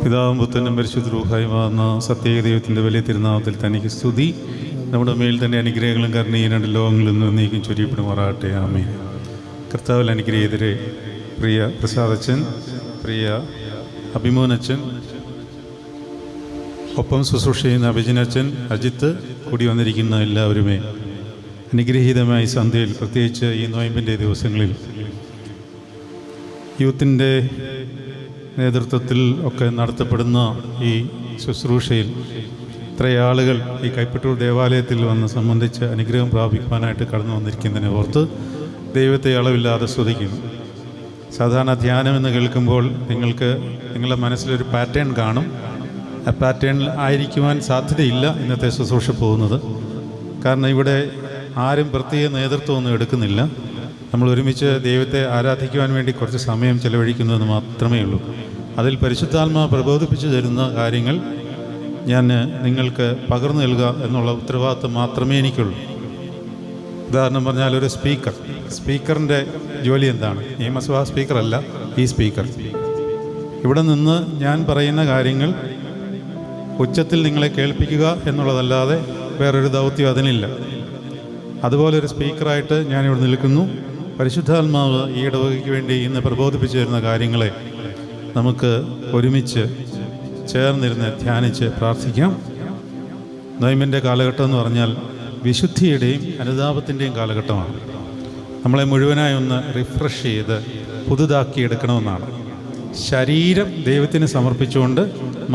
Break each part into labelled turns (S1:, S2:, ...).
S1: പിതാവും പുത്രനും പരിശുദ്ധ റൂഹായുമാകുന്ന സത്യേക ദൈവത്തിൻ്റെ വലിയ തിരുനാമത്തിൽ തനിക്ക് സ്തുതി. നമ്മുടെ മേൽ തന്നെ അനുഗ്രഹങ്ങളും കരുണയും രണ്ട് ലോകങ്ങളിൽ നിന്ന് നീക്കും ചൊരിയപ്പെടുമാറാകട്ടെ. ആമേൻ. കർത്താവിൽ അനുഗ്രഹീതരെ, പ്രിയ പ്രസാദച്ചൻ, പ്രിയ അഭിമോനച്ചൻ, ഒപ്പം ശുശ്രൂഷ ചെയ്യുന്ന അഭിജനച്ചൻ, അജിത്ത്, കൂടി വന്നിരിക്കുന്ന എല്ലാവരുമേ, അനുഗ്രഹീതമായ സന്ധ്യയിൽ, പ്രത്യേകിച്ച് ഈ നോയമ്പിൻ്റെ ദിവസങ്ങളിൽ യൂത്തിൻ്റെ നേതൃത്വത്തിൽ ഒക്കെ നടത്തപ്പെടുന്ന ഈ ശുശ്രൂഷയിൽ ഇത്രയും ആളുകൾ ഈ കൈപ്പറ്റൂർ ദേവാലയത്തിൽ വന്ന് സംബന്ധിച്ച് അനുഗ്രഹം പ്രാപിക്കുവാനായിട്ട് കടന്നു വന്നിരിക്കുന്നതിനെ ഓർത്ത് ദൈവത്തെ അളവില്ലാതെ സ്തുതിക്കുന്നു. സാധാരണ ധ്യാനം എന്ന് കേൾക്കുമ്പോൾ നിങ്ങളുടെ മനസ്സിലൊരു പാറ്റേൺ കാണും. ആ പാറ്റേണിൽ ആയിരിക്കുവാൻ സാധ്യതയില്ല ഇന്നത്തെ ശുശ്രൂഷ പോകുന്നത്. കാരണം ഇവിടെ ആരും പ്രത്യേക നേതൃത്വമൊന്നും എടുക്കുന്നില്ല. നമ്മൾ ഒരുമിച്ച് ദൈവത്തെ ആരാധിക്കുവാൻ വേണ്ടി കുറച്ച് സമയം ചെലവഴിക്കുന്നതെന്ന് മാത്രമേ ഉള്ളൂ. അതിൽ പരിശുദ്ധാത്മാ പ്രബോധിപ്പിച്ചു തരുന്ന കാര്യങ്ങൾ ഞാൻ നിങ്ങൾക്ക് പകർന്നു നൽകുക എന്നുള്ള ഉത്തരവാദിത്വം മാത്രമേ എനിക്കുള്ളൂ. ഉദാഹരണം പറഞ്ഞാൽ, ഒരു സ്പീക്കറിൻ്റെ ജോലി എന്താണ്? നിയമസഭാ സ്പീക്കറല്ല ഈ സ്പീക്കർ. ഇവിടെ നിന്ന് ഞാൻ പറയുന്ന കാര്യങ്ങൾ ഉച്ചത്തിൽ നിങ്ങളെ കേൾപ്പിക്കുക എന്നുള്ളതല്ലാതെ വേറൊരു ദൗത്യം അതിനില്ല. അതുപോലെ ഒരു സ്പീക്കറായിട്ട് ഞാനിവിടെ നിൽക്കുന്നു. പരിശുദ്ധാത്മാവ് ഈ ഇടവകയ്ക്ക് വേണ്ടി ഇന്ന് പ്രബോധിപ്പിച്ചു തരുന്ന കാര്യങ്ങളെ നമുക്ക് ഒരുമിച്ച് ചേർന്നിരുന്ന് ധ്യാനിച്ച് പ്രാർത്ഥിക്കാം. നോയമ്പിൻ്റെ കാലഘട്ടം എന്ന് പറഞ്ഞാൽ വിശുദ്ധിയുടെയും അനുതാപത്തിൻ്റെയും കാലഘട്ടമാണ്. നമ്മളെ മുഴുവനായി ഒന്ന് റിഫ്രഷ് ചെയ്ത് പുതുതാക്കിയെടുക്കണമെന്നാണ്. ശരീരം ദൈവത്തിന് സമർപ്പിച്ചുകൊണ്ട്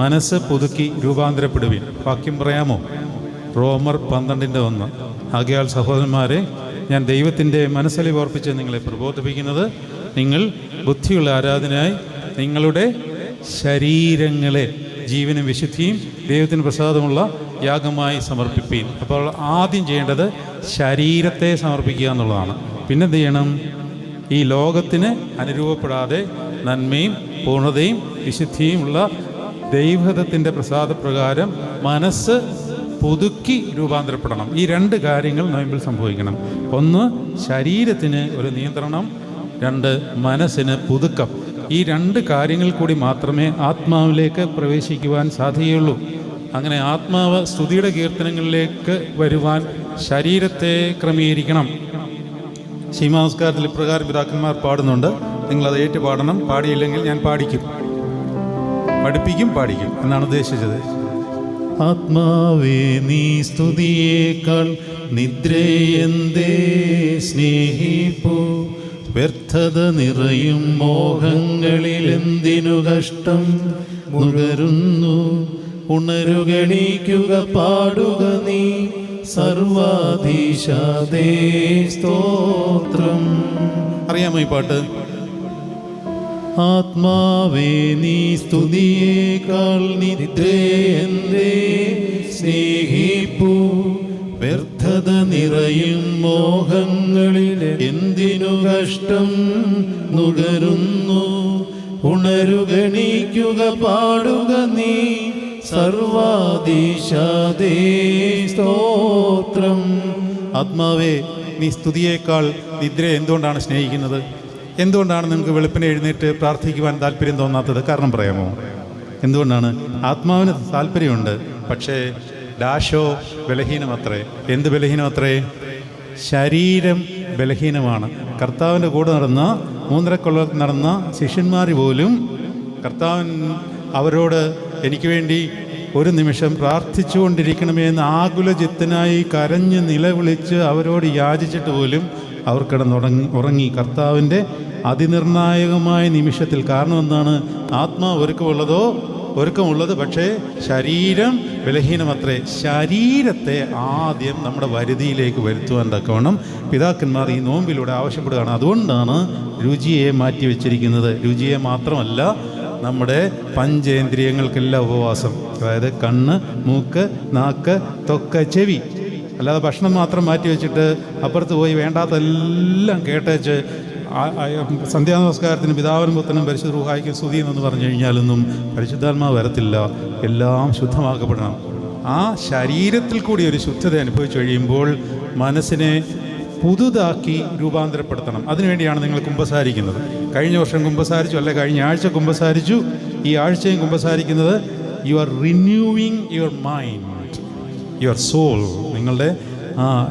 S1: മനസ്സ് പുതുക്കി രൂപാന്തരപ്പെടുവിൻ. വാക്യം പറയാമോ? റോമർ 12:1. ആകയാൽ സഹോദരന്മാരെ, ഞാൻ ദൈവത്തിൻ്റെ മനസ്സലിവ് ഓർപ്പിച്ച് നിങ്ങളെ പ്രബോധിപ്പിക്കുന്നത്, നിങ്ങൾ ബുദ്ധിയുള്ള ആരാധനയായി നിങ്ങളുടെ ശരീരങ്ങളെ ജീവനും വിശുദ്ധിയും ദൈവത്തിന് പ്രസാദമുള്ള യാഗമായി സമർപ്പിപ്പീൻ. അപ്പോൾ ആദ്യം ചെയ്യേണ്ടത് ശരീരത്തെ സമർപ്പിക്കുക എന്നുള്ളതാണ്. പിന്നെ എന്ത് ചെയ്യണം? ഈ ലോകത്തിന് അനുരൂപപ്പെടാതെ നന്മയും പൂർണ്ണതയും വിശുദ്ധിയും ഉള്ള ദൈവത്തിൻ്റെ പ്രസാദപ്രകാരം മനസ്സ് പുതുക്കി രൂപാന്തരപ്പെടണം. ഈ രണ്ട് കാര്യങ്ങൾ നോയമ്പിൽ സംഭവിക്കണം. ഒന്ന്, ശരീരത്തിന് ഒരു നിയന്ത്രണം. രണ്ട്, മനസ്സിന് പുതുക്കം. ഈ രണ്ട് കാര്യങ്ങൾ കൂടി മാത്രമേ ആത്മാവിലേക്ക് പ്രവേശിക്കുവാൻ സാധിക്കുകയുള്ളൂ. അങ്ങനെ ആത്മാവ് സ്തുതിയുടെ കീർത്തനങ്ങളിലേക്ക് വരുവാൻ ശരീരത്തെ ക്രമീകരിക്കണം. ശീമാനമസ്കാരത്തിൽ ഇപ്രകാരം പിതാക്കന്മാർ പാടുന്നുണ്ട്. നിങ്ങളത് ഏറ്റു പാടണം. പാടിയില്ലെങ്കിൽ ഞാൻ പഠിപ്പിക്കും എന്നാണ് ഉദ്ദേശിച്ചത്. ആത്മാവേ നീ സ്തുതിയേക്കാൾ നിദ്രയെന്തേ സ്നേഹിപ്പൂ, വ്യർത്ഥത നിറയും മോഹങ്ങളിലെന്തിനു കഷ്ടം നുകരുന്നു. ഉണരുകണീക്കുക, പാടുക നീ സർവാധീശാദേ സ്തോത്രം. അറിയാമോ ഈ പാട്ട്? ആത്മാവേ നീ സ്തുതിയേക്കാൾ നിദ്രയെന്തേ സ്നേഹിപ്പൂ, വ്യർത്ഥത നിറയും മോഹങ്ങളിൽ എന്തിനു കഷ്ടം നുകരുന്നു. ഉണരുകണീക്കുക, പാടുക നീ സർവാധീശാദേ സ്തോത്രം. ആത്മാവേ നീ സ്തുതിയേക്കാൾ നിദ്ര എന്തുകൊണ്ടാണ് സ്നേഹിക്കുന്നത്? എന്തുകൊണ്ടാണ് നിങ്ങൾക്ക് വെളുപ്പിനെ എഴുന്നേറ്റ് പ്രാർത്ഥിക്കുവാൻ താല്പര്യം തോന്നാത്തത്? കാരണം പറയാമോ? എന്തുകൊണ്ടാണ്? ആത്മാവിന് താല്പര്യമുണ്ട്, പക്ഷേ ഡാഷോ ബലഹീനമത്രേ. എന്ത് ബലഹീനമത്രേ? ശരീരം ബലഹീനമാണ്. കർത്താവിൻ്റെ കൂടെ നടന്ന 3.5 കൊല്ലം നടന്ന ശിഷ്യന്മാർ പോലും കർത്താവൻ അവരോട് എനിക്ക് വേണ്ടി ഒരു നിമിഷം പ്രാർത്ഥിച്ചുകൊണ്ടിരിക്കണമെന്ന് ആകുലചിത്തനായി കരഞ്ഞ് നിലവിളിച്ച് അവരോട് യാചിച്ചിട്ട് പോലും അവർ ഉറങ്ങി കർത്താവിൻ്റെ അതിനിർണായകമായ നിമിഷത്തിൽ. കാരണം എന്താണ്? ആത്മാവ് ഒരുക്കമുള്ളത്, പക്ഷേ ശരീരം ബലഹീനമത്രേ. ശരീരത്തെ ആദ്യം നമ്മുടെ വരുതിയിലേക്ക് വരുത്തുവാൻ തക്കവണ്ണം പിതാക്കന്മാർ ഈ നോമ്പിലൂടെ ആവശ്യപ്പെടുകയാണ്. അതുകൊണ്ടാണ് രുചിയെ മാറ്റി വെച്ചിരിക്കുന്നത്. രുചിയെ മാത്രമല്ല, നമ്മുടെ പഞ്ചേന്ദ്രിയങ്ങൾക്കെല്ലാം ഉപവാസം. അതായത് കണ്ണ്, മൂക്ക്, നാക്ക്, ത്വക്ക്, ചെവി. അല്ലാതെ ഭക്ഷണം മാത്രം മാറ്റി വെച്ചിട്ട് അപ്പുറത്ത് പോയി വേണ്ടാത്തെല്ലാം കേട്ടേച്ച് സന്ധ്യാനമസ്കാരത്തിന് പിതാവിനും പുത്രനും പരിശുദ്ധ റൂഹായ്ക്കും സ്തുതി എന്ന് പറഞ്ഞു കഴിഞ്ഞാലൊന്നും പരിശുദ്ധാത്മാവ് വരത്തില്ല. എല്ലാം ശുദ്ധമാക്കപ്പെടണം. ആ ശരീരത്തിൽ കൂടി ഒരു ശുദ്ധത അനുഭവിച്ചു കഴിയുമ്പോൾ മനസ്സിനെ പുതുതാക്കി രൂപാന്തരപ്പെടുത്തണം. അതിനുവേണ്ടിയാണ് നിങ്ങൾ കുമ്പസാരിക്കുന്നത്. കഴിഞ്ഞ വർഷം കുമ്പസാരിച്ചു, അല്ലെ കഴിഞ്ഞ ആഴ്ച കുമ്പസാരിച്ചു, ഈ ആഴ്ചയും കുമ്പസാരിക്കുന്നത് you are renewing your mind, your soul. നിങ്ങളുടെ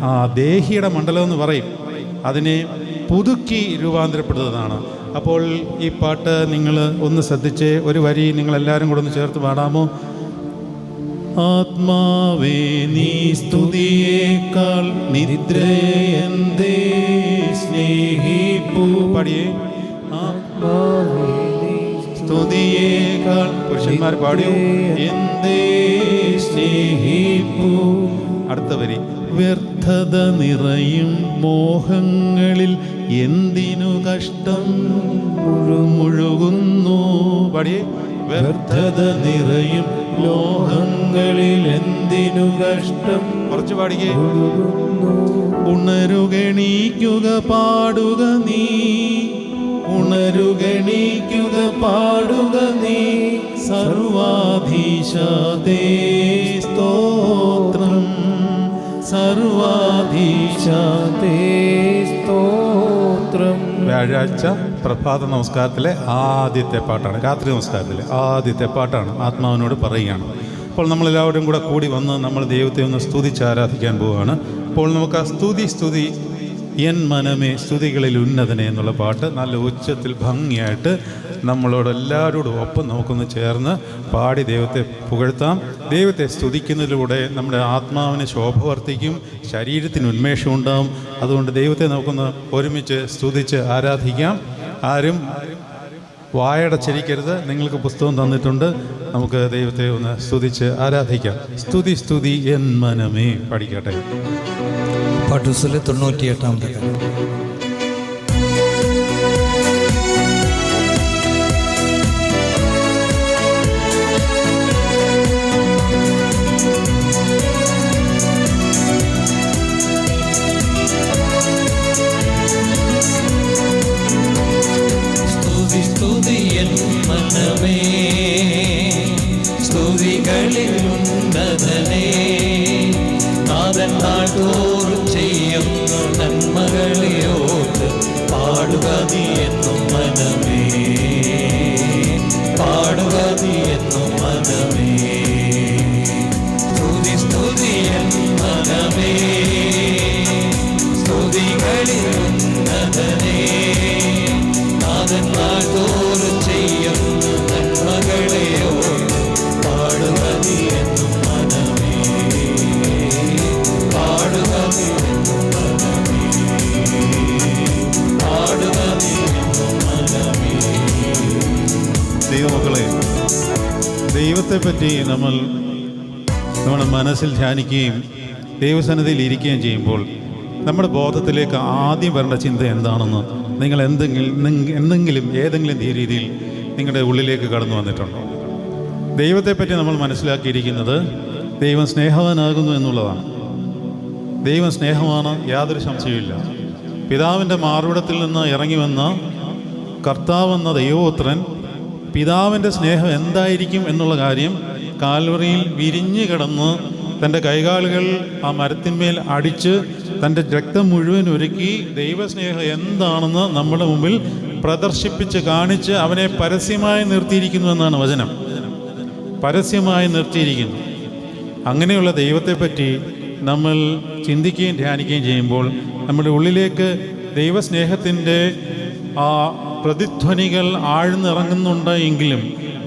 S1: ആ ദേഹിയുടെ മണ്ഡലം എന്ന് പറയും, അതിനെ പുതുക്കി രൂപാന്തരപ്പെടുന്നതാണ്. അപ്പോൾ ഈ പാട്ട് നിങ്ങൾ ഒന്ന് ശ്രദ്ധിച്ച് ഒരു വരി നിങ്ങളെല്ലാവരും കൂടെ ഒന്ന് ചേർത്ത് പാടാമോ? ആത്മാവേ നീ സ്തുതിയേക്കാൾ നിദ്രയെന്തേ സ്നേഹിപ്പൂ. പാടിയേ. ആത്മാവേ സ്തുതിയേക്കാൾ, പുരുഷന്മാർ പാടിയോ? എന്തേ സ്നേഹിപ്പൂ. അടുത്ത വരി. വ്യർത്ഥത നിറയും മോഹങ്ങളിൽ എന്തിനു കഷ്ടം മുഴുകുന്നു. പാടിയേ. വ്യർത്ഥത നിറയും മോഹങ്ങളിൽ എന്തിനു കഷ്ടം. കുറച്ച് പാടിയേ. ഉണരുകണീക്കുക പാടുക നീ, ഉണരുകണീക്കുക പാടുക നീ, സർവാധീശാതേ സ്തോത്രം, സർവാധീശാതേ സ്തോത്രം. വ്യാഴാഴ്ച പ്രഭാത നമസ്കാരത്തിലെ ആദ്യത്തെ പാട്ടാണ്, രാത്രി നമസ്കാരത്തിലെ ആദ്യത്തെ പാട്ടാണ്. ആത്മാവിനോട് പറയുകയാണ്. അപ്പോൾ നമ്മളെല്ലാവരും കൂടെ കൂടി വന്ന് നമ്മൾ ദൈവത്തെ ഒന്ന് സ്തുതിച്ച് ആരാധിക്കാൻ പോവുകയാണ്. അപ്പോൾ നമുക്ക് ആ സ്തുതി എൻ മനമേ സ്തുതികളിൽ ഉന്നതനെ എന്നുള്ള പാട്ട് നല്ല ഉച്ചത്തിൽ ഭംഗിയായിട്ട് നമ്മളോട് എല്ലാവരോടും ഒപ്പം നമുക്കൊന്ന് ചേർന്ന് പാടി ദൈവത്തെ പുകഴ്ത്താം. ദൈവത്തെ സ്തുതിക്കുന്നതിലൂടെ നമ്മുടെ ആത്മാവിന് ശോഭ വർദ്ധിക്കും, ശരീരത്തിന് ഉന്മേഷം ഉണ്ടാവും. അതുകൊണ്ട് ദൈവത്തെ നമുക്കൊന്ന് ഒരുമിച്ച് സ്തുതിച്ച് ആരാധിക്കാം. ആരും വായടച്ചിരിക്കരുത്. നിങ്ങൾക്ക് പുസ്തകം തന്നിട്ടുണ്ട്. നമുക്ക് ദൈവത്തെ ഒന്ന് സ്തുതിച്ച് ആരാധിക്കാം. സ്തുതി എൻ മനമേ. പഠിക്കട്ടെ.
S2: പാട്ടുസുല 98-ാമത്തെ ഗാനം.
S3: സ്തുതി എൻ മനമേ സ്തുതികളിൽ ഉന്നതനേ, നാഥൻ നാൾതോറും ചെയ്യുന്ന നന്മകളെ ഓർത്ത് പാടുക നീ എന്നും മനമേ, പാടുക നീ എന്നും മനമേ. സ്തുതി എൻ മനമേ സ്തുതികളിൽ ഉന്നതനേ, നാഥൻ നാൾതോറും ചെയ്യുന്ന നന്മകളെ ഓർത്ത് പാടുക നീ എന്നും മനമേ, പാടുക നീ എന്നും മനമേ, പാടുക നീ എന്നും മനമേ.
S1: ദൈവമക്കളെ, ദൈവത്തെപ്പറ്റി നമ്മുടെ മനസ്സിൽ ധ്യാനിക്കുകയും ദൈവസന്നിധിയിൽ ഇരിക്കുകയും ചെയ്യുമ്പോൾ നമ്മുടെ ബോധത്തിലേക്ക് ആദ്യം വരേണ്ട ചിന്ത എന്താണെന്ന് നിങ്ങൾ ഏതെങ്കിലും രീതിയിൽ നിങ്ങളുടെ ഉള്ളിലേക്ക് കടന്നു വന്നിട്ടുണ്ടോ? ദൈവത്തെപ്പറ്റി നമ്മൾ മനസ്സിലാക്കിയിരിക്കുന്നത് ദൈവം സ്നേഹവാനാകുന്നു എന്നുള്ളതാണ്. ദൈവം സ്നേഹമാണ്, യാതൊരു സംശയവുമില്ല. പിതാവിൻ്റെ മാർവിടത്തിൽ നിന്ന് ഇറങ്ങി വന്ന കർത്താവെന്ന ദൈവപുത്രൻ പിതാവിൻ്റെ സ്നേഹം എന്തായിരിക്കും എന്നുള്ള കാര്യം കാൽവറിയിൽ വിരിഞ്ഞു കിടന്ന് തൻ്റെ കൈകാലുകൾ ആ മരത്തിന്മേൽ അടിച്ച് തൻ്റെ രക്തം മുഴുവൻ ഒരുക്കി ദൈവസ്നേഹം എന്താണെന്ന് നമ്മുടെ മുമ്പിൽ പ്രദർശിപ്പിച്ച് കാണിച്ച് അവനെ പരസ്യമായി നിർത്തിയിരിക്കുന്നു എന്നാണ് വചനം. പരസ്യമായി നിർത്തിയിരിക്കുന്നു. അങ്ങനെയുള്ള ദൈവത്തെപ്പറ്റി നമ്മൾ ചിന്തിക്കുകയും ധ്യാനിക്കുകയും ചെയ്യുമ്പോൾ നമ്മുടെ ഉള്ളിലേക്ക് ദൈവസ്നേഹത്തിൻ്റെ ആ പ്രതിധ്വനികൾ ആഴ്ന്നിറങ്ങുന്നുണ്ട്. എങ്കിലും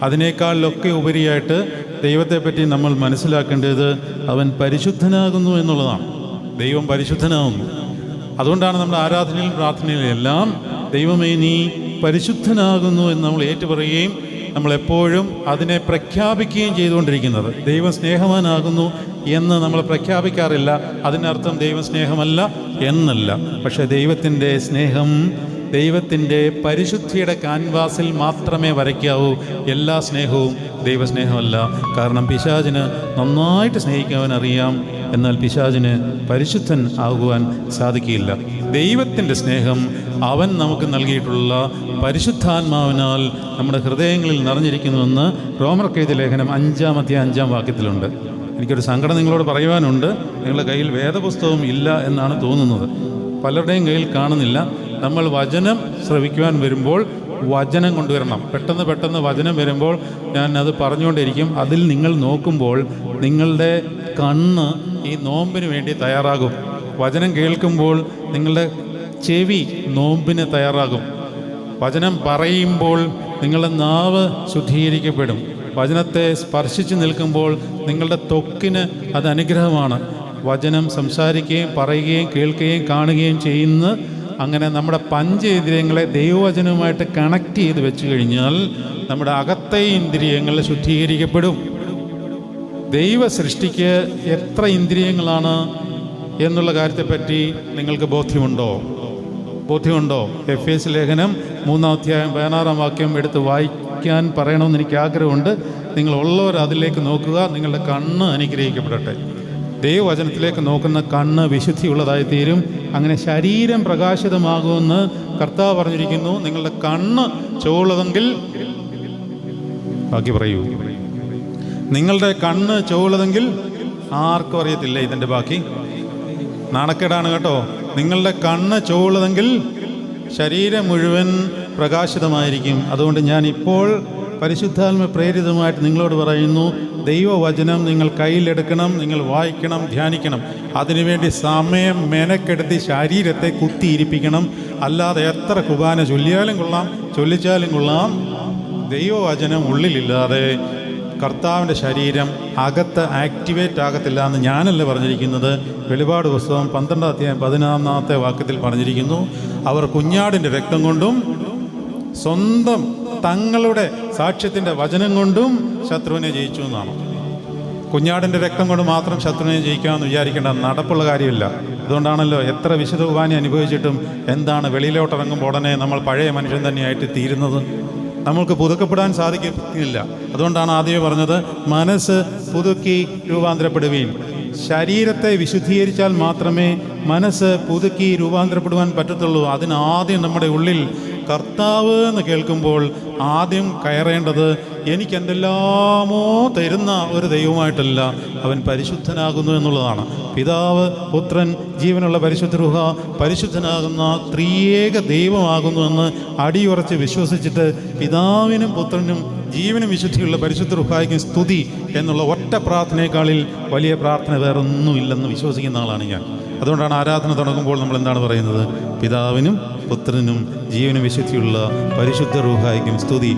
S1: അതിനേക്കാളൊക്കെ ഉപരിയായിട്ട് ദൈവത്തെപ്പറ്റി നമ്മൾ മനസ്സിലാക്കേണ്ടത് അവൻ പരിശുദ്ധനാകുന്നു എന്നുള്ളതാണ്. ദൈവം പരിശുദ്ധനാകുന്നു. അതുകൊണ്ടാണ് നമ്മുടെ ആരാധനയിലും പ്രാർത്ഥനയിലും എല്ലാം ദൈവമേ നീ പരിശുദ്ധനാകുന്നു എന്ന് നമ്മൾ ഏറ്റുപറയുകയും നമ്മളെപ്പോഴും അതിനെ പ്രഖ്യാപിക്കുകയും ചെയ്തുകൊണ്ടിരിക്കുന്നത്. ദൈവം സ്നേഹവാനാകുന്നു എന്ന് നമ്മൾ പ്രഖ്യാപിക്കാറില്ല. അതിനർത്ഥം ദൈവം സ്നേഹമല്ല എന്നല്ല. പക്ഷേ ദൈവത്തിൻ്റെ സ്നേഹം ദൈവത്തിൻ്റെ പരിശുദ്ധിയുടെ കാൻവാസിൽ മാത്രമേ വരയ്ക്കാവൂ. എല്ലാ സ്നേഹവും ദൈവസ്നേഹമല്ല. കാരണം പിശാചിന് നന്നായിട്ട് സ്നേഹിക്കാൻ അറിയാം, എന്നാൽ പിശാചിന് പരിശുദ്ധൻ ആകുവാൻ സാധിക്കില്ല. ദൈവത്തിൻ്റെ സ്നേഹം അവൻ നമുക്ക് നൽകിയിട്ടുള്ള പരിശുദ്ധാത്മാവിനാൽ നമ്മുടെ ഹൃദയങ്ങളിൽ നിറഞ്ഞിരിക്കുന്നുവെന്ന് റോമർക്കെഴുതിയ ലേഖനം 5-ാം വാക്യത്തിലുണ്ട്. എനിക്കൊരു സങ്കടം നിങ്ങളോട് പറയുവാനുണ്ട്. നിങ്ങളുടെ കയ്യിൽ വേദപുസ്തകം ഇല്ല എന്നാണ് തോന്നുന്നത്. പലരുടെയും കയ്യിൽ കാണുന്നില്ല. നമ്മൾ വചനം ശ്രവിക്കുവാൻ വരുമ്പോൾ വചനം കൊണ്ടുവരണം. പെട്ടെന്ന് വചനം വരുമ്പോൾ ഞാൻ അത് പറഞ്ഞുകൊണ്ടിരിക്കും. അതിൽ നിങ്ങൾ നോക്കുമ്പോൾ നിങ്ങളുടെ കണ്ണ് ഈ നോമ്പിന് വേണ്ടി തയ്യാറാകും. വചനം കേൾക്കുമ്പോൾ നിങ്ങളുടെ ചെവി നോമ്പിന് തയ്യാറാകും. വചനം പറയുമ്പോൾ നിങ്ങളുടെ നാവ് ശുദ്ധീകരിക്കപ്പെടും. വചനത്തെ സ്പർശിച്ച് നിൽക്കുമ്പോൾ നിങ്ങളുടെ ത്വക്കിന് അത് അനുഗ്രഹമാണ്. വചനം സംസാരിക്കുകയും പറയുകയും കേൾക്കുകയും കാണുകയും ചെയ്യുന്ന അങ്ങനെ നമ്മുടെ പഞ്ചേന്ദ്രിയങ്ങളെ ദൈവവചനവുമായിട്ട് കണക്ട് ചെയ്ത് വെച്ച് കഴിഞ്ഞാൽ നമ്മുടെ അകത്തെ ഇന്ദ്രിയങ്ങൾ ശുദ്ധീകരിക്കപ്പെടും. ദൈവ സൃഷ്ടിക്ക് എത്ര ഇന്ദ്രിയങ്ങളാണ് എന്നുള്ള കാര്യത്തെപ്പറ്റി നിങ്ങൾക്ക് ബോധ്യമുണ്ടോ? എഫേസ്യ ലേഖനം 3-ാം അധ്യായം 16-ാം വാക്യം എടുത്ത് വായിക്കാൻ പറയണമെന്ന് എനിക്ക് ആഗ്രഹമുണ്ട്. നിങ്ങളുള്ളവർ അതിലേക്ക് നോക്കുക. നിങ്ങളുടെ കണ്ണ് അനുഗ്രഹിക്കപ്പെടട്ടെ. ദൈവവചനത്തിലേക്ക് നോക്കുന്ന കണ്ണ് വിശുദ്ധിയുള്ളതായി തീരും. അങ്ങനെ ശരീരം പ്രകാശിതമാകുമെന്ന് കർത്താവ് പറഞ്ഞിരിക്കുന്നു. നിങ്ങളുടെ കണ്ണ് ചുവള്ളതെങ്കിൽ, ബാക്കി പറയൂ, നിങ്ങളുടെ കണ്ണ് ചുവള്ളതെങ്കിൽ ആർക്കും അറിയത്തില്ല ഇതിൻ്റെ ബാക്കി. നാണക്കേടാണ് കേട്ടോ. നിങ്ങളുടെ കണ്ണ് ചുവള്ളതെങ്കിൽ ശരീരം മുഴുവൻ പ്രകാശിതമായിരിക്കും. അതുകൊണ്ട് ഞാൻ ഇപ്പോൾ പരിശുദ്ധാത്മ പ്രേരിതമായിട്ട് നിങ്ങളോട് പറയുന്നു, ദൈവവചനം നിങ്ങൾ കയ്യിലെടുക്കണം, നിങ്ങൾ വായിക്കണം, ധ്യാനിക്കണം. അതിനുവേണ്ടി സമയം മെനക്കെടുത്തി ശരീരത്തെ കുത്തിയിരിപ്പിക്കണം. അല്ലാതെ എത്ര കുർബാന ചൊല്ലിച്ചാലും കൊള്ളാം, ദൈവവചനം ഉള്ളിലില്ലാതെ കർത്താവിൻ്റെ ശരീരം അകത്ത് ആക്ടിവേറ്റ് ആകത്തില്ല എന്ന് ഞാനല്ല പറഞ്ഞിരിക്കുന്നത്. വെളിപാട് പുസ്തകം 12-ാം അധ്യായം 14-ാമത്തെ വാക്യത്തിൽ പറഞ്ഞിരിക്കുന്നു, അവർ കുഞ്ഞാടിൻ്റെ രക്തം കൊണ്ടും സ്വന്തം തങ്ങളുടെ സാക്ഷ്യത്തിൻ്റെ വചനം കൊണ്ടും ശത്രുവിനെ ജയിച്ചു എന്നാണ്. കുഞ്ഞാടിൻ്റെ രക്തം കൊണ്ട് മാത്രം ശത്രുവിനെ ജയിക്കാമെന്ന് വിചാരിക്കേണ്ട, നടപ്പുള്ള കാര്യമില്ല. അതുകൊണ്ടാണല്ലോ എത്ര വിശുദ്ധ കുർബാന അനുഭവിച്ചിട്ടും എന്താണ് വെളിയിലോട്ടിറങ്ങുമ്പോൾ ഉടനെ നമ്മൾ പഴയ മനുഷ്യൻ തന്നെയായിട്ട് തീരുന്നത്. നമ്മൾക്ക് പുതുക്കപ്പെടാൻ സാധിക്കുന്നില്ല. അതുകൊണ്ടാണ് ആദ്യമേ പറഞ്ഞത്, മനസ്സ് പുതുക്കി രൂപാന്തരപ്പെടുകയും. ശരീരത്തെ വിശുദ്ധീകരിച്ചാൽ മാത്രമേ മനസ്സ് പുതുക്കി രൂപാന്തരപ്പെടുവാൻ പറ്റത്തുള്ളൂ. അതിനാദ്യം നമ്മുടെ ഉള്ളിൽ കർത്താവ് എന്ന് കേൾക്കുമ്പോൾ ആദ്യം കയറേണ്ടത് എനിക്കെന്തെല്ലാമോ തരുന്ന ഒരു ദൈവമായിട്ടല്ല, അവൻ പരിശുദ്ധനാകുന്നു എന്നുള്ളതാണ്. പിതാവ്, പുത്രൻ, ജീവനുള്ള പരിശുദ്ധ റൂഹ പരിശുദ്ധനാകുന്ന ത്രിയേക ദൈവമാകുന്നുവെന്ന് അടിയുറച്ച് വിശ്വസിച്ചിട്ട് പിതാവിനും പുത്രനും ജീവനും വിശുദ്ധിയുള്ള പരിശുദ്ധ റൂഹായ്ക്കും സ്തുതി എന്നുള്ള ഒറ്റ പ്രാർത്ഥനയെക്കാളിൽ വലിയ പ്രാർത്ഥന വേറൊന്നുമില്ലെന്ന് വിശ്വസിക്കുന്ന ആളാണ് ഞാൻ. അതുകൊണ്ടാണ് ആരാധന തുടങ്ങുമ്പോൾ നമ്മൾ എന്താണ് പറയുന്നത്? പിതാവിനും പുത്രനും ജീവനും വിശുദ്ധിയുള്ള പരിശുദ്ധ റൂഹായ്ക്കും സ്തുതി.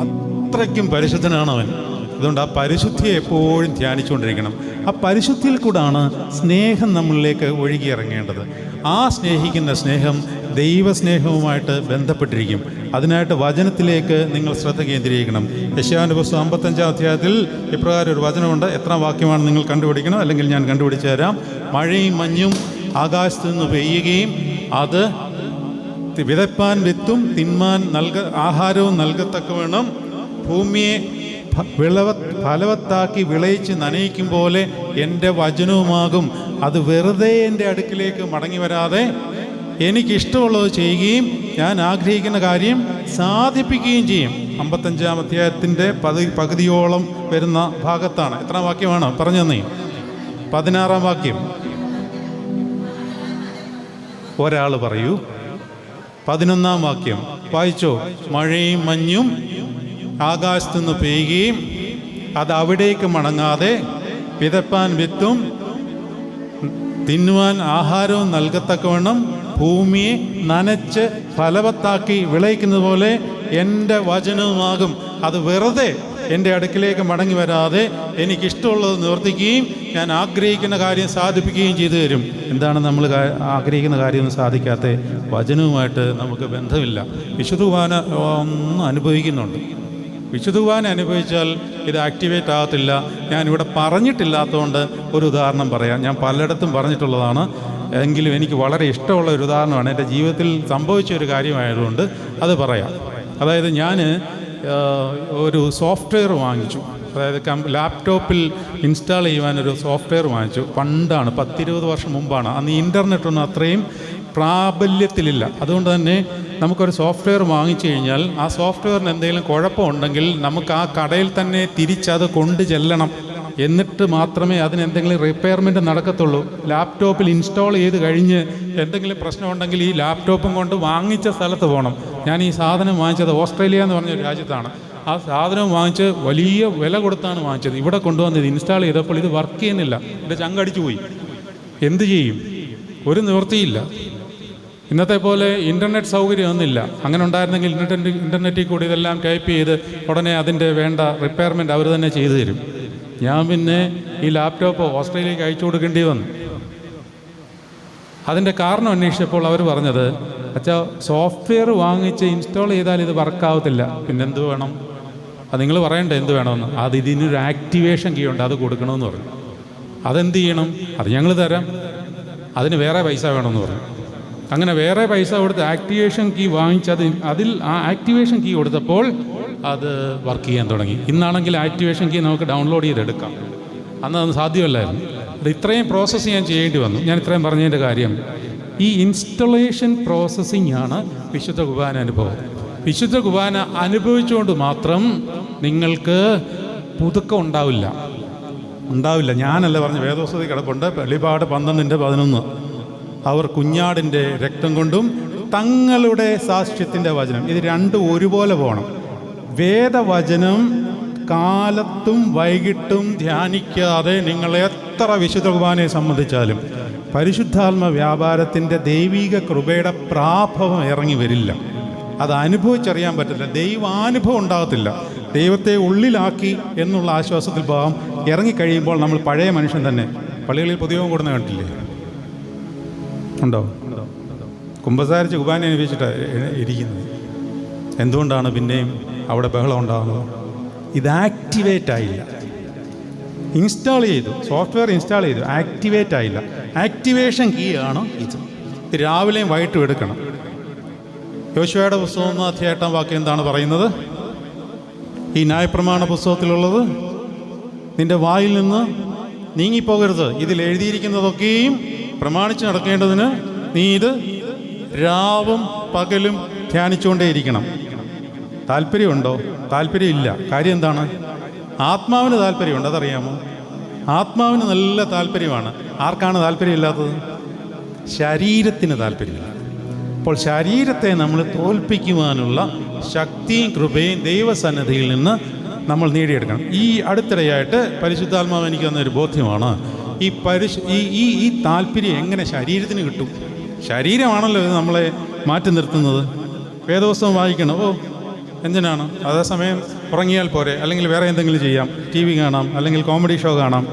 S1: അത്രയ്ക്കും പരിശുദ്ധനാണ് അവൻ. അതുകൊണ്ട് ആ പരിശുദ്ധിയെ എപ്പോഴും ധ്യാനിച്ചുകൊണ്ടിരിക്കണം. ആ പരിശുദ്ധിയിൽ കൂടാണ് സ്നേഹം നമ്മളിലേക്ക് ഒഴുകിയിറങ്ങേണ്ടത്. ആ സ്നേഹിക്കുന്ന സ്നേഹം ദൈവസ്നേഹവുമായിട്ട് ബന്ധപ്പെട്ടിരിക്കും. അതിനായിട്ട് വചനത്തിലേക്ക് നിങ്ങൾ ശ്രദ്ധ കേന്ദ്രീകരിക്കണം. യെശയ്യാവിൻ്റെ പുസ്തകം 55-ാം അധ്യായത്തിൽ ഇപ്രകാരം ഒരു വചനമുണ്ട്. എത്ര വാക്യമാണ് നിങ്ങൾ കണ്ടുപിടിക്കണം, അല്ലെങ്കിൽ ഞാൻ കണ്ടുപിടിച്ചു തരാം. മഴയും മഞ്ഞും ആകാശത്ത് നിന്ന് പെയ്യുകയും അത് വിതപ്പാൻ വിത്തും തിന്മാൻ ആഹാരവും നൽകത്തക്കവണ്ണം ഭൂമിയെ ഫലവത്താക്കി വിളയിച്ച് നനയിക്കും പോലെ എൻ്റെ വചനവുമാകും. അത് വെറുതെ എൻ്റെ അടുക്കിലേക്ക് മടങ്ങി വരാതെ എനിക്കിഷ്ടമുള്ളത് ചെയ്യുകയും ഞാൻ ആഗ്രഹിക്കുന്ന കാര്യം സാധിപ്പിക്കുകയും ചെയ്യും. 55-ാം അധ്യായത്തിൻ്റെ പകുതിയോളം വരുന്ന ഭാഗത്താണ്. എത്ര വാക്യമാണ് പറഞ്ഞു തന്നേ? 16-ാം വാക്യം. ഒരാൾ പറയൂ. 11-ാം വാക്യം വായിച്ചോ. മഴയും മഞ്ഞും ആകാശത്തുനിന്ന് പെയ്യുകയും അത് അവിടേക്ക് മടങ്ങാതെ വിതപ്പാൻ വിത്തും തിന്നുവാൻ ആഹാരവും നൽകത്തക്കവണ്ണം ഭൂമിയെ നനച്ച് ഫലവത്താക്കി വിളയിക്കുന്നത് പോലെ എൻ്റെ വചനവുമാകും. അത് വെറുതെ എൻ്റെ അടുക്കിലേക്ക് മടങ്ങി വരാതെ എനിക്കിഷ്ടമുള്ളത് നിവർത്തിക്കുകയും ഞാൻ ആഗ്രഹിക്കുന്ന കാര്യം സാധിപ്പിക്കുകയും ചെയ്തു തരും. എന്താണ് നമ്മൾ ആഗ്രഹിക്കുന്ന കാര്യമൊന്നും സാധിക്കാത്ത? വചനവുമായിട്ട് നമുക്ക് ബന്ധമില്ല. വിശുദ്ധ കുർബാന ഒന്നും അനുഭവിക്കുന്നുണ്ട്. വിശുദ്ധ കുർബാന അനുഭവിച്ചാൽ ഇത് ആക്ടിവേറ്റ് ആകത്തില്ല. ഞാനിവിടെ പറഞ്ഞിട്ടില്ലാത്തതുകൊണ്ട് ഒരു ഉദാഹരണം പറയാം. ഞാൻ പലയിടത്തും പറഞ്ഞിട്ടുള്ളതാണ്, എങ്കിലും എനിക്ക് വളരെ ഇഷ്ടമുള്ള ഒരു ഉദാഹരണമാണ്. എൻ്റെ ജീവിതത്തിൽ സംഭവിച്ച ഒരു കാര്യമായതുകൊണ്ട് അത് പറയാം. അതായത് ഞാൻ ഒരു സോഫ്റ്റ്വെയർ വാങ്ങിച്ചു. അതായത് ലാപ്ടോപ്പിൽ ഇൻസ്റ്റാൾ ചെയ്യുവാനൊരു സോഫ്റ്റ്വെയർ വാങ്ങിച്ചു. പണ്ടാണ്, 10-20 വർഷം മുമ്പാണ്. അന്ന് ഇൻ്റർനെറ്റൊന്നും അത്രയും പ്രാബല്യത്തിലില്ല. അതുകൊണ്ട് തന്നെ നമുക്കൊരു സോഫ്റ്റ്വെയർ വാങ്ങിച്ചു കഴിഞ്ഞാൽ ആ സോഫ്റ്റ്വെയറിന് എന്തെങ്കിലും കുഴപ്പമുണ്ടെങ്കിൽ നമുക്ക് ആ കടയിൽ തന്നെ തിരിച്ചത് കൊണ്ട് ചെല്ലണം. എന്നിട്ട് മാത്രമേ അതിന് എന്തെങ്കിലും റിപ്പയർമെൻറ്റ് നടക്കത്തുള്ളൂ. ലാപ്ടോപ്പിൽ ഇൻസ്റ്റാൾ ചെയ്ത് കഴിഞ്ഞ് എന്തെങ്കിലും പ്രശ്നമുണ്ടെങ്കിൽ ഈ ലാപ്ടോപ്പും കൊണ്ട് വാങ്ങിച്ച സ്ഥലത്ത് പോകണം. ഞാൻ ഈ സാധനം വാങ്ങിച്ചത് ഓസ്ട്രേലിയ എന്ന് പറഞ്ഞൊരു രാജ്യത്താണ്. ആ സാധനം വാങ്ങിച്ച് വലിയ വില കൊടുത്താണ് വാങ്ങിച്ചത്. ഇവിടെ കൊണ്ടുവന്നത് ഇൻസ്റ്റാൾ ചെയ്തപ്പോൾ ഇത് വർക്ക് ചെയ്യുന്നില്ല. എൻ്റെ ചങ്കടിച്ചു പോയി. എന്തു ചെയ്യും? ഒരു നിവൃത്തിയില്ല. ഇന്നത്തെ പോലെ ഇൻ്റർനെറ്റ് സൗകര്യം ഒന്നുമില്ല. അങ്ങനെ ഉണ്ടായിരുന്നെങ്കിൽ ഇൻ്റർനെറ്റിൽ കൂടി ഇതെല്ലാം ടൈപ്പ് ചെയ്ത് ഉടനെ അതിൻ്റെ വേണ്ട റിപ്പയർമെൻറ്റ് അവർ തന്നെ ചെയ്തു തരും. ഞാൻ പിന്നെ ഈ ലാപ്ടോപ്പ് ഓസ്ട്രേലിയക്ക് അയച്ചു കൊടുക്കേണ്ടി വന്നു. അതിൻ്റെ കാരണം അന്വേഷിച്ചപ്പോൾ അവർ പറഞ്ഞത്, അച്ഛാ സോഫ്റ്റ്വെയർ വാങ്ങിച്ച് ഇൻസ്റ്റാൾ ചെയ്താൽ ഇത് വർക്കാവത്തില്ല. പിന്നെന്ത് വേണം? അത് നിങ്ങൾ പറയണ്ടേ എന്ത് വേണമെന്ന്. ഇതിനൊരു ആക്ടിവേഷൻ കീ ഉണ്ട്, അത് കൊടുക്കണമെന്ന് പറഞ്ഞു. അതെന്ത് ചെയ്യണം? അത് ഞങ്ങൾ തരാം, അതിന് വേറെ പൈസ വേണമെന്ന് പറഞ്ഞു. അങ്ങനെ വേറെ പൈസ കൊടുത്ത് ആക്ടിവേഷൻ കീ വാങ്ങിച്ചത് അതിൽ ആ ആക്ടിവേഷൻ കീ കൊടുത്തപ്പോൾ അത് വർക്ക് ചെയ്യാൻ തുടങ്ങി. ഇന്നാണെങ്കിൽ ആക്ടിവേഷൻ കീ നമുക്ക് ഡൗൺലോഡ് ചെയ്തെടുക്കാം. അന്ന് അത് സാധ്യമല്ലായിരുന്നു. അത് ഇത്രയും പ്രോസസ്സ് ഞാൻ ചെയ്യേണ്ടി വന്നു. ഞാൻ ഇത്രയും പറഞ്ഞതിൻ്റെ കാര്യം, ഈ ഇൻസ്റ്റലേഷൻ പ്രോസസ്സിംഗ് ആണ് വിശുദ്ധ കുർബാന അനുഭവം. വിശുദ്ധ കുർബാന അനുഭവിച്ചുകൊണ്ട് മാത്രം നിങ്ങൾക്ക് പുതുക്കം ഉണ്ടാവില്ല. ഞാനല്ല പറഞ്ഞ്, വേദോസ്വതി കിടപ്പുണ്ട്. വെളിപാട് 12:11. അവർ കുഞ്ഞാടിൻ്റെ രക്തം കൊണ്ടും തങ്ങളുടെ സാക്ഷ്യത്തിൻ്റെ വചനം, ഇത് രണ്ടും ഒരുപോലെ പോകണം. വേദവചനം കാലത്തും വൈകിട്ടും ധ്യാനിക്കാതെ നിങ്ങൾ എത്ര വിശുദ്ധ കുർബാനയെ സംബന്ധിച്ചാലും പരിശുദ്ധാത്മ വ്യാപാരത്തിൻ്റെ ദൈവിക കൃപയുടെ പ്രാഭവം ഇറങ്ങി വരില്ല. അത് അനുഭവിച്ചറിയാൻ പറ്റില്ല. ദൈവാനുഭവം ഉണ്ടാകത്തില്ല. ദൈവത്തെ ഉള്ളിലാക്കി എന്നുള്ള ആശ്വാസത്തിൽ പോകാം. ഇറങ്ങിക്കഴിയുമ്പോൾ നമ്മൾ പഴയ മനുഷ്യൻ തന്നെ. പള്ളികളിൽ പൊതുയോഗം കൂടുന്ന കണ്ടില്ലേ? ഉണ്ടോ? കുമ്പസാരിച്ച് കുർബാന അനുഭവിച്ചിട്ടാണ് ഇരിക്കുന്നത്. എന്തുകൊണ്ടാണ് പിന്നെയും അവിടെ ബഹളം ഉണ്ടാകുന്നത്? ഇത് ആക്ടിവേറ്റ് ആയില്ല. ഇൻസ്റ്റാൾ ചെയ്തു, സോഫ്റ്റ്വെയർ ഇൻസ്റ്റാൾ ചെയ്തു, ആക്ടിവേറ്റ് ആയില്ല. ആക്ടിവേഷൻ കീ ആണ് ഇത്. രാവിലെയും വൈകിട്ടും എടുക്കണം. യോശുവയുടെ പുസ്തകം 1-8 വാക്യം എന്താണ് പറയുന്നത്? ഈ ന്യായപ്രമാണ പുസ്തകത്തിലുള്ളത് നിന്റെ വായിൽ നിന്ന് നീങ്ങിപ്പോകരുത്. ഇതിൽ എഴുതിയിരിക്കുന്നതൊക്കെയും പ്രമാണിച്ച് നടക്കേണ്ടതിന് നീ ഇത് രാവും പകലും ധ്യാനിച്ചുകൊണ്ടേയിരിക്കണം. താല്പര്യമുണ്ടോ? താല്പര്യമില്ല. കാര്യം എന്താണ്? ആത്മാവിന് താല്പര്യമുണ്ട്. അതറിയാമോ? ആത്മാവിന് നല്ല താല്പര്യമാണ്. ആർക്കാണ് താല്പര്യമില്ലാത്തത്? ശരീരത്തിന് താല്പര്യമില്ല. അപ്പോൾ ശരീരത്തെ നമ്മൾ തോൽപ്പിക്കുവാനുള്ള ശക്തിയും കൃപയും ദൈവസന്നിധിയിൽ നിന്ന് നമ്മൾ നേടിയെടുക്കണം. ഈ അടുത്തിടെയായിട്ട് പരിശുദ്ധാത്മാവ് എനിക്ക് തന്നൊരു ബോധ്യമാണ്. ഈ താല്പര്യം എങ്ങനെ ശരീരത്തിന് കിട്ടും? ശരീരമാണല്ലോ ഇത് നമ്മളെ മാറ്റി നിർത്തുന്നത്. വേദപുസ്തകം വായിക്കണം. എന്തിനാണ്? അതേസമയം ഉറങ്ങിയാൽ പോരെ, അല്ലെങ്കിൽ വേറെ എന്തെങ്കിലും ചെയ്യാം, ടി വി കാണാം, അല്ലെങ്കിൽ കോമഡി ഷോ കാണാം.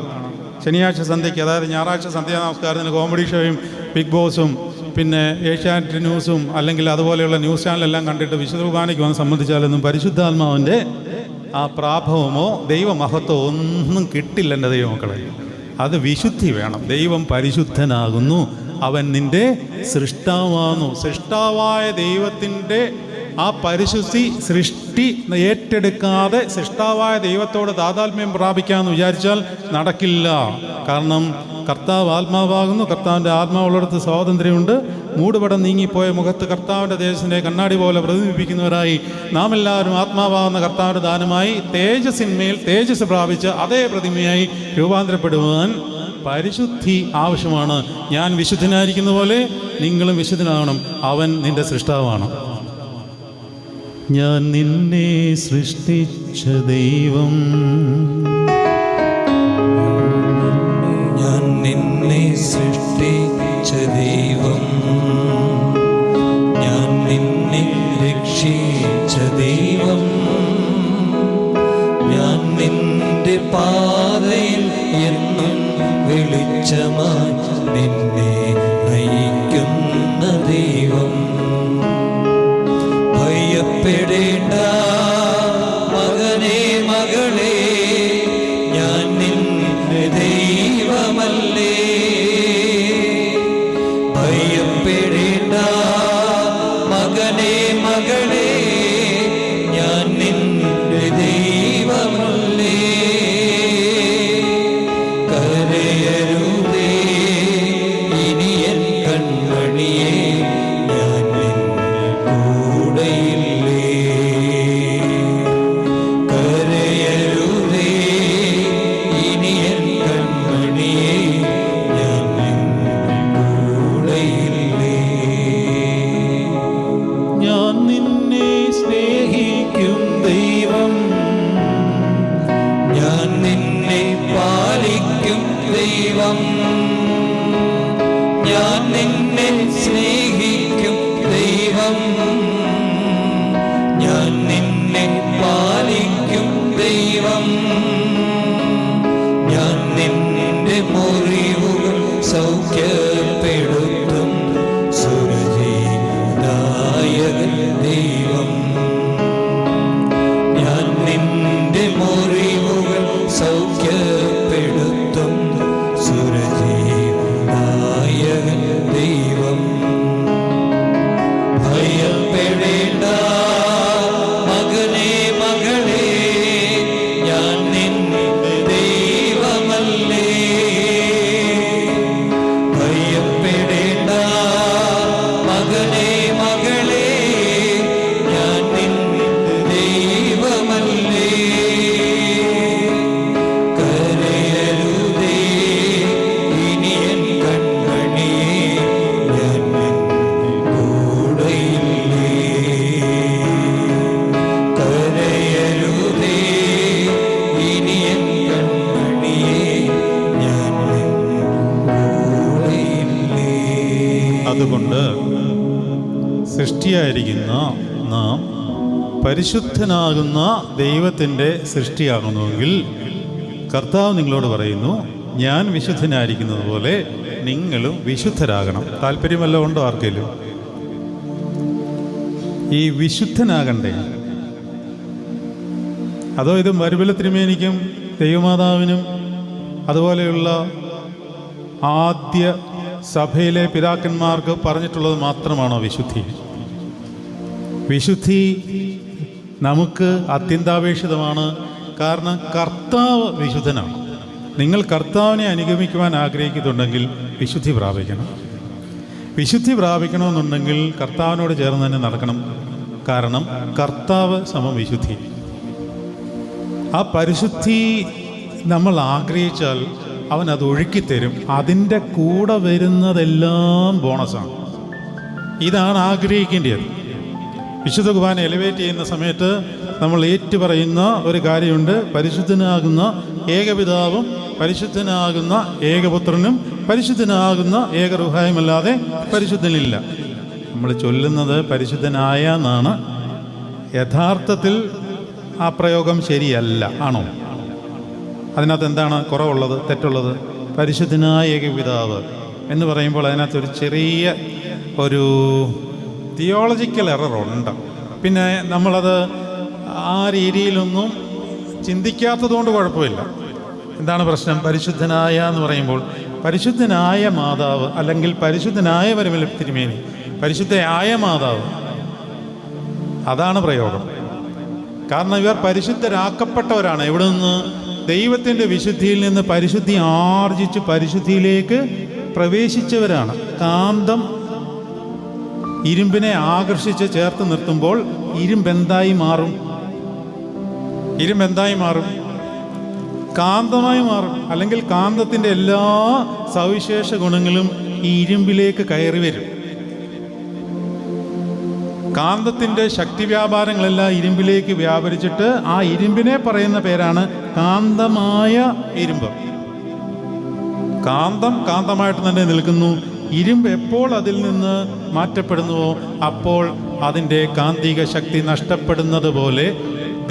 S1: ശനിയാഴ്ച സന്ധ്യയ്ക്ക്, അതായത് ഞായറാഴ്ച സന്ധ്യാ നമസ്കാരത്തിന് കോമഡി ഷോയും ബിഗ് ബോസും പിന്നെ ഏഷ്യാനെറ്റ് ന്യൂസും അല്ലെങ്കിൽ അതുപോലെയുള്ള ന്യൂസ് ചാനലെല്ലാം കണ്ടിട്ട് വിശുദ്ധ കുർബാനയ്ക്ക് വന്ന് സംബന്ധിച്ചാലൊന്നും പരിശുദ്ധാത്മാവിൻ്റെ ആ പ്രാഭവമോ ദൈവമഹത്വമോ ഒന്നും കിട്ടില്ല. എൻ്റെ ദൈവമക്കളെ, അത് വിശുദ്ധി വേണം. ദൈവം പരിശുദ്ധനാകുന്നു. അവൻ നിൻ്റെ സൃഷ്ടാവാകുന്നു. സൃഷ്ടാവായ ദൈവത്തിൻ്റെ ആ പരിശുദ്ധി സൃഷ്ടി ഏറ്റെടുക്കാതെ സൃഷ്ടാവായ ദൈവത്തോട് താതാത്മ്യം പ്രാപിക്കാമെന്ന് വിചാരിച്ചാൽ നടക്കില്ല. കാരണം കർത്താവ് ആത്മാവാകുന്നു. കർത്താവിൻ്റെ ആത്മാവുള്ളിടത്ത് സ്വാതന്ത്ര്യമുണ്ട്. മൂടുപടം നീങ്ങിപ്പോയ മുഖത്ത് കർത്താവിൻ്റെ തേജസ്സിനെ കണ്ണാടി പോലെ പ്രതിബിംബിക്കുന്നവരായി നാം എല്ലാവരും ആത്മാവാകുന്ന കർത്താവിൻ്റെ ദാനമായി തേജസ്സിന്മേൽ തേജസ് പ്രാപിച്ച് അതേ പ്രതിമയായി രൂപാന്തരപ്പെടുവാൻ പരിശുദ്ധി ആവശ്യമാണ്. ഞാൻ വിശുദ്ധനായിരിക്കുന്ന പോലെ നിങ്ങളും വിശുദ്ധനാകണം. അവൻ നിന്റെ സൃഷ്ടാവാണ്. ഞാൻ നിന്നെ സൃഷ്ടിച്ച ദൈവം,
S2: ഞാൻ നിന്നെ സൃഷ്ടിച്ച ദൈവം, ഞാൻ നിന്നെ രക്ഷിച്ച ദൈവം, ഞാൻ നിന്റെ പാതയിൽ എന്നും വെളിച്ചമായി നിന്നെ നയിക്കുന്ന ദൈവം. ഭയപ്പെടേണ്ട മകനേ മകളേ, ഞാൻ നിന്റെ ദൈവമല്ലേ. ഭയപ്പെടേണ്ട മകനേ മകളേ, ഞാൻ നിന്റെ ദൈവമല്ലേ. കരയരുതേ ദൈവം. ഞാൻ നിന്നെ സ്നേഹിക്കും ദൈവം. ഞാൻ നിന്നെ പാലിക്കും ദൈവം. ഞാൻ നിന്റെ മുറിവുകൾ സൗഖ്യപ്പെടുത്തും സുരജിതായകൻ ദൈവം. ഞാൻ നിന്റെ മുറിവുകൾ സൗഖ്യപ്പെടുത്തും സുരജിതായകൻ ദൈവം. ഭയപ്പെടേണ്ട മകനേ മകളേ, ഞാൻ നിന്റെ ദൈവമല്ലേ. ഭയപ്പെടേണ്ട മകനേ മകളേ, ഞാൻ നിന്റെ ദൈവമല്ലേ. കരയരുതേ ഇനി എൻ കൺമണിയേ, ഞാൻ നിന്റെ കൂടെയില്ലേ. കരയരുതേ ഇനി എൻ കൺമണിയേ, ഞാൻ നിന്റെ കൂടെയില്ലേ.
S1: അതുകൊണ്ട് സൃഷ്ടിയായിരിക്കുന്ന നാം പരിശുദ്ധനാകുന്ന ദൈവത്തിൻ്റെ സൃഷ്ടിയാകുന്നുവെങ്കിൽ കർത്താവ് നിങ്ങളോട് പറയുന്നു, ഞാൻ വിശുദ്ധനായിരിക്കുന്നത് പോലെ നിങ്ങളും വിശുദ്ധരാകണം. താല്പര്യമല്ല ഉണ്ടോ ആർക്കെങ്കിലും? ഈ വിശുദ്ധനാകണ്ടേ? അതോ ഇത് മരുബല തിരുമേനിക്കും ദൈവമാതാവിനും അതുപോലെയുള്ള ആദ്യ സഭയിലെ പിതാക്കന്മാർക്ക് പറഞ്ഞിട്ടുള്ളത് മാത്രമാണോ വിശുദ്ധി? വിശുദ്ധി നമുക്ക് അത്യന്താപേക്ഷിതമാണ്. കാരണം കർത്താവ് വിശുദ്ധനാണ്. നിങ്ങൾ കർത്താവിനെ അനുഗമിക്കുവാൻ ആഗ്രഹിക്കുന്നുണ്ടെങ്കിൽ വിശുദ്ധി പ്രാപിക്കണം. വിശുദ്ധി പ്രാപിക്കണമെന്നുണ്ടെങ്കിൽ കർത്താവിനോട് ചേർന്ന് തന്നെ നടക്കണം. കാരണം കർത്താവ് സമം വിശുദ്ധി. ആ പരിശുദ്ധി നമ്മൾ ആഗ്രഹിച്ചാൽ അവൻ അത് ഒഴുക്കിത്തരും. അതിൻ്റെ കൂടെ വരുന്നതെല്ലാം ബോണസാണ്. ഇതാണ് ആഗ്രഹിക്കേണ്ടത്. വിശുദ്ധ കുർബാന എലിവേറ്റ് ചെയ്യുന്ന സമയത്ത് നമ്മൾ ഏറ്റുപറയുന്ന ഒരു കാര്യമുണ്ട്. പരിശുദ്ധനാകുന്ന ഏകപിതാവും പരിശുദ്ധനാകുന്ന ഏകപുത്രനും പരിശുദ്ധനാകുന്ന ഏകറുഹായുമല്ലാതെ പരിശുദ്ധനില്ല. നമ്മൾ ചൊല്ലുന്നത് പരിശുദ്ധനായ എന്നാണ്. യഥാർത്ഥത്തിൽ ആ പ്രയോഗം ശരിയല്ല. ആണോ? അതിനകത്ത് എന്താണ് കുറവുള്ളത്, തെറ്റുള്ളത്? പരിശുദ്ധനായ ഏകപിതാവ് എന്ന് പറയുമ്പോൾ അതിനകത്തൊരു ചെറിയ ഒരു തിയോളജിക്കൽ എററുണ്ട്. പിന്നെ നമ്മളത് ആ രീതിയിലൊന്നും ചിന്തിക്കാത്തതുകൊണ്ട് കുഴപ്പമില്ല. എന്താണ് പ്രശ്നം? പരിശുദ്ധനായ എന്ന് പറയുമ്പോൾ പരിശുദ്ധനായ മാതാവ് അല്ലെങ്കിൽ പരിശുദ്ധനായ മരുബല തിരുമേനി, പരിശുദ്ധയായ മാതാവ്, അതാണ് പ്രയോഗം. കാരണം ഇവർ പരിശുദ്ധരാക്കപ്പെട്ടവരാണ്. എവിടെ നിന്ന്? ദൈവത്തിൻ്റെ വിശുദ്ധിയിൽ നിന്ന് പരിശുദ്ധി ആർജിച്ച് പരിശുദ്ധിയിലേക്ക് പ്രവേശിച്ചവരാണ്. കാന്തം ഇരുമ്പിനെ ആകർഷിച്ച് ചേർത്ത് നിർത്തുമ്പോൾ ഇരുമ്പെന്തായി മാറും? ഇരുമ്പെന്തായി മാറും? കാന്തമായി മാറും. അല്ലെങ്കിൽ കാന്തത്തിൻ്റെ എല്ലാ സവിശേഷ ഗുണങ്ങളും ഈ ഇരുമ്പിലേക്ക് കയറി വരും. കാന്തത്തിൻ്റെ ശക്തി വ്യാപാരങ്ങളെല്ലാം ഇരുമ്പിലേക്ക് വ്യാപരിച്ചിട്ട് ആ ഇരുമ്പിനെ പറയുന്ന പേരാണ് കാന്തമായ ഇരുമ്പ്. കാന്തം കാന്തമായിട്ട് തന്നെ നിൽക്കുന്നു. ഇരുമ്പ് എപ്പോൾ അതിൽ നിന്ന് മാറ്റപ്പെടുന്നുവോ അപ്പോൾ അതിൻ്റെ കാന്തിക ശക്തി നഷ്ടപ്പെടുന്നത് പോലെ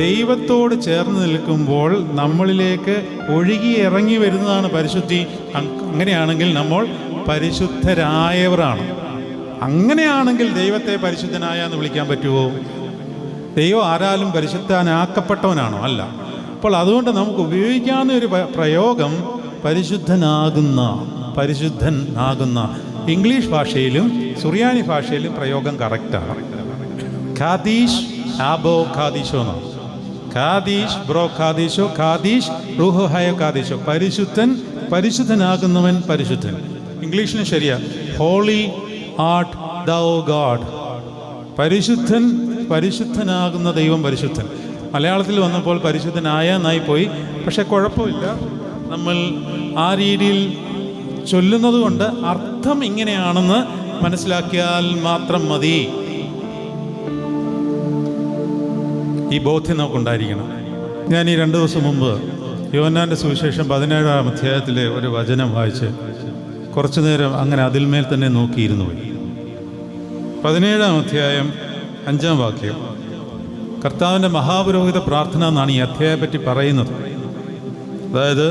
S1: ദൈവത്തോട് ചേർന്ന് നിൽക്കുമ്പോൾ നമ്മളിലേക്ക് ഒഴുകി ഇറങ്ങി വരുന്നതാണ് പരിശുദ്ധി. അങ്ങനെയാണെങ്കിൽ നമ്മൾ പരിശുദ്ധരായവരാണ്. അങ്ങനെയാണെങ്കിൽ ദൈവത്തെ പരിശുദ്ധനായ എന്ന് വിളിക്കാൻ പറ്റുമോ? ദൈവം ആരാലും പരിശുദ്ധനാക്കപ്പെട്ടവനാണോ? അല്ല. അപ്പോൾ അതുകൊണ്ട് നമുക്ക് ഉപയോഗിക്കാവുന്ന ഒരു പ്രയോഗം പരിശുദ്ധനാകുന്ന, പരിശുദ്ധൻ ആകുന്ന. ഇംഗ്ലീഷ് ഭാഷയിലും സുറിയാനി ഭാഷയിലും പ്രയോഗം കറക്റ്റാണ്. ഖാദീഷ് ആബോ ഖാദീഷോ എന്നാണ്. ഖാദീഷ് ബ്രോ ഖാദീഷോ, ഖാദീഷ് റൂഹോ ഹയോ ഖാദീഷോ. പരിശുദ്ധൻ, പരിശുദ്ധനാകുന്നവൻ പരിശുദ്ധൻ. ഇംഗ്ലീഷിന് ശരിയാ, ഹോളി ആർട്ട് ദൗ ഗാഡ്. പരിശുദ്ധൻ, പരിശുദ്ധനാകുന്ന ദൈവം പരിശുദ്ധൻ. മലയാളത്തിൽ വന്നപ്പോൾ പരിശുദ്ധനായ എന്നായി പോയി. പക്ഷെ കുഴപ്പമില്ല, നമ്മൾ ആ രീതിയിൽ ചൊല്ലുന്നത് കൊണ്ട് അർത്ഥം ഇങ്ങനെയാണെന്ന് മനസ്സിലാക്കിയാൽ മാത്രം മതി. ഈ ബോധ്യം നമുക്കുണ്ടായിരിക്കണം. ഞാൻ ഈ 2 ദിവസം മുമ്പ് യോഹന്നാൻ്റെ സുവിശേഷം 17-ാം അധ്യായത്തിലെ ഒരു വചനം വായിച്ച് കുറച്ചു നേരം അങ്ങനെ അതിന്മേൽ തന്നെ നോക്കിയിരുന്നു പോയി. 17-ാം അധ്യായം 5-ാം വാക്യം, കർത്താവിൻ്റെ മഹാപുരോഹിത പ്രാർത്ഥന എന്നാണ് ഈ അധ്യായത്തെപ്പറ്റി പറയുന്നത്. അതായത്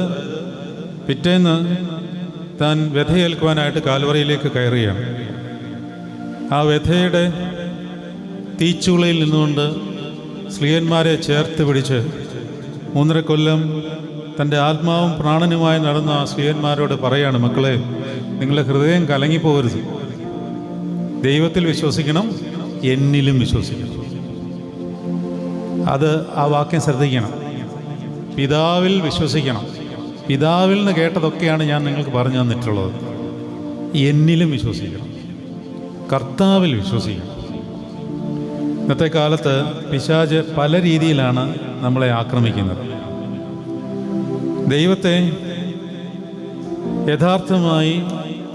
S1: പിറ്റേന്ന് താൻ വ്യഥയേൽക്കുവാനായിട്ട് കാൽവറിയിലേക്ക് കയറുകയാണ്. ആ വ്യഥയുടെ തീച്ചൂളയിൽ നിന്നുകൊണ്ട് സ്ലീഹന്മാരെ ചേർത്ത് പിടിച്ച് 3.5 കൊല്ലം തൻ്റെ ആത്മാവും പ്രാണനുമായി നടന്ന ആ സ്ലീഹന്മാരോട് പറയാണ്, മക്കളെ, നിങ്ങളുടെ ഹൃദയം കലങ്ങിപ്പോകരുത്. ദൈവത്തിൽ വിശ്വസിക്കണം, എന്നിലും വിശ്വസിക്കണം. അത് ആ വാക്യം ശ്രദ്ധിക്കണം. പിതാവിൽ വിശ്വസിക്കണം. പിതാവിൽ നിന്ന് കേട്ടതൊക്കെയാണ് ഞാൻ നിങ്ങൾക്ക് പറഞ്ഞു തന്നിട്ടുള്ളത്. എന്നിലും വിശ്വസിക്കണം, കർത്താവിൽ വിശ്വസിക്കണം. ഇന്നത്തെ കാലത്ത് പിശാച് പല രീതിയിലാണ് നമ്മളെ ആക്രമിക്കുന്നത്. ദൈവത്തെ യഥാർത്ഥമായി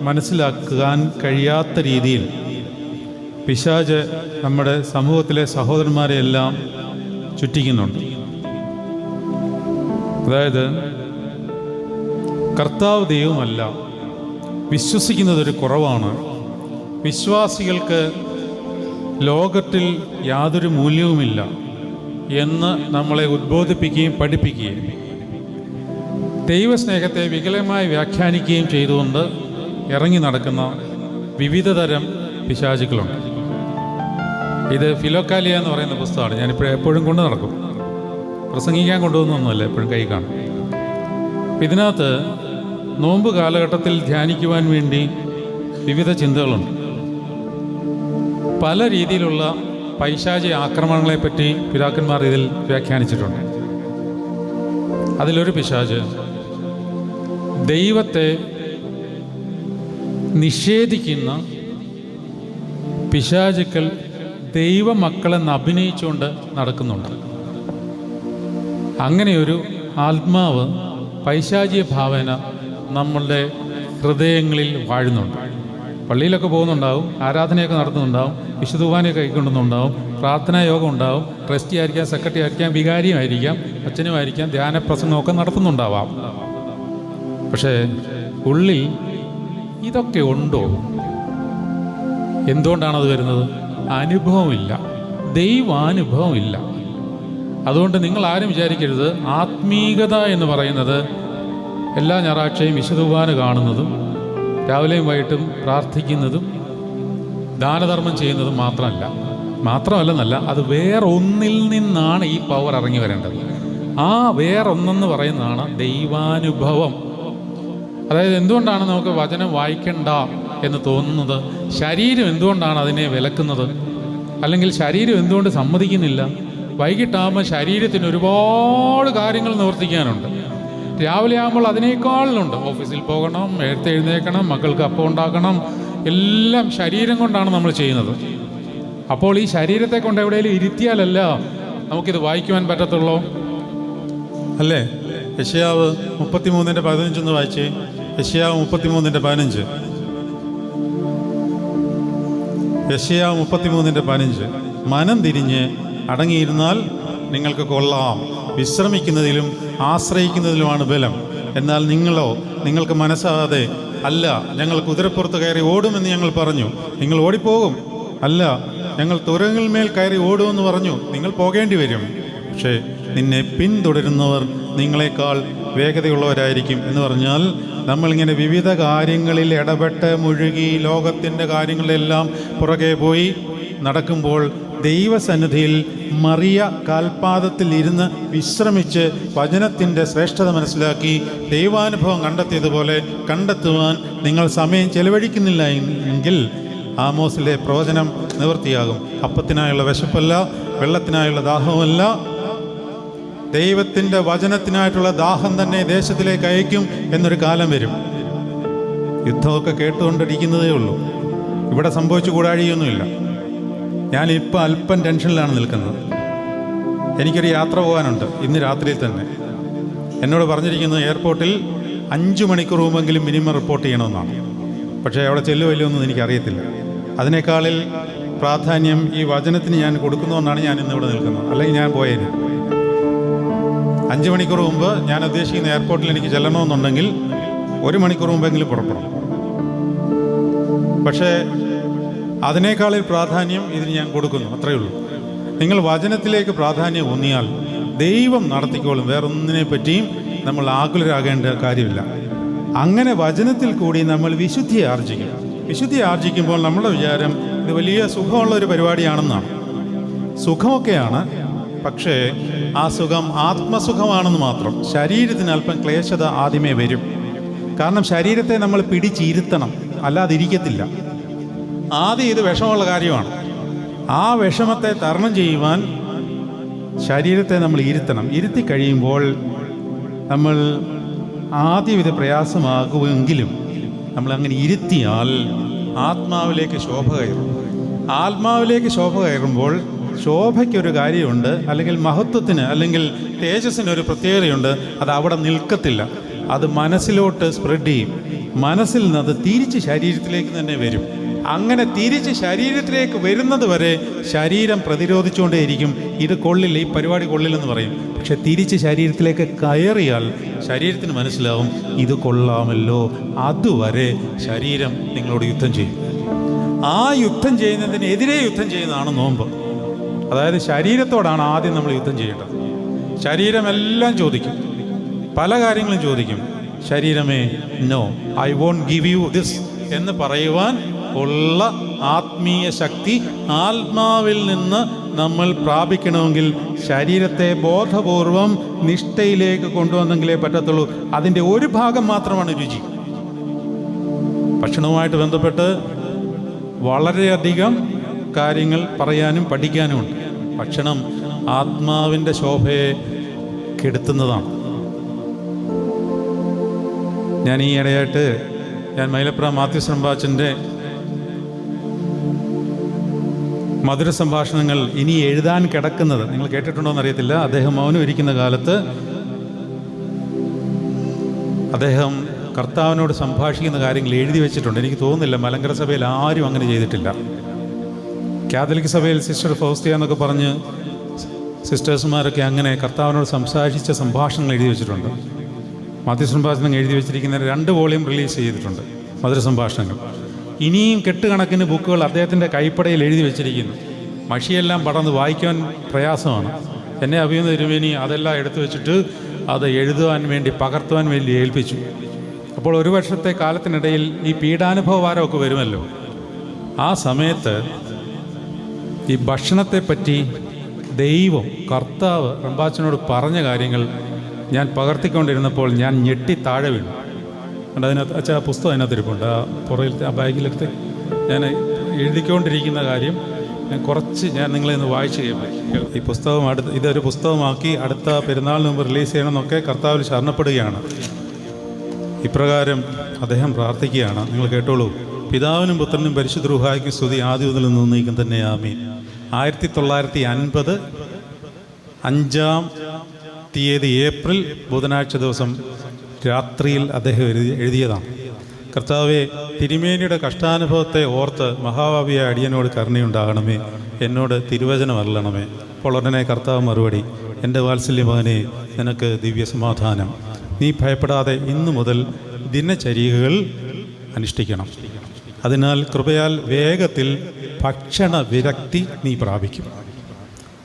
S1: മനസ്സിലാക്കാൻ കഴിയാത്ത രീതിയിൽ പിശാച് നമ്മുടെ സമൂഹത്തിലെ സഹോദരന്മാരെയെല്ലാം ചുറ്റിക്കുന്നുണ്ട്. അതായത് കർത്താവ് ദൈവമല്ല, വിശ്വസിക്കുന്നതൊരു കുറവാണ്, വിശ്വാസികൾക്ക് ലോകത്തിൽ യാതൊരു മൂല്യവുമില്ല എന്ന് നമ്മളെ ഉദ്ബോധിപ്പിക്കുകയും പഠിപ്പിക്കുകയും ദൈവസ്നേഹത്തെ വികലമായി വ്യാഖ്യാനിക്കുകയും ചെയ്തുകൊണ്ട് ഇറങ്ങി നടക്കുന്ന വിവിധ തരം പിശാചുക്കളുണ്ട്. ഇത് ഫിലോക്കാലിയ എന്ന് പറയുന്ന പുസ്തകമാണ്. ഞാനിപ്പോൾ എപ്പോഴും കൊണ്ടു നടക്കും. പ്രസംഗിക്കാൻ കൊണ്ടുപോകുന്നൊന്നുമല്ല, എപ്പോഴും കൈ കാണും. ഇതിനകത്ത് നോമ്പ് കാലഘട്ടത്തിൽ ധ്യാനിക്കുവാൻ വേണ്ടി വിവിധ ചിന്തകളുണ്ട്. പല രീതിയിലുള്ള പൈശാചിക ആക്രമണങ്ങളെപ്പറ്റി പിതാക്കന്മാർ ഇതിൽ വ്യാഖ്യാനിച്ചിട്ടുണ്ട്. അതിലൊരു പിശാച് ദൈവത്തെ നിഷേധിക്കുന്ന പിശാചുക്കൾ ദൈവമക്കളെന്ന് അഭിനയിച്ചുകൊണ്ട് നടക്കുന്നുണ്ട്. അങ്ങനെയൊരു ആത്മാവ്, പൈശാചിക ഭാവന നമ്മളുടെ ഹൃദയങ്ങളിൽ വാഴുന്നുണ്ട്. പള്ളിയിലൊക്കെ പോകുന്നുണ്ടാവും, ആരാധനയൊക്കെ നടത്തുന്നുണ്ടാവും, വിശുദ്ധ കുർബാനയൊക്കെ കൈക്കൊണ്ടുന്നുണ്ടാവും, പ്രാർത്ഥനാ യോഗം ഉണ്ടാവും, ട്രസ്റ്റി ആയിരിക്കാം, സെക്രട്ടറി ആയിരിക്കാം, വികാരിയുമായിരിക്കാം, അച്ഛനുമായിരിക്കാം, ധ്യാനപ്രസംഗമൊക്കെ നടത്തുന്നുണ്ടാവാം. പക്ഷേ ഉള്ളിൽ ഇതൊക്കെ ഉണ്ടോ? എന്തുകൊണ്ടാണത് വരുന്നത്? അനുഭവമില്ല, ദൈവാനുഭവമില്ല. അതുകൊണ്ട് നിങ്ങൾ ആരും വിചാരിക്കരുത് ആത്മീകത എന്ന് പറയുന്നത് എല്ലാ ഞായറാഴ്ചയും വിശുദ്ധ കുർബാന കാണുന്നതും രാവിലെയും വൈകിട്ടും പ്രാർത്ഥിക്കുന്നതും ദാനധർമ്മം ചെയ്യുന്നതും മാത്രമല്ലെന്നല്ല, അത് വേറൊന്നിൽ നിന്നാണ് ഈ പവർ ഇറങ്ങി വരേണ്ടത്. ആ വേറൊന്നെന്ന് പറയുന്നതാണ് ദൈവാനുഭവം. അതായത് എന്തുകൊണ്ടാണ് നമുക്ക് വചനം വായിക്കണ്ട എന്ന് തോന്നുന്നത്? ശരീരം എന്തുകൊണ്ടാണ് അതിനെ വിലക്കുന്നത്? അല്ലെങ്കിൽ ശരീരം എന്തുകൊണ്ട് സമ്മതിക്കുന്നില്ല? വൈകിട്ടാകുമ്പോൾ ശരീരത്തിന് ഒരുപാട് കാര്യങ്ങൾ നിവർത്തിക്കാനുണ്ട്. രാവിലെ ആകുമ്പോൾ അതിനേക്കാളുണ്ട്. ഓഫീസിൽ പോകണം, നേരത്തെ എഴുന്നേൽക്കണം, മക്കൾക്ക് അപ്പം ഉണ്ടാക്കണം, എല്ലാം ശരീരം കൊണ്ടാണ് നമ്മൾ ചെയ്യുന്നത്. അപ്പോൾ ഈ ശരീരത്തെ കൊണ്ട് എവിടെയെങ്കിലും ഇരുത്തിയാലല്ല നമുക്കിത് വായിക്കുവാൻ പറ്റത്തുള്ളൂ, അല്ലേ? യെശയ്യാവ് 33:15 ഒന്ന് വായിച്ചേ. യെശയ്യാവ് 33:15. യെശയ്യാവ് 33:15. മനം തിരിഞ്ഞ് അടങ്ങിയിരുന്നാൽ നിങ്ങൾക്ക് കൊള്ളാം, വിശ്രമിക്കുന്നതിലും ആശ്രയിക്കുന്നതിലുമാണ് ബലം. എന്നാൽ നിങ്ങൾക്ക് മനസ്സാകാതെ, അല്ല, ഞങ്ങൾ കുതിരപ്പുറത്ത് കയറി ഓടുമെന്ന് ഞങ്ങൾ പറഞ്ഞു, നിങ്ങൾ ഓടിപ്പോകും. അല്ല, ഞങ്ങൾ തുരങ്കന്മേൽ കയറി ഓടുമെന്ന് പറഞ്ഞു, നിങ്ങൾ പോകേണ്ടി വരും. പക്ഷേ നിന്നെ പിന്തുടരുന്നവർ നിങ്ങളെക്കാൾ വേഗതയുള്ളവരായിരിക്കും. എന്ന് പറഞ്ഞാൽ നമ്മളിങ്ങനെ വിവിധ കാര്യങ്ങളിൽ ഇടപെട്ട് മുഴുകി ലോകത്തിൻ്റെ കാര്യങ്ങളിലെല്ലാം പുറകെ പോയി നടക്കുമ്പോൾ ദൈവസന്നിധിയിൽ മറിയ കാൽപാദത്തിൽ ഇരുന്ന് വിശ്രമിച്ച് വചനത്തിൻ്റെ ശ്രേഷ്ഠത മനസ്സിലാക്കി ദൈവാനുഭവം കണ്ടെത്തിയതുപോലെ കണ്ടെത്തുവാൻ നിങ്ങൾ സമയം ചെലവഴിക്കുന്നില്ല എങ്കിൽ ആമോസിലെ പ്രവചനം നിവൃത്തിയാകും. അപ്പത്തിനായുള്ള വിശപ്പല്ല, വെള്ളത്തിനായുള്ള ദാഹവുമല്ല, ദൈവത്തിൻ്റെ വചനത്തിനായിട്ടുള്ള ദാഹം തന്നെ ദേശത്തിലേക്ക് അയക്കും എന്നൊരു കാലം വരും. യുദ്ധമൊക്കെ കേട്ടുകൊണ്ടിരിക്കുന്നതേ ഉള്ളൂ. ഇവിടെ സംഭവിച്ചു കൂടാഴിയൊന്നുമില്ല. ഞാനിപ്പോൾ അല്പം ടെൻഷനിലാണ് നിൽക്കുന്നത്. എനിക്കൊരു യാത്ര പോകാനുണ്ട് ഇന്ന് രാത്രിയിൽ തന്നെ. എന്നോട് പറഞ്ഞിരിക്കുന്നത് എയർപോർട്ടിൽ 5 മണിക്കൂർ മുമ്പെങ്കിലും മിനിമം റിപ്പോർട്ട് ചെയ്യണമെന്നാണ്. പക്ഷേ അവിടെ ചെല്ലുമല്ലോന്നും എനിക്കറിയത്തില്ല. അതിനേക്കാളിൽ പ്രാധാന്യം ഈ വചനത്തിന് ഞാൻ കൊടുക്കുന്നതുകൊണ്ടാണ് ഞാൻ ഇന്നിവിടെ നിൽക്കുന്നത്. അല്ലെങ്കിൽ ഞാൻ പോയേനെ. 5 മണിക്കൂർ മുമ്പ് ഞാൻ ഉദ്ദേശിക്കുന്ന എയർപോർട്ടിൽ എനിക്ക് ചെല്ലണമെന്നുണ്ടെങ്കിൽ 1 മണിക്കൂർ മുമ്പെങ്കിലും പുറപ്പെടണം. പക്ഷേ അതിനേക്കാളിൽ പ്രാധാന്യം ഇതിന് ഞാൻ കൊടുക്കുന്നു, അത്രയേ ഉള്ളൂ. നിങ്ങൾ വചനത്തിലേക്ക് പ്രാധാന്യം ഊന്നിയാൽ ദൈവം നടത്തിക്കോളും. വേറൊന്നിനെ പറ്റിയും നമ്മൾ ആകുലരാകേണ്ട കാര്യമില്ല. അങ്ങനെ വചനത്തിൽ കൂടി നമ്മൾ വിശുദ്ധിയെ ആർജിക്കും. വിശുദ്ധി ആർജിക്കുമ്പോൾ നമ്മുടെ വിചാരം ഇത് വലിയ സുഖമുള്ള ഒരു പരിപാടിയാണെന്നാണ്. സുഖമൊക്കെയാണ്, പക്ഷേ ആ സുഖം ആത്മസുഖമാണെന്ന് മാത്രം. ശരീരത്തിന് അല്പം ക്ലേശത ആദ്യമേ വരും. കാരണം ശരീരത്തെ നമ്മൾ പിടിച്ചിരുത്തണം, അല്ലാതിരിക്കത്തില്ല. ആദ്യം ഇത് വിഷമുള്ള കാര്യമാണ്. ആ വിഷമത്തെ തരണം ചെയ്യുവാൻ ശരീരത്തെ നമ്മൾ ഇരുത്തണം. ഇരുത്തി കഴിയുമ്പോൾ നമ്മൾ ആദ്യം ഇത് പ്രയാസമാകുമെങ്കിലും നമ്മളങ്ങനെ ഇരുത്തിയാൽ ആത്മാവിലേക്ക് ശോഭ കയറും. ആത്മാവിലേക്ക് ശോഭ കയറുമ്പോൾ ശോഭയ്ക്കൊരു കാര്യമുണ്ട്, അല്ലെങ്കിൽ മഹത്വത്തിന് അല്ലെങ്കിൽ തേജസ്സിനൊരു പ്രത്യേകതയുണ്ട്. അത് അവിടെ നിൽക്കത്തില്ല, അത് മനസ്സിലോട്ട് സ്പ്രെഡ് ചെയ്യും. മനസ്സിൽ നിന്ന് അത് തിരിച്ച് ശരീരത്തിലേക്ക് തന്നെ വരും. അങ്ങനെ തിരിച്ച് ശരീരത്തിലേക്ക് വരുന്നത് വരെ ശരീരം പ്രതിരോധിച്ചുകൊണ്ടേയിരിക്കും. ഇത് കൊള്ളില്ല, ഈ പരിപാടി കൊള്ളില്ലെന്ന് പറയും. പക്ഷെ തിരിച്ച് ശരീരത്തിലേക്ക് കയറിയാൽ ശരീരത്തിന് മനസ്സിലാവും ഇത് കൊള്ളാമല്ലോ. അതുവരെ ശരീരം നിങ്ങളോട് യുദ്ധം ചെയ്യും. ആ യുദ്ധം ചെയ്യുന്നതിനെതിരെ യുദ്ധം ചെയ്യുന്നതാണ് നോമ്പ്. അതായത് ശരീരത്തോടാണ് ആദ്യം നമ്മൾ യുദ്ധം ചെയ്യേണ്ടത്. ശരീരമെല്ലാം ചോദിക്കും, പല കാര്യങ്ങളും ചോദിക്കും. ശരീരമേ, no, I won't give you this എന്ന് പറയുവാൻ ഉള്ള ആത്മീയ ശക്തി ആത്മാവിൽ നിന്ന് നമ്മൾ പ്രാപിക്കണമെങ്കിൽ ശരീരത്തെ ബോധപൂർവം നിഷ്ഠയിലേക്ക് കൊണ്ടുവന്നെങ്കിലേ പറ്റത്തുള്ളൂ. അതിൻ്റെ ഒരു ഭാഗം മാത്രമാണ് രുചി. ഭക്ഷണവുമായിട്ട് ബന്ധപ്പെട്ട് വളരെയധികം കാര്യങ്ങൾ പറയാനും പഠിക്കാനുമുണ്ട്. ഭക്ഷണം ആത്മാവിൻ്റെ ശോഭയെ കെടുത്തുന്നതാണ്. ഞാൻ ഈ ഇടയായിട്ട് മൈലപ്ര മാത്യൂസ് റമ്പാച്ചൻ്റെ മധുര സംഭാഷണങ്ങൾ ഇനി എഴുതാൻ കിടക്കുന്നത് നിങ്ങൾ കേട്ടിട്ടുണ്ടോ എന്നറിയത്തില്ല. അദ്ദേഹം മൗനം ഇരിക്കുന്ന കാലത്ത് അദ്ദേഹം കർത്താവിനോട് സംഭാഷിക്കുന്ന കാര്യങ്ങൾ എഴുതി വെച്ചിട്ടുണ്ട്. എനിക്ക് തോന്നുന്നില്ല മലങ്കര സഭയിൽ ആരും അങ്ങനെ ചെയ്തിട്ടില്ല. കാതലിക് സഭയിൽ സിസ്റ്റർ ഫൗസ്തിയ എന്നൊക്കെ പറഞ്ഞ് സിസ്റ്റേഴ്സുമാരൊക്കെ അങ്ങനെ കർത്താവിനോട് സംസാരിച്ച സംഭാഷണങ്ങൾ എഴുതി വെച്ചിട്ടുണ്ട്. മാത്യൂസ് റമ്പാച്ചൻ എഴുതി വെച്ചിരിക്കുന്ന 2 വോളിയം റിലീസ് ചെയ്തിട്ടുണ്ട് മധുര സംഭാഷണങ്ങൾ. ഇനിയും കെട്ടുകണക്കിന് ബുക്കുകൾ അദ്ദേഹത്തിൻ്റെ കൈപ്പടയിൽ എഴുതി വെച്ചിരിക്കുന്നു. മഷിയെല്ലാം പടർന്ന് വായിക്കാൻ പ്രയാസമാണ്. എന്നെ അഭിനന്ദ തിരുമേനി അതെല്ലാം എടുത്തു വെച്ചിട്ട് അത് എഴുതുവാൻ വേണ്ടി പകർത്തുവാൻ വേണ്ടി ഏൽപ്പിച്ചു. അപ്പോൾ 1 വർഷത്തെ കാലത്തിനിടയിൽ ഈ പീഡാനുഭവ വാരമൊക്കെ വരുമല്ലോ. ആ സമയത്ത് ഈ ഭക്ഷണത്തെപ്പറ്റി ദൈവം കർത്താവ് റമ്പാച്ചനോട് പറഞ്ഞ കാര്യങ്ങൾ ഞാൻ പകർത്തിക്കൊണ്ടിരുന്നപ്പോൾ ഞാൻ ഞെട്ടി താഴെ വീണു. അതിനകത്ത് അച്ഛാ പുസ്തകം അതിനകത്തിരിപ്പുണ്ട്. ആ പുറകിലത്തെ ആ ബാഗിലെടുത്ത് ഞാൻ എഴുതിക്കൊണ്ടിരിക്കുന്ന കാര്യം ഞാൻ നിങ്ങളെ ഒന്ന് വായിച്ച് കേൾപ്പിക്കാം. ഈ പുസ്തകം ഇതൊരു പുസ്തകമാക്കി അടുത്ത പെരുന്നാളിന് മുമ്പ് റിലീസ് ചെയ്യണമെന്നൊക്കെ കർത്താവിൽ ശരണപ്പെടുകയാണ്. ഇപ്രകാരം അദ്ദേഹം പ്രാർത്ഥിക്കുകയാണ്. നിങ്ങൾ കേട്ടോളൂ. പിതാവിനും പുത്രനും പരിശുദ്ധ റൂഹായ്ക്കും സ്തുതി ആദ്യം മുതൽ നിന്നേക്കും തന്നെ ആമീൻ. 1950 5-ാം തീയതി ഏപ്രിൽ ബുധനാഴ്ച ദിവസം രാത്രിയിൽ അദ്ദേഹം എഴുതിയതാണ്. കർത്താവെ, തിരുമേനിയുടെ കഷ്ടാനുഭവത്തെ ഓർത്ത് മഹാഭാവിയായ അടിയനോട് കരുണയുണ്ടാകണമേ, എന്നോട് തിരുവചനം അരുളണമേ. അപ്പോൾ ഉടനെ കർത്താവ് മറുപടി, എൻ്റെ വാത്സല്യമകനെ, നിനക്ക് ദിവ്യസമാധാനം. നീ ഭയപ്പെടാതെ ഇന്നു മുതൽ ദിനചര്യകൾ അനുഷ്ഠിക്കണം. അതിനാൽ കൃപയാൽ വേഗത്തിൽ ഭക്ഷണ വിരക്തി നീ പ്രാപിക്കും.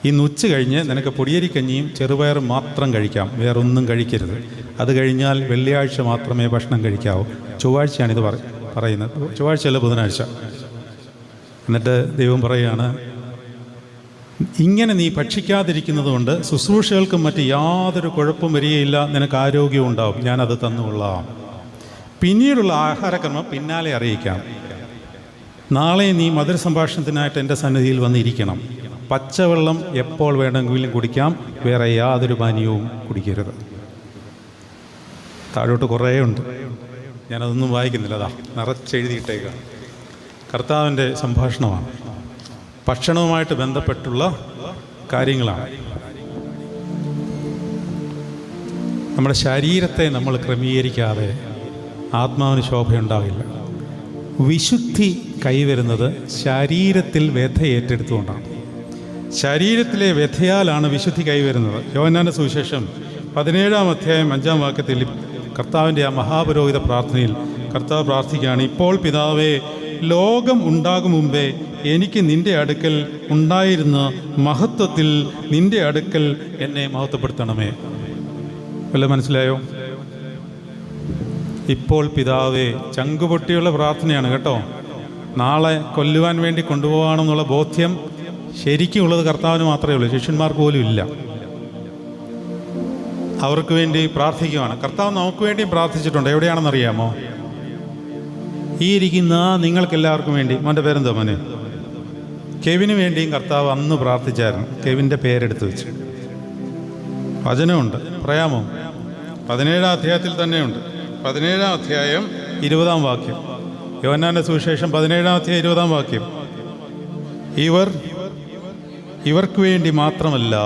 S1: ഇന്ന് ഉച്ച കഴിഞ്ഞ് നിനക്ക് പൊടിയരിക്കഞ്ഞിയും ചെറുപയറും മാത്രം കഴിക്കാം, വേറൊന്നും കഴിക്കരുത്. അത് കഴിഞ്ഞാൽ വെള്ളിയാഴ്ച മാത്രമേ ഭക്ഷണം കഴിക്കാവൂ. ചൊവ്വാഴ്ചയാണിത് പറയുന്നത്, ചൊവ്വാഴ്ചയല്ല ബുധനാഴ്ച. എന്നിട്ട് ദൈവം പറയുകയാണ്, ഇങ്ങനെ നീ ഭക്ഷിക്കാതിരിക്കുന്നത് കൊണ്ട് ശുശ്രൂഷകൾക്കും മറ്റ് യാതൊരു കുഴപ്പവും വരികയില്ല, നിനക്ക് ആരോഗ്യം ഉണ്ടാവും, ഞാനത് തന്നുകൊള്ളാം. പിന്നീടുള്ള ആഹാരക്രമം പിന്നാലെ അറിയിക്കാം. നാളെ നീ മധുര സംഭാഷണത്തിനായിട്ട് എൻ്റെ സന്നിധിയിൽ വന്നിരിക്കണം. പച്ചവെള്ളം എപ്പോൾ വേണമെങ്കിലും കുടിക്കാം, വേറെ യാതൊരു പാനീയവും കുടിക്കരുത്. താഴോട്ട് കുറേ ഉണ്ട്, ഞാനതൊന്നും വായിക്കുന്നില്ല. അതാ നിറച്ചെഴുതിയിട്ടേക്കാം. കർത്താവിൻ്റെ സംഭാഷണമാണ്, ഭക്ഷണവുമായിട്ട് ബന്ധപ്പെട്ടുള്ള കാര്യങ്ങളാണ്. നമ്മുടെ ശരീരത്തെ നമ്മൾ ക്രമീകരിക്കാതെ ആത്മാവിന് ശോഭയുണ്ടാവില്ല. വിശുദ്ധി കൈവരുന്നത് ശരീരത്തിൽ വ്യഥ ഏറ്റെടുത്തുകൊണ്ടാണ്. ശരീരത്തിലെ വ്യഥയാലാണ് വിശുദ്ധി കൈവരുന്നത്. യോഹന്നാന്റെ സുവിശേഷം 17-ാം അധ്യായം 5-ാം വാക്യത്തിൽ കർത്താവിൻ്റെ ആ മഹാപുരോഹിത പ്രാർത്ഥനയിൽ കർത്താവ് പ്രാർത്ഥിക്കുകയാണ്, ഇപ്പോൾ പിതാവേ, ലോകം ഉണ്ടാകും മുമ്പേ എനിക്ക് നിൻ്റെ അടുക്കൽ ഉണ്ടായിരുന്ന മഹത്വത്തിൽ നിൻ്റെ അടുക്കൽ എന്നെ മഹത്വപ്പെടുത്തണമേ. വല്ല മനസ്സിലായോ? ഇപ്പോൾ പിതാവേ, ചങ്കുപൊട്ടിയുള്ള പ്രാർത്ഥനയാണ് കേട്ടോ. നാളെ കൊല്ലുവാൻ വേണ്ടി കൊണ്ടുപോകണമെന്നുള്ള ബോധ്യം ശരിക്കുമുള്ളത് കർത്താവിന് മാത്രമേ ഉള്ളൂ, ശിഷ്യന്മാർക്ക് പോലും ഇല്ല. അവർക്ക് വേണ്ടി പ്രാർത്ഥിക്കുകയാണ്. കർത്താവ് നമുക്ക് വേണ്ടി പ്രാർത്ഥിച്ചിട്ടുണ്ട്. എവിടെയാണെന്നറിയാമോ? ഈ ഇരിക്കുന്ന നിങ്ങൾക്കെല്ലാവർക്കും വേണ്ടി. മോൻ്റെ പേരെന്തോ മോനെ? കെവിന് വേണ്ടിയും കർത്താവ് അന്ന് പ്രാർത്ഥിച്ചായിരുന്നു. കെവിൻ്റെ പേരെടുത്ത് വെച്ച് വചനമുണ്ട്, പറയാമോ? 17-ാം അധ്യായത്തിൽ തന്നെയുണ്ട്. 17-ാം അധ്യായം 20-ാം വാക്യം. യോഹന്നാന്റെ സുവിശേഷം 17-ാം അധ്യായം 20-ാം വാക്യം. ഇവർക്ക് വേണ്ടി മാത്രമല്ല,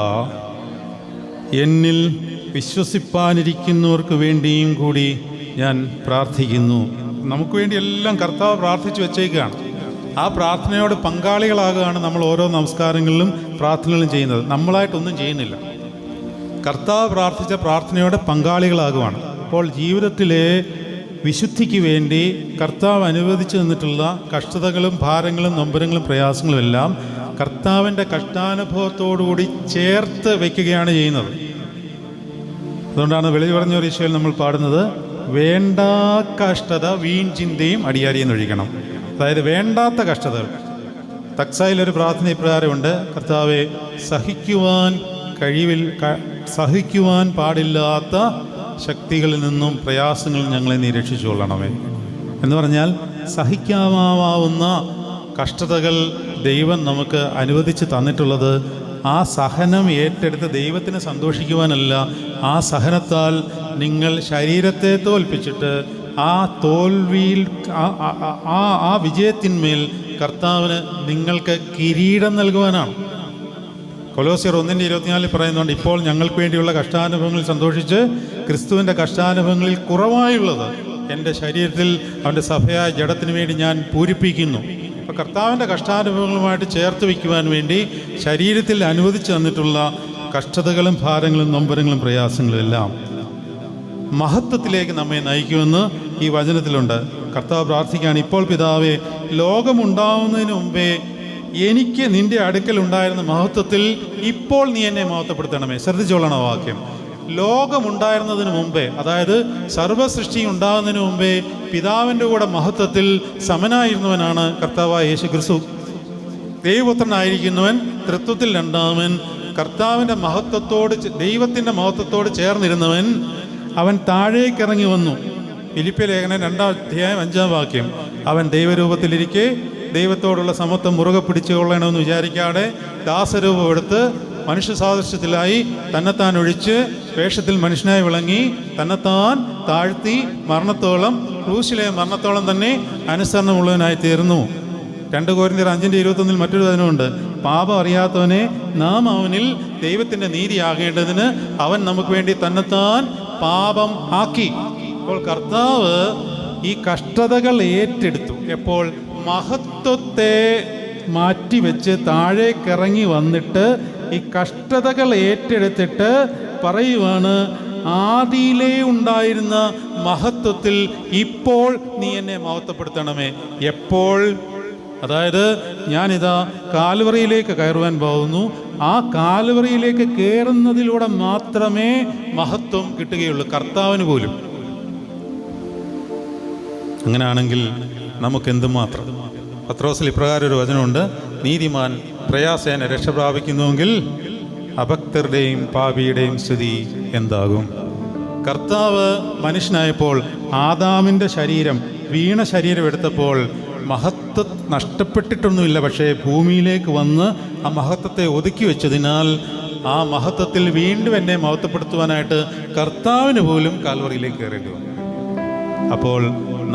S1: എന്നിൽ വിശ്വസിപ്പാനിരിക്കുന്നവർക്ക് വേണ്ടിയും കൂടി ഞാൻ പ്രാർത്ഥിക്കുന്നു. നമുക്ക് വേണ്ടി എല്ലാം കർത്താവ് പ്രാർത്ഥിച്ചു വെച്ചേക്കുകയാണ്. ആ പ്രാർത്ഥനയോട് പങ്കാളികളാകുകയാണ് നമ്മൾ ഓരോ നമസ്കാരങ്ങളിലും പ്രാർത്ഥനകളും ചെയ്യുന്നത്. നമ്മളായിട്ടൊന്നും ചെയ്യുന്നില്ല. കർത്താവ് പ്രാർത്ഥിച്ച പ്രാർത്ഥനയോടെ പങ്കാളികളാകുകയാണ്. അപ്പോൾ ജീവിതത്തിലെ വിശുദ്ധിക്ക് വേണ്ടി കർത്താവ് അനുവദിച്ചു തന്നിട്ടുള്ള കഷ്ടതകളും ഭാരങ്ങളും നൊമ്പരങ്ങളും പ്രയാസങ്ങളും എല്ലാം കർത്താവിൻ്റെ കഷ്ടാനുഭവത്തോടുകൂടി ചേർത്ത് വയ്ക്കുകയാണ് ചെയ്യുന്നത്. അതുകൊണ്ടാണ് വെളി പറഞ്ഞ ഒരു ഈശോയിൽ നമ്മൾ പാടുന്നത്, വേണ്ട കഷ്ടത വീൺ ചിന്തയും അടിയാരിയെന്നൊഴിക്കണം. അതായത് വേണ്ടാത്ത കഷ്ടതകൾ. തക്സായിലൊരു പ്രാർത്ഥന ഇപ്രകാരമുണ്ട്, കർത്താവെ, സഹിക്കുവാൻ പാടില്ലാത്ത ശക്തികളിൽ നിന്നും പ്രയാസങ്ങളിൽ ഞങ്ങളെ നീ രക്ഷിച്ചുകൊള്ളണമേ എന്ന് പറഞ്ഞാൽ, സഹിക്കാമാവുന്ന കഷ്ടതകൾ ദൈവം നമുക്ക് അനുവദിച്ച് തന്നിട്ടുള്ളത് ആ സഹനം ഏറ്റെടുത്ത് ദൈവത്തിന് സന്തോഷിക്കുവാനല്ല, ആ സഹനത്താൽ നിങ്ങൾ ശരീരത്തെ തോൽപ്പിച്ചിട്ട് ആ തോൽവിയിൽ ആ വിജയത്തിന്മേൽ കർത്താവിന് നിങ്ങൾക്ക് കിരീടം നൽകുവാനാണ്. കൊലോസ്യർ 1:24 പറയുന്നുണ്ട്, ഇപ്പോൾ ഞങ്ങൾക്ക് വേണ്ടിയുള്ള കഷ്ടാനുഭവങ്ങളിൽ സന്തോഷിച്ച് ക്രിസ്തുവിൻ്റെ കഷ്ടാനുഭവങ്ങളിൽ കുറവായുള്ളത് എൻ്റെ ശരീരത്തിൽ അവൻ്റെ സഭയായ ജഡത്തിന് വേണ്ടി ഞാൻ പൂരിപ്പിക്കുന്നു. അപ്പോൾ കർത്താവിൻ്റെ കഷ്ടാനുഭവങ്ങളുമായിട്ട് ചേർത്ത് വയ്ക്കുവാൻ വേണ്ടി ശരീരത്തിൽ അനുവദിച്ചു തന്നിട്ടുള്ള കഷ്ടതകളും ഭാരങ്ങളും നൊമ്പരങ്ങളും പ്രയാസങ്ങളും എല്ലാം മഹത്വത്തിലേക്ക് നമ്മെ നയിക്കുമെന്ന് ഈ വചനത്തിലുണ്ട്. കർത്താവ് പ്രാർത്ഥിക്കുകയാണ്, ഇപ്പോൾ പിതാവേ, ലോകമുണ്ടാവുന്നതിന് മുമ്പേ എനിക്ക് നിൻ്റെ അടുക്കൽ ഉണ്ടായിരുന്ന മഹത്വത്തിൽ ഇപ്പോൾ നീ എന്നെ മഹത്വപ്പെടുത്തണമേ. ശ്രദ്ധിച്ചോളണം വാക്യം. ലോകമുണ്ടായിരുന്നതിന് മുമ്പേ, അതായത് സർവ്വസൃഷ്ടി ഉണ്ടാകുന്നതിന് മുമ്പേ പിതാവിൻ്റെ കൂടെ മഹത്വത്തിൽ സമനായിരുന്നവനാണ് കർത്താവായ യേശു ക്രിസ്തു. ദൈവപുത്രനായിരിക്കുന്നവൻ, തൃത്വത്തിൽ രണ്ടാമൻ, കർത്താവിൻ്റെ മഹത്വത്തോട്, ദൈവത്തിൻ്റെ മഹത്വത്തോട് ചേർന്നിരുന്നവൻ, അവൻ താഴേക്കിറങ്ങി വന്നു. ഫിലിപ്പിയ ലേഖനം 2-ാം അധ്യായം 5-ാം വാക്യം. അവൻ ദൈവരൂപത്തിലിരിക്കെ ദൈവത്തോടുള്ള സമത്വം മുറുകെ പിടിച്ചുകൊള്ളണമെന്ന് വിചാരിക്കാതെ ദാസരൂപമെടുത്ത് മനുഷ്യ സാദൃശ്യത്തിലായി തന്നെത്താൻ ഒഴിച്ച് വേഷത്തിൽ മനുഷ്യനായി വിളങ്ങി തന്നെത്താൻ താഴ്ത്തി മരണത്തോളം, ക്രൂശിലെ മരണത്തോളം തന്നെ അനുസരണമുള്ളവനായി തീർന്നു. 2 കൊരിന്ത്യർ 5:21 മറ്റൊരു വചനമുണ്ട്, പാപം അറിയാത്തവനെ നാം അവനിൽ ദൈവത്തിൻ്റെ നീതിയാകേണ്ടതിന് അവൻ നമുക്ക് വേണ്ടി തന്നെത്താൻ പാപം ആക്കി. അപ്പോൾ കർത്താവ് ഈ കഷ്ടതകൾ ഏറ്റെടുത്തു. എപ്പോൾ? മഹത്വത്തെ മാറ്റിവെച്ച് താഴേക്കിറങ്ങി വന്നിട്ട് ഈ കഷ്ടതകൾ ഏറ്റെടുത്തിട്ട് പറയുവാണ്, ആദിയിലേ ഉണ്ടായിരുന്ന മഹത്വത്തിൽ ഇപ്പോൾ നീ എന്നെ മഹത്വപ്പെടുത്തണമേ. എപ്പോൾ? അതായത് ഞാനിതാ കാൽവറിയിലേക്ക് കയറുവാൻ പോകുന്നു. ആ കാൽവറിയിലേക്ക് കയറുന്നതിലൂടെ മാത്രമേ മഹത്വം കിട്ടുകയുള്ളൂ, കർത്താവിന് പോലും. അങ്ങനെയാണെങ്കിൽ നമുക്കെന്തുമാത്രം. പത്രോസിൽ ഇപ്രകാരം ഒരു വചനമുണ്ട്, നീതിമാൻ പ്രയാസേന രക്ഷ പ്രാപിക്കുന്നുവെങ്കിൽ അഭക്തരുടെയും പാപിയുടെയും സ്ഥിതി എന്താകും? കർത്താവ് മനുഷ്യനായപ്പോൾ ആദാമിൻ്റെ ശരീരം, വീണ ശരീരം എടുത്തപ്പോൾ മഹത്വം നഷ്ടപ്പെട്ടിട്ടൊന്നുമില്ല. പക്ഷേ ഭൂമിയിലേക്ക് വന്ന് ആ മഹത്വത്തെ ഒതുക്കി വെച്ചതിനാൽ ആ മഹത്വത്തിൽ വീണ്ടും എന്നെ മഹത്വപ്പെടുത്തുവാനായിട്ട് കർത്താവിന് പോലും കാൽവറിയിലേക്ക് കയറേണ്ടി വന്നു. അപ്പോൾ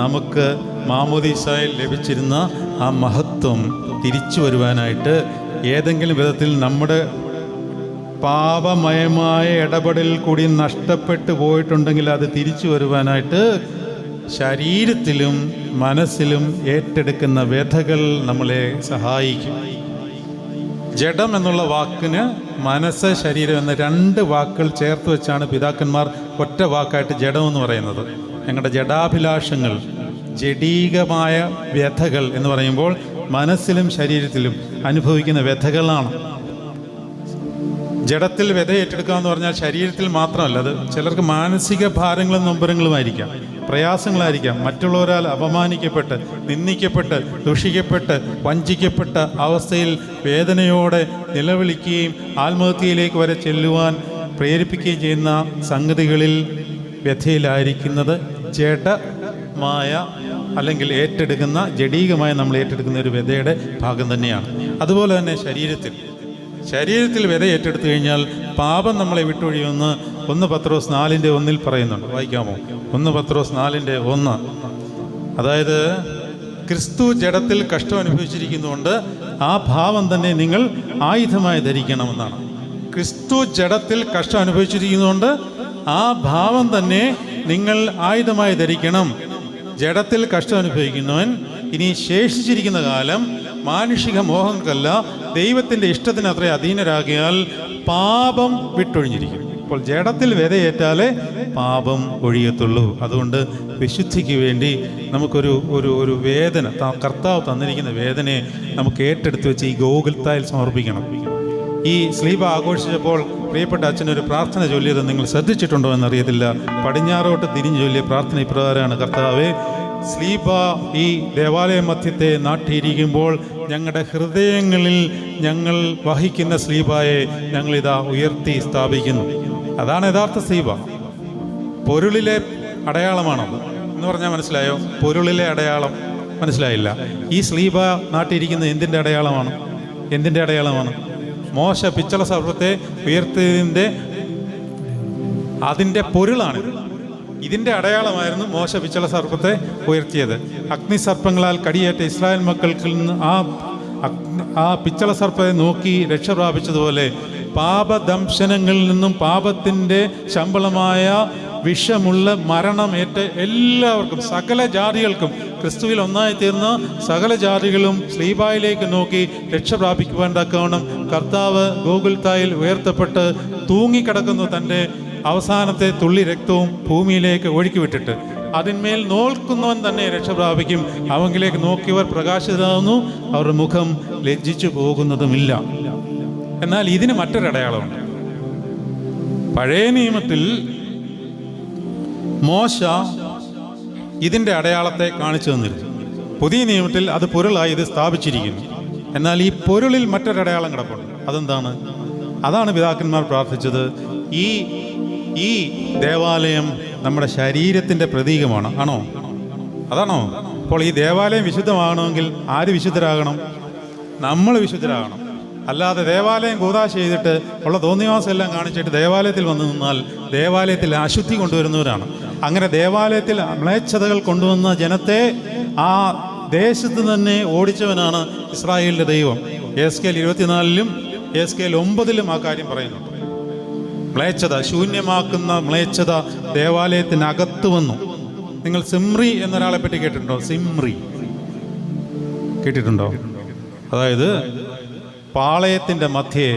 S1: നമുക്ക് മാമോദീസായിൽ ലഭിച്ചിരുന്ന ആ മഹത്വം തിരിച്ചു വരുവാനായിട്ട് ഏതെങ്കിലും വിധത്തിൽ നമ്മുടെ പാപമയമായ ഇടപെടൽ കൂടി നഷ്ടപ്പെട്ടു പോയിട്ടുണ്ടെങ്കിൽ അത് തിരിച്ചു വരുവാനായിട്ട് ശരീരത്തിലും മനസ്സിലും ഏറ്റെടുക്കുന്ന വ്യഥകൾ നമ്മളെ സഹായിക്കും. ജഡം എന്നുള്ള വാക്കിന് മനസ്സ്, ശരീരം എന്ന രണ്ട് വാക്കുകൾ ചേർത്ത് വെച്ചാണ് പിതാക്കന്മാർ ഒറ്റ വാക്കായിട്ട് ജഡം എന്ന് പറയുന്നത്. ഞങ്ങളുടെ ജഡാഭിലാഷങ്ങൾ, ജഡീകമായ വ്യഥകൾ എന്ന് പറയുമ്പോൾ മനസ്സിലും ശരീരത്തിലും അനുഭവിക്കുന്ന വ്യഥകളാണ്. ജഡത്തിൽ വ്യഥ ഏറ്റെടുക്കുക എന്ന് പറഞ്ഞാൽ ശരീരത്തിൽ മാത്രമല്ല, അത് ചിലർക്ക് മാനസിക ഭാരങ്ങളും നൊമ്പരങ്ങളുമായിരിക്കാം, പ്രയാസങ്ങളായിരിക്കാം. മറ്റുള്ളവരാൽ അപമാനിക്കപ്പെട്ട്, നിന്ദിക്കപ്പെട്ട്, ദുഷിക്കപ്പെട്ട്, വഞ്ചിക്കപ്പെട്ട അവസ്ഥയിൽ വേദനയോടെ നിലവിളിക്കുകയും ആത്മഹത്യയിലേക്ക് വരെ ചെല്ലുവാൻ പ്രേരിപ്പിക്കുകയും ചെയ്യുന്ന സംഗതികളിൽ വ്യഥയിലായിരിക്കുന്നത് ജഡമായ അല്ലെങ്കിൽ ഏറ്റെടുക്കുന്ന, ജഡീകമായി നമ്മൾ ഏറ്റെടുക്കുന്ന ഒരു വ്യഥയുടെ ഭാഗം തന്നെയാണ്. അതുപോലെ തന്നെ ശരീരത്തിൽ വ്യഥ ഏറ്റെടുത്തു കഴിഞ്ഞാൽ പാപം നമ്മളെ വിട്ടൊഴിയുമെന്ന് 1 പത്രോസ് 4:1 പറയുന്നുണ്ട്. വായിക്കാമോ? 1 പത്രോസ് 4:1. അതായത് ക്രിസ്തു ജഡത്തിൽ കഷ്ടം അനുഭവിച്ചിരിക്കുന്നതുകൊണ്ട് ആ ഭാവം തന്നെ നിങ്ങൾ ആയുധമായി ധരിക്കണമെന്നാണ്. ക്രിസ്തു ജഡത്തിൽ കഷ്ടം അനുഭവിച്ചിരിക്കുന്നതുകൊണ്ട് ആ ഭാവം തന്നെ നിങ്ങൾ ആയുധമായി ധരിക്കണം. ജഡത്തിൽ കഷ്ടം അനുഭവിക്കുന്നവൻ ഇനി ശേഷിച്ചിരിക്കുന്ന കാലം മാനുഷിക മോഹങ്ങൾക്കല്ല, ദൈവത്തിൻ്റെ ഇഷ്ടത്തിന് അത്ര അധീനരാകിയാൽ പാപം വിട്ടൊഴിഞ്ഞിരിക്കും. അപ്പോൾ ജഡത്തിൽ വ്യതയേറ്റാലേ പാപം ഒഴിയത്തുള്ളൂ. അതുകൊണ്ട് വിശുദ്ധിക്ക് വേണ്ടി നമുക്കൊരു ഒരു വേദന, കർത്താവ് തന്നിരിക്കുന്ന വേദനയെ നമുക്ക് ഏറ്റെടുത്ത് വെച്ച് ഈ ഗോകുൽത്തായിൽ സമർപ്പിക്കണം. ഈ സ്ലീബ ആഘോഷിച്ചപ്പോൾ പ്രിയപ്പെട്ട അച്ഛനൊരു പ്രാർത്ഥന ചൊല്ലിയത് നിങ്ങൾ ശ്രദ്ധിച്ചിട്ടുണ്ടോ എന്നറിയത്തില്ല. പടിഞ്ഞാറോട്ട് തിരിഞ്ഞു ചൊല്ലിയ പ്രാർത്ഥന ഇപ്രകാരമാണ്: കർത്താവേ, സ്ലീബ ഈ ദേവാലയ മധ്യത്തെ നാട്ടിയിരിക്കുമ്പോൾ ഞങ്ങളുടെ ഹൃദയങ്ങളിൽ ഞങ്ങൾ വഹിക്കുന്ന സ്ലീബായെ ഞങ്ങളിതാ ഉയർത്തി സ്ഥാപിക്കുന്നു. അതാണ് യഥാർത്ഥ സ്ലീബ. പൊരുളിലെ അടയാളമാണത് എന്ന് പറഞ്ഞാൽ മനസ്സിലായോ? പൊരുളിലെ അടയാളം മനസ്സിലായില്ല. ഈ സ്ലീബ നാട്ടിയിരിക്കുന്ന എന്തിൻ്റെ അടയാളമാണ്? എന്തിൻ്റെ അടയാളമാണ്? മോശ പിച്ചള സർപ്പത്തെ ഉയർത്തിയതിൻ്റെ അതിൻ്റെ പൊരുളാണിത്. ഇതിൻ്റെ അടയാളമായിരുന്നു മോശ പിച്ചള സർപ്പത്തെ ഉയർത്തിയത്. അഗ്നിസർപ്പങ്ങളാൽ കടിയേറ്റ ഇസ്രായേൽ മക്കൾക്ക് നിന്ന് ആ പിച്ചള സർപ്പത്തെ നോക്കി രക്ഷ പ്രാപിച്ചതുപോലെ പാപദംശനങ്ങളിൽ നിന്നും പാപത്തിൻ്റെ ശമ്പളമായ വിഷമുള്ള മരണമേറ്റ എല്ലാവർക്കും, സകല ജാതികൾക്കും, ക്രിസ്തുവിൽ ഒന്നായി തീർന്ന സകല ജാതികളും സ്ലീബായിലേക്ക് നോക്കി രക്ഷ പ്രാപിക്കുവാൻ തക്കവണ്ണം കർത്താവ് ഗോകുൽത്തായിൽ ഉയർത്തപ്പെട്ട് തൂങ്ങിക്കിടക്കുന്നു. തൻ്റെ അവസാനത്തെ തുള്ളി രക്തവും ഭൂമിയിലേക്ക് ഒഴുക്കിവിട്ടിട്ട് അതിന്മേൽ നോൽക്കുന്നവൻ തന്നെ രക്ഷ പ്രാപിക്കും. അവങ്കിലേക്ക് നോക്കിയവർ പ്രകാശിതരാകുന്നു, അവരുടെ മുഖം ലജ്ജിച്ചു പോകുന്നതുമില്ല. എന്നാൽ ഇതിന് മറ്റൊരടയാളമുണ്ട്. പഴയ നിയമത്തിൽ മോശ ഇതിൻ്റെ അടയാളത്തെ കാണിച്ചു തന്നിരുന്നു. പുതിയ നിയമത്തിൽ അത് പൊരുളായി ഇത് സ്ഥാപിച്ചിരിക്കുന്നു. എന്നാൽ ഈ പൊരുളിൽ മറ്റൊരടയാളം കിടപ്പുണ്ട്. അതെന്താണ്? അതാണ് പിതാക്കന്മാർ പ്രാർത്ഥിച്ചത്. ഈ ദേവാലയം നമ്മുടെ ശരീരത്തിൻ്റെ പ്രതീകമാണ്. ആണോ? അതാണോ? അപ്പോൾ ഈ ദേവാലയം വിശുദ്ധമാകണമെങ്കിൽ ആര് വിശുദ്ധരാകണം? നമ്മൾ വിശുദ്ധരാകണം. അല്ലാതെ ദേവാലയം കൂതാശ ചെയ്തിട്ട് ഉള്ള തോന്നിവാസം എല്ലാം കാണിച്ചിട്ട് ദേവാലയത്തിൽ വന്നു നിന്നാൽ ദേവാലയത്തിൽ അശുദ്ധി കൊണ്ടുവരുന്നവരാണ്. അങ്ങനെ ദേവാലയത്തിൽ മ്ലേച്ഛതകൾ കൊണ്ടുവന്ന ജനത്തെ ആ ദേശത്ത് തന്നെ ഓടിച്ചവനാണ് ഇസ്രായേലിൻ്റെ ദൈവം. എസ്കേൽ 24-ലും എസ്കേൽ 9-ലും ആ കാര്യം പറയുന്നുണ്ട്. മ്ലേച്ഛത, ശൂന്യമാക്കുന്ന മ്ലേച്ഛത ദേവാലയത്തിനകത്ത് വന്നു. നിങ്ങൾ സിമ്രി എന്നൊരാളെ പറ്റി കേട്ടിട്ടുണ്ടോ? സിമ്രി കേട്ടിട്ടുണ്ടോ? അതായത് പാളയത്തിൻ്റെ മധ്യേ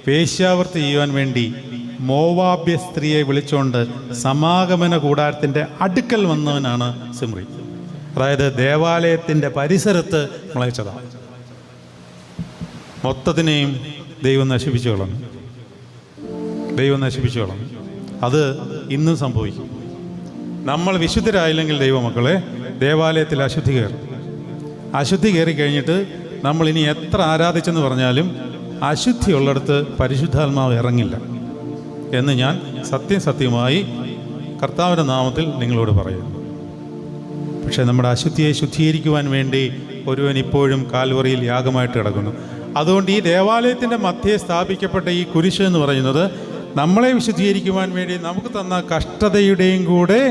S1: വേശ്യാവൃത്തി ചെയ്യുവാൻ വേണ്ടി മോവാബ്യ സ്ത്രീയെ വിളിച്ചുകൊണ്ട് സമാഗമന കൂടാരത്തിൻ്റെ അടുക്കൽ വന്നവനാണ് സിമ്രി. അതായത് ദേവാലയത്തിൻ്റെ പരിസരത്ത് മ്ലേച്ഛത മൊത്തത്തിനെയും ദൈവം നശിപ്പിച്ചു കളഞ്ഞു. അത് ഇന്നും സംഭവിക്കും. നമ്മൾ വിശുദ്ധരായില്ലെങ്കിൽ ദൈവമക്കളെ, ദേവാലയത്തിൽ അശുദ്ധി കയറി കഴിഞ്ഞിട്ട് നമ്മൾ ഇനി എത്ര ആരാധിച്ചെന്ന് പറഞ്ഞാലും അശുദ്ധി ഉള്ളിടത്ത് പരിശുദ്ധാത്മാവ് ഇറങ്ങില്ല എന്ന് ഞാൻ സത്യമായി കർത്താവിൻ്റെ നാമത്തിൽ നിങ്ങളോട് പറയുന്നു. പക്ഷേ നമ്മുടെ അശുദ്ധിയെ ശുദ്ധീകരിക്കുവാൻ വേണ്ടി ഒരുവൻ ഇപ്പോഴും കാൽവറിയിൽ യാഗമായിട്ട് കിടക്കുന്നു. അതുകൊണ്ട് ഈ ദേവാലയത്തിൻ്റെ മധ്യേ സ്ഥാപിക്കപ്പെട്ട ഈ കുരിശ് എന്ന് പറയുന്നത് നമ്മളെ വിശുദ്ധീകരിക്കുവാൻ വേണ്ടി നമുക്ക് തന്ന കഷ്ടതയുടെയും കൂടെ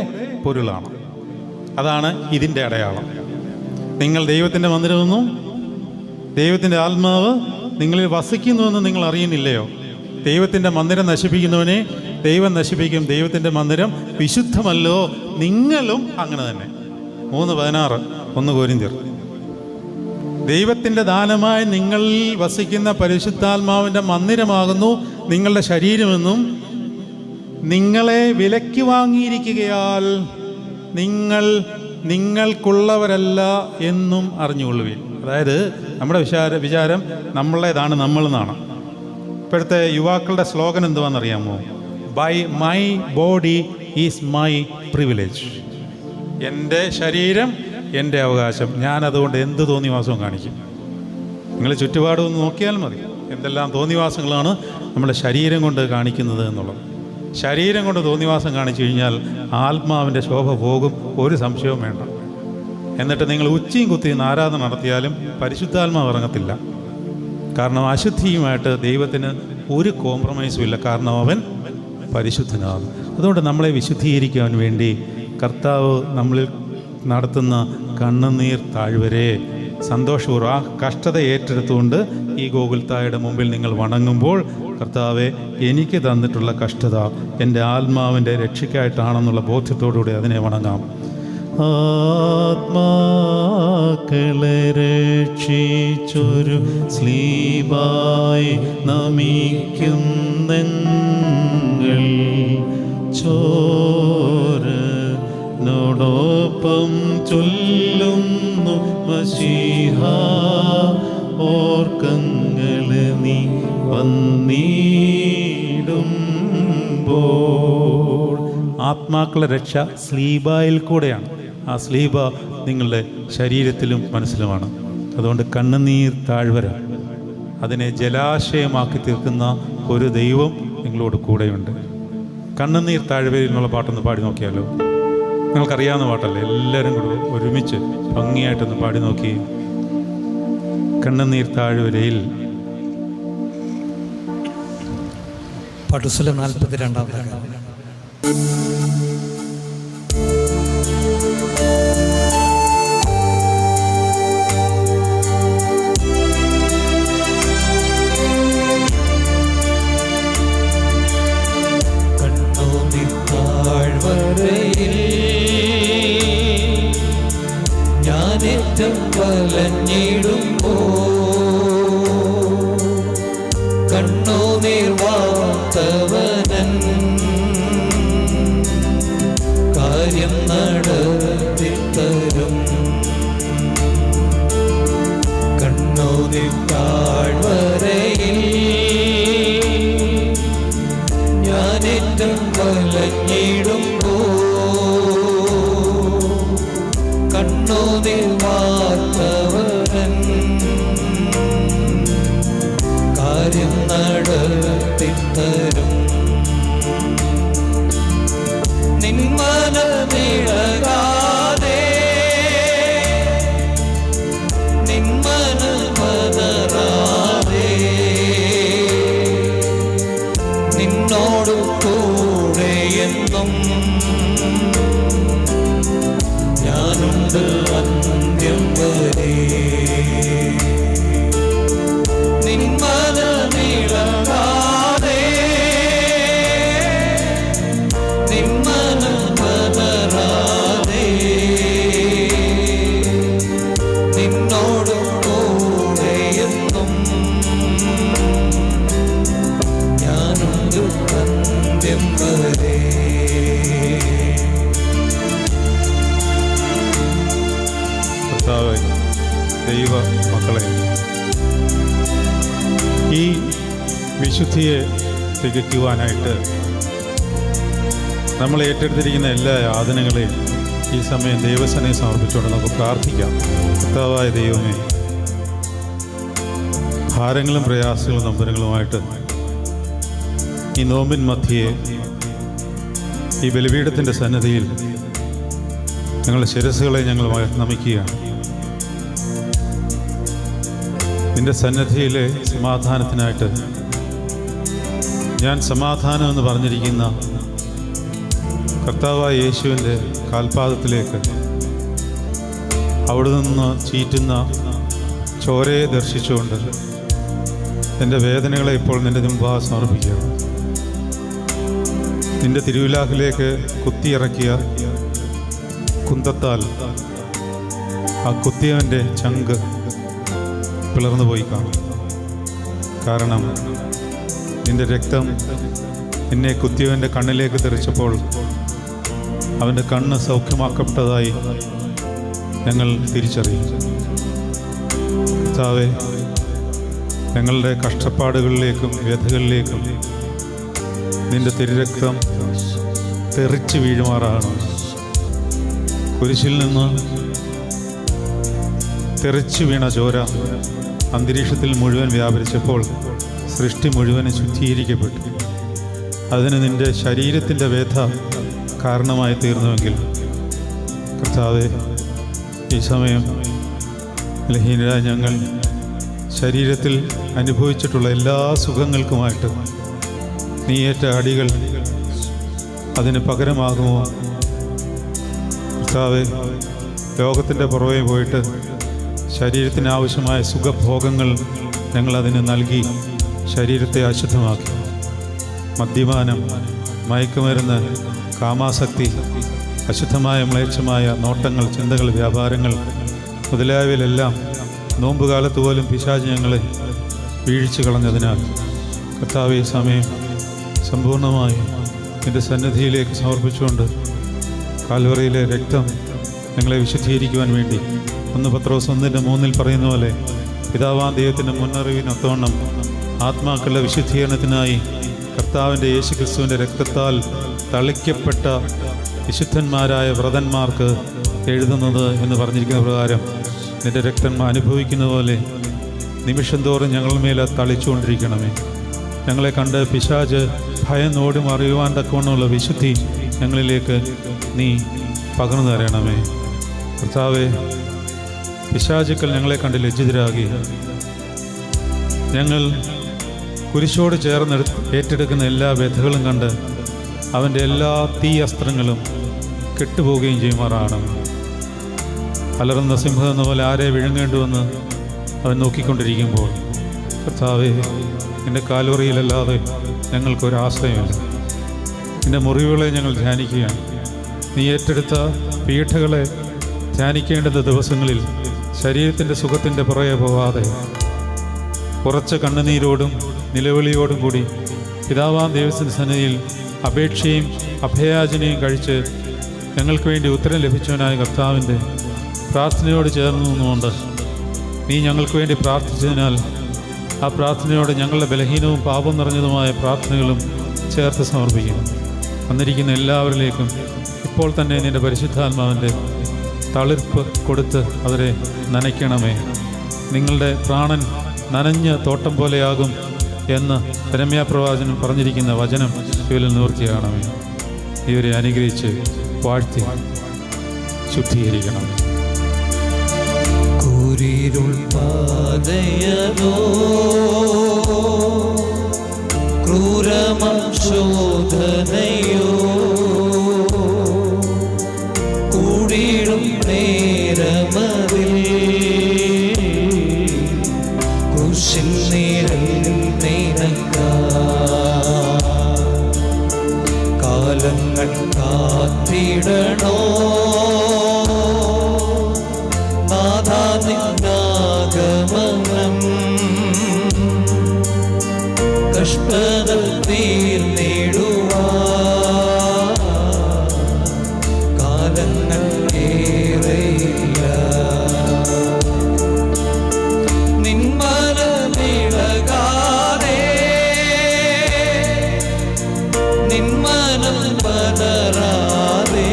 S1: പൊരുളാണ്. അതാണ് ഇതിൻ്റെ അടയാളം. നിങ്ങൾ ദൈവത്തിൻ്റെ മന്ദിരമെന്നും ദൈവത്തിൻ്റെ ആത്മാവ് നിങ്ങളിൽ വസിക്കുന്നുവെന്ന് നിങ്ങൾ അറിയുന്നില്ലയോ? ദൈവത്തിൻ്റെ മന്ദിരം നശിപ്പിക്കുന്നവനെ ദൈവം നശിപ്പിക്കും. ദൈവത്തിൻ്റെ മന്ദിരം വിശുദ്ധമല്ലോ, നിങ്ങളും അങ്ങനെ തന്നെ. 3:16 1 കൊരിന്ത്യർ. ദൈവത്തിൻ്റെ ദാനമായി നിങ്ങളിൽ വസിക്കുന്ന പരിശുദ്ധാത്മാവിൻ്റെ മന്ദിരമാകുന്നു നിങ്ങളുടെ ശരീരമെന്നും നിങ്ങളെ വിലയ്ക്ക് വാങ്ങിയിരിക്കുകയാൽ നിങ്ങൾക്കുള്ളവരല്ല എന്നും അറിഞ്ഞുകൊള്ളുവിൻ. അതായത് നമ്മുടെ വിചാരം നമ്മളേതാണ്, നമ്മളെന്നാണ്. ഇപ്പോഴത്തെ യുവാക്കളുടെ സ്ലോഗൻ എന്തുവാണെന്നറിയാമോ? By my body is my privilege. എൻ്റെ ശരീരം എൻ്റെ അവകാശം, ഞാനതുകൊണ്ട് എന്ത് തോന്നിവാസവും കാണിക്കും. നിങ്ങൾ ചുറ്റുപാടും ഒന്ന് നോക്കിയാൽ മതി, എന്തെല്ലാം തോന്നിവാസങ്ങളാണ് നമ്മുടെ ശരീരം കൊണ്ട് കാണിക്കുന്നത് എന്നുള്ളത്. ശരീരം കൊണ്ട് തോന്നിവാസം കാണിച്ചു കഴിഞ്ഞാൽ ആത്മാവിൻ്റെ ശോഭ പോകും, ഒരു സംശയവും വേണ്ട. എന്നിട്ട് നിങ്ങൾ ഉച്ചയും കുത്തിയും ആരാധന നടത്തിയാലും പരിശുദ്ധാത്മാവ് ഇറങ്ങത്തില്ല. കാരണം അശുദ്ധിയുമായിട്ട് ദൈവത്തിന് ഒരു കോംപ്രമൈസും ഇല്ല, കാരണം അവൻ പരിശുദ്ധനാണ്. അതുകൊണ്ട് നമ്മളെ വിശുദ്ധീകരിക്കാൻ വേണ്ടി കർത്താവ് നമ്മളിൽ നടത്തുന്ന കണ്ണുനീർ താഴ്വരെ സന്തോഷപൂർവ്വം ആ കഷ്ടത ഏറ്റെടുത്തുകൊണ്ട് ഈ ഗോകുൽത്തായുടെ മുമ്പിൽ നിങ്ങൾ വണങ്ങുമ്പോൾ, കർത്താവെ, എനിക്ക് തന്നിട്ടുള്ള കഷ്ടത എൻ്റെ ആത്മാവിൻ്റെ രക്ഷയ്ക്കായിട്ടാണെന്നുള്ള ബോധ്യത്തോടുകൂടി അതിനെ വണങ്ങാം. ആത്മാക്കളെ രക്ഷിച്ചൊരു സ്ലീബായി നമിക്കുന്നങ്ങൾ ചോരനോടൊപ്പം ചൊല്ലുന്നു മശീഹ ഓർക്കങ്ങളെ നീ വന്നിടുമ്പോൾ. ആത്മാക്കളുടെ രക്ഷ സ്ലീബായിൽ കൂടെയാണ്. ആ സ്ലീബ നിങ്ങളുടെ ശരീരത്തിലും മനസ്സിലുമാണ്. അതുകൊണ്ട് കണ്ണുനീർ താഴ്വര, അതിനെ ജലാശയമാക്കി തീർക്കുന്ന ഒരു ദൈവം നിങ്ങളോട് കൂടെയുണ്ട്. കണ്ണുനീർ താഴ്വരയിൽ എന്നുള്ള പാട്ടൊന്ന് പാടി നോക്കിയാലോ? നിങ്ങൾക്കറിയാവുന്ന പാട്ടല്ലേ? എല്ലാവരും കൂടെ ഒരുമിച്ച് ഭംഗിയായിട്ടൊന്ന് പാടി നോക്കി. കണ്ണുനീർ താഴ്വരയിൽ.
S2: പാട്ടുസ്ഥലം 42.
S3: ഞാനേറ്റം വലഞ്ഞിടുമ്പോ കണ്ണുനീർ വാർത്തവനൻ കാര്യം നടത്തിത്തരും. കണ്ണുനീർ താഴ്വരയിൽ ഞാനേറ്റം വലഞ്ഞിടുമ്പോ കണ്ണുനീർ വാർത്തവൻ കാര്യം നടത്തിത്തരും. നിന്മനമിളകാതെ നിന്മനമതറാതെ നിന്നോടു കൂടെ എന്നും ഞാനുണ്ട് അന്ത്യം വരെ. നിന്മനമിളകാതെ നിന്മനമതറാതെ നിന്നോട് കൂടെ എന്നും ഞാനുണ്ട് അന്ത്യം വരെ.
S1: ദൈവ മക്കളെ, ഈ വിശുദ്ധിയെ തികയ്ക്കുവാനായിട്ട് നമ്മൾ ഏറ്റെടുത്തിരിക്കുന്ന എല്ലാ യാതനകളെയും ഈ സമയം ദൈവസനയെ സമർപ്പിച്ചുകൊണ്ട് നമുക്ക് പ്രാർത്ഥിക്കാം. കർത്താവായ ദൈവമേ, ഭാരങ്ങളും പ്രയാസങ്ങളും നമ്പരങ്ങളുമായിട്ട് ഈ നോമ്പിൻ മധ്യേ ഈ ബലിപീഠത്തിൻ്റെ സന്നിധിയിൽ ഞങ്ങളുടെ ശിരസ്സുകളെ ഞങ്ങൾ നമിക്കുകയാണ്. നിന്റെ സന്നിധിയിലെ സമാധാനത്തിനായിട്ട് ഞാൻ സമാധാനം എന്ന് പറഞ്ഞിരിക്കുന്ന കർത്താവായ യേശുവിൻ്റെ കാൽപാദത്തിലേക്ക് അവിടെ നിന്ന് ചീറ്റുന്ന ചോരയെ ദർശിച്ചുകൊണ്ട് എൻ്റെ വേദനകളെ ഇപ്പോൾ നിൻ്റെ മുമ്പാകെ സമർപ്പിക്കുകയാണ്. നിൻ്റെ തിരുവിലാഹിലേക്ക് കുത്തിയിറക്കിയ കുന്തത്താൽ ആ കുത്തിയവൻ്റെ ചങ്ക് പിളർന്നു പോയി കാണും. കാരണം നിന്റെ രക്തം എന്നെ കുത്തിയവൻ്റെ കണ്ണിലേക്ക് തെറിച്ചപ്പോൾ അവൻ്റെ കണ്ണ് സൗഖ്യമാക്കപ്പെട്ടതായി ഞങ്ങൾ തിരിച്ചറിയും. കർത്താവേ, ഞങ്ങളുടെ കഷ്ടപ്പാടുകളിലേക്കും വ്യഥകളിലേക്കും നിന്റെ തിരുരക്തം തെറിച്ച് വീഴുമാറാണ്. കുരിശിൽ നിന്ന് തെറിച്ചു വീണ ചോര അന്തരീക്ഷത്തിൽ മുഴുവൻ വ്യാപരിച്ചപ്പോൾ സൃഷ്ടി മുഴുവനും ശുദ്ധീകരിക്കപ്പെട്ടു. അതിന് നിന്റെ ശരീരത്തിൻ്റെ വ്യഥ കാരണമായി തീർന്നുവെങ്കിൽ കർത്താവേ, ഈ സമയം ബലഹീനരായ ഞങ്ങൾ ശരീരത്തിൽ അനുഭവിച്ചിട്ടുള്ള എല്ലാ സുഖങ്ങൾക്കുമായിട്ട് നീ ഏറ്റ അടികൾ അതിന് പകരമാകുമോ? കർത്താവേ, ലോകത്തിൻ്റെ പുറകെ പോയിട്ട് ശരീരത്തിന് ആവശ്യമായ സുഖഭോഗങ്ങൾ ഞങ്ങളതിന് നൽകി ശരീരത്തെ അശുദ്ധമാക്കി. മദ്യപാനം, മയക്കുമരുന്ന്, കാമാസക്തി, അശുദ്ധമായ മ്ലേച്ഛമായ നോട്ടങ്ങൾ, ചിന്തകൾ, വ്യാപാരങ്ങൾ മുതലായവയിലെല്ലാം നോമ്പുകാലത്ത് പോലും പിശാച് ഞങ്ങളെ വീഴിച്ചു കളഞ്ഞതിനാൽ കർത്താവേ, ഈ സമയം സമ്പൂർണ്ണമായി നിൻ്റെ സന്നിധിയിലേക്ക് സമർപ്പിച്ചുകൊണ്ട് കാൽവറിയിലെ രക്തം ഞങ്ങളെ വിശുദ്ധീകരിക്കുവാൻ വേണ്ടി 1 പത്രോസ് 1:3 പറയുന്ന പോലെ പിതാവാം ദൈവത്തിൻ്റെ മുന്നറിവിനൊത്തവണ്ണം ആത്മാക്കളുടെ വിശുദ്ധീകരണത്തിനായി കർത്താവിൻ്റെ യേശുക്രിസ്തുവിൻ്റെ രക്തത്താൽ തളിക്കപ്പെട്ട വിശുദ്ധന്മാരായ വ്രതന്മാർക്ക് എഴുതുന്നത് എന്ന് പറഞ്ഞിരിക്കുന്ന പ്രകാരം നിൻ്റെ രക്തം അനുഭവിക്കുന്ന പോലെ നിമിഷം തോറും ഞങ്ങളുടെ മേലെ തളിച്ചുകൊണ്ടിരിക്കണമേ. ഞങ്ങളെ കണ്ട് പിശാച് ഭയന്നോടും അറിയുവാൻ തക്കവണ്ണമുള്ള വിശുദ്ധി ഞങ്ങളിലേക്ക് നീ പകർന്നു തരണമേ. കർത്താവേ, പിശാചുക്കൾ ഞങ്ങളെ കണ്ട് ലജ്ജിതരാകി ഞങ്ങൾ കുരിശോട് ചേർന്ന് ഏറ്റെടുക്കുന്ന എല്ലാ വ്യഥകളും കണ്ട് അവൻ്റെ എല്ലാ തീ അസ്ത്രങ്ങളും കെട്ടുപോവുകയും ചെയ്യുമാറാണ്. അലറുന്ന സിംഹം എന്ന പോലെ ആരെ വിഴുങ്ങേണ്ടുവെന്ന് അവൻ നോക്കിക്കൊണ്ടിരിക്കുമ്പോൾ കർത്താവേ, എൻ്റെ കാൽവറിയിലല്ലാതെ ഞങ്ങൾക്കൊരാശ്രയമില്ല. എൻ്റെ മുറിവുകളെ ഞങ്ങൾ ധ്യാനിക്കുകയാണ്. നീ ഏറ്റെടുത്ത പീഠകളെ ധ്യാനിക്കേണ്ടുന്ന ദിവസങ്ങളിൽ ശരീരത്തിൻ്റെ സുഖത്തിൻ്റെ പുറകെ പോകാതെ കുറച്ച് കണ്ണുനീരോടും നിലവിളിയോടും കൂടി പിതാവാം ദൈവത്തിൻ്റെ സന്നിധിയിൽ അപേക്ഷയും അഭയാചനയും കഴിച്ച് ഞങ്ങൾക്ക് വേണ്ടി ഉത്തരം ലഭിച്ചവനായ കർത്താവിൻ്റെ പ്രാർത്ഥനയോട് ചേർന്ന് നിന്നുകൊണ്ട് നീ ഞങ്ങൾക്ക് വേണ്ടി പ്രാർത്ഥിച്ചതിനാൽ ആ പ്രാർത്ഥനയോട് ഞങ്ങളുടെ ബലഹീനവും പാപം നിറഞ്ഞതുമായ പ്രാർത്ഥനകളും ചേർത്ത് സമർപ്പിക്കുന്നു. വന്നിരിക്കുന്ന എല്ലാവരിലേക്കും ഇപ്പോൾ തന്നെ നിൻ്റെ പരിശുദ്ധാത്മാവിൻ്റെ തളിർപ്പ് കൊടുത്ത് അവരെ നനയ്ക്കണമേ. നിങ്ങളുടെ പ്രാണൻ നനഞ്ഞ തോട്ടം പോലെയാകും എന്ന് യെരമ്യാപ്രവാചകൻ പറഞ്ഞിരിക്കുന്ന വചനം ഇവരിൽ നിവൃത്തിയാകണമേ. ഇവരെ അനുഗ്രഹിച്ച് വാഴ്ത്തി ശുദ്ധീകരിക്കണം.
S3: കൂരിരുൾ പാതയതോ ക്രൂരമം ശോധനയോ കൂടിടും നേരമതിൽ കുശിൽ നേരം കാലങ്ങൾ കാത്തിടണോ നാഥാ നിന്നാഗമനം കഷ്ടത തീർന്നിടുവാ കാലങ്ങൾ ഏറെയില്ല നിന്മനമിളകാതെ നിന്മനം പതറാതെ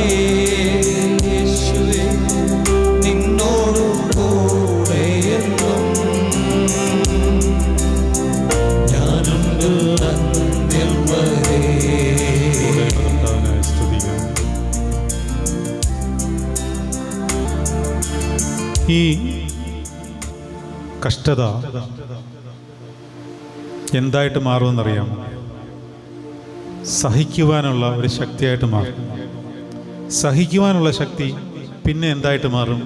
S3: യേശുവേ നിന്നോടു കൂടെയെന്നും ഞാനുണ്ട് അന്ത്യം വരെ.
S1: ഈ കഷ്ടത എന്തായിട്ട് മാറുമെന്നറിയാമോ? സഹിക്കുവാനുള്ള ഒരു ശക്തിയായിട്ട് മാറും. സഹിക്കുവാനുള്ള ശക്തി പിന്നെ എന്തായിട്ട് മാറും?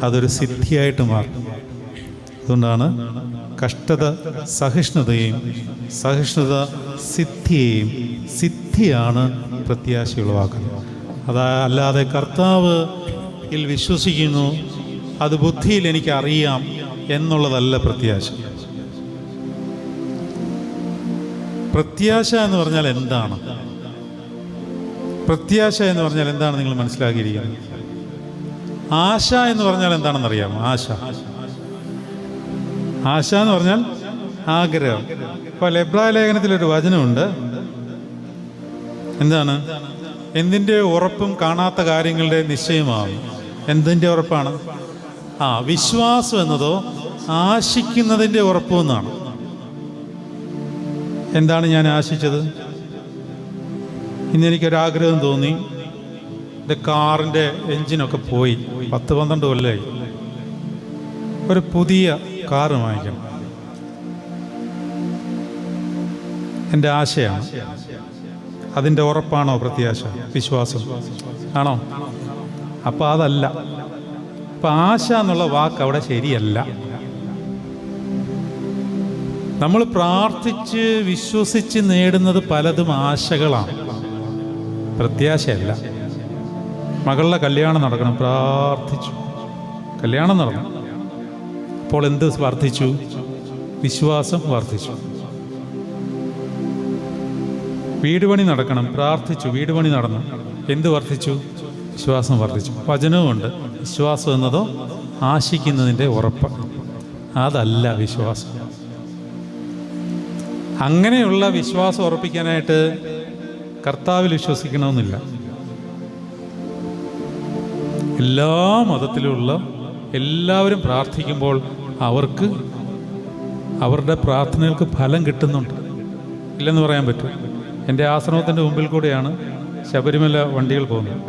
S1: അതൊരു സിദ്ധിയായിട്ട് മാറും. അതുകൊണ്ടാണ് കഷ്ടത സഹിഷ്ണുതയും സഹിഷ്ണുത സിദ്ധിയെയും, സിദ്ധിയാണ് പ്രത്യാശ ഉളവാക്കുന്നത്. അല്ലാതെ കർത്താവ് വിശ്വസിക്കുന്നു, അത് ബുദ്ധിയിൽ എനിക്കറിയാം എന്നുള്ളതല്ല പ്രത്യാശ. പ്രത്യാശ എന്ന് പറഞ്ഞാൽ എന്താണ്? പ്രത്യാശ എന്ന് പറഞ്ഞാൽ എന്താണ് നിങ്ങൾ മനസ്സിലാക്കിയിരിക്കുന്നത്? ആശ എന്ന് പറഞ്ഞാൽ എന്താണെന്ന് അറിയാമോ? ആശ എന്ന് പറഞ്ഞാൽ ആഗ്രഹം. ഇപ്പോൾ എബ്രായ ലേഖനത്തിലൊരു വചനമുണ്ട്. എന്താണ്? എന്തിൻ്റെ ഉറപ്പും കാണാത്ത കാര്യങ്ങളുടെ നിശ്ചയമാകും. എന്തിൻ്റെ ഉറപ്പാണ്? വിശ്വാസം എന്നതോ ആശിക്കുന്നതിൻ്റെ ഉറപ്പെന്നാണ്. എന്താണ് ഞാൻ ആശിച്ചത്? ഇന്നെനിക്കൊരാഗ്രഹം തോന്നി, എൻ്റെ കാറിൻ്റെ എൻജിനൊക്കെ പോയി, 10-12 കൊല്ലമായി, ഒരു പുതിയ കാറ് വാങ്ങിക്കണം. എൻ്റെ ആശയാണ്. അതിൻ്റെ ഉറപ്പാണോ പ്രത്യാശ? വിശ്വാസം ആണോ? അപ്പം അതല്ല. അപ്പം ആശ എന്നുള്ള വാക്ക് അവിടെ ശരിയല്ല. നമ്മൾ പ്രാർത്ഥിച്ച് വിശ്വസിച്ച് നേടുന്നത് പലതും ആശകളാണ്, പ്രത്യാശയല്ല. മകളുടെ കല്യാണം നടക്കണം, പ്രാർത്ഥിച്ചു, കല്യാണം നടന്നു. അപ്പോൾ എന്ത് വർദ്ധിച്ചു? വിശ്വാസം വർദ്ധിച്ചു. വീട് പണി നടക്കണം, പ്രാർത്ഥിച്ചു, വീട് പണി നടന്നു. എന്ത് വർദ്ധിച്ചു? വിശ്വാസം വർദ്ധിച്ചു. വചനവുമുണ്ട്, വിശ്വാസം എന്നതോ ആശിക്കുന്നതിൻ്റെ ഉറപ്പ്. അതല്ല വിശ്വാസം. അങ്ങനെയുള്ള വിശ്വാസം ഉറപ്പിക്കാനായിട്ട് കർത്താവിൽ വിശ്വസിക്കണമെന്നില്ല. എല്ലാ മതത്തിലുമുള്ള എല്ലാവരും പ്രാർത്ഥിക്കുമ്പോൾ അവർക്ക് അവരുടെ പ്രാർത്ഥനകൾക്ക് ഫലം കിട്ടുന്നുണ്ട്. ഇല്ലെന്ന് പറയാൻ പറ്റും. എൻ്റെ ആശ്രമത്തിൻ്റെ മുമ്പിൽ കൂടെയാണ് ശബരിമല വണ്ടികൾ പോകുന്നത്.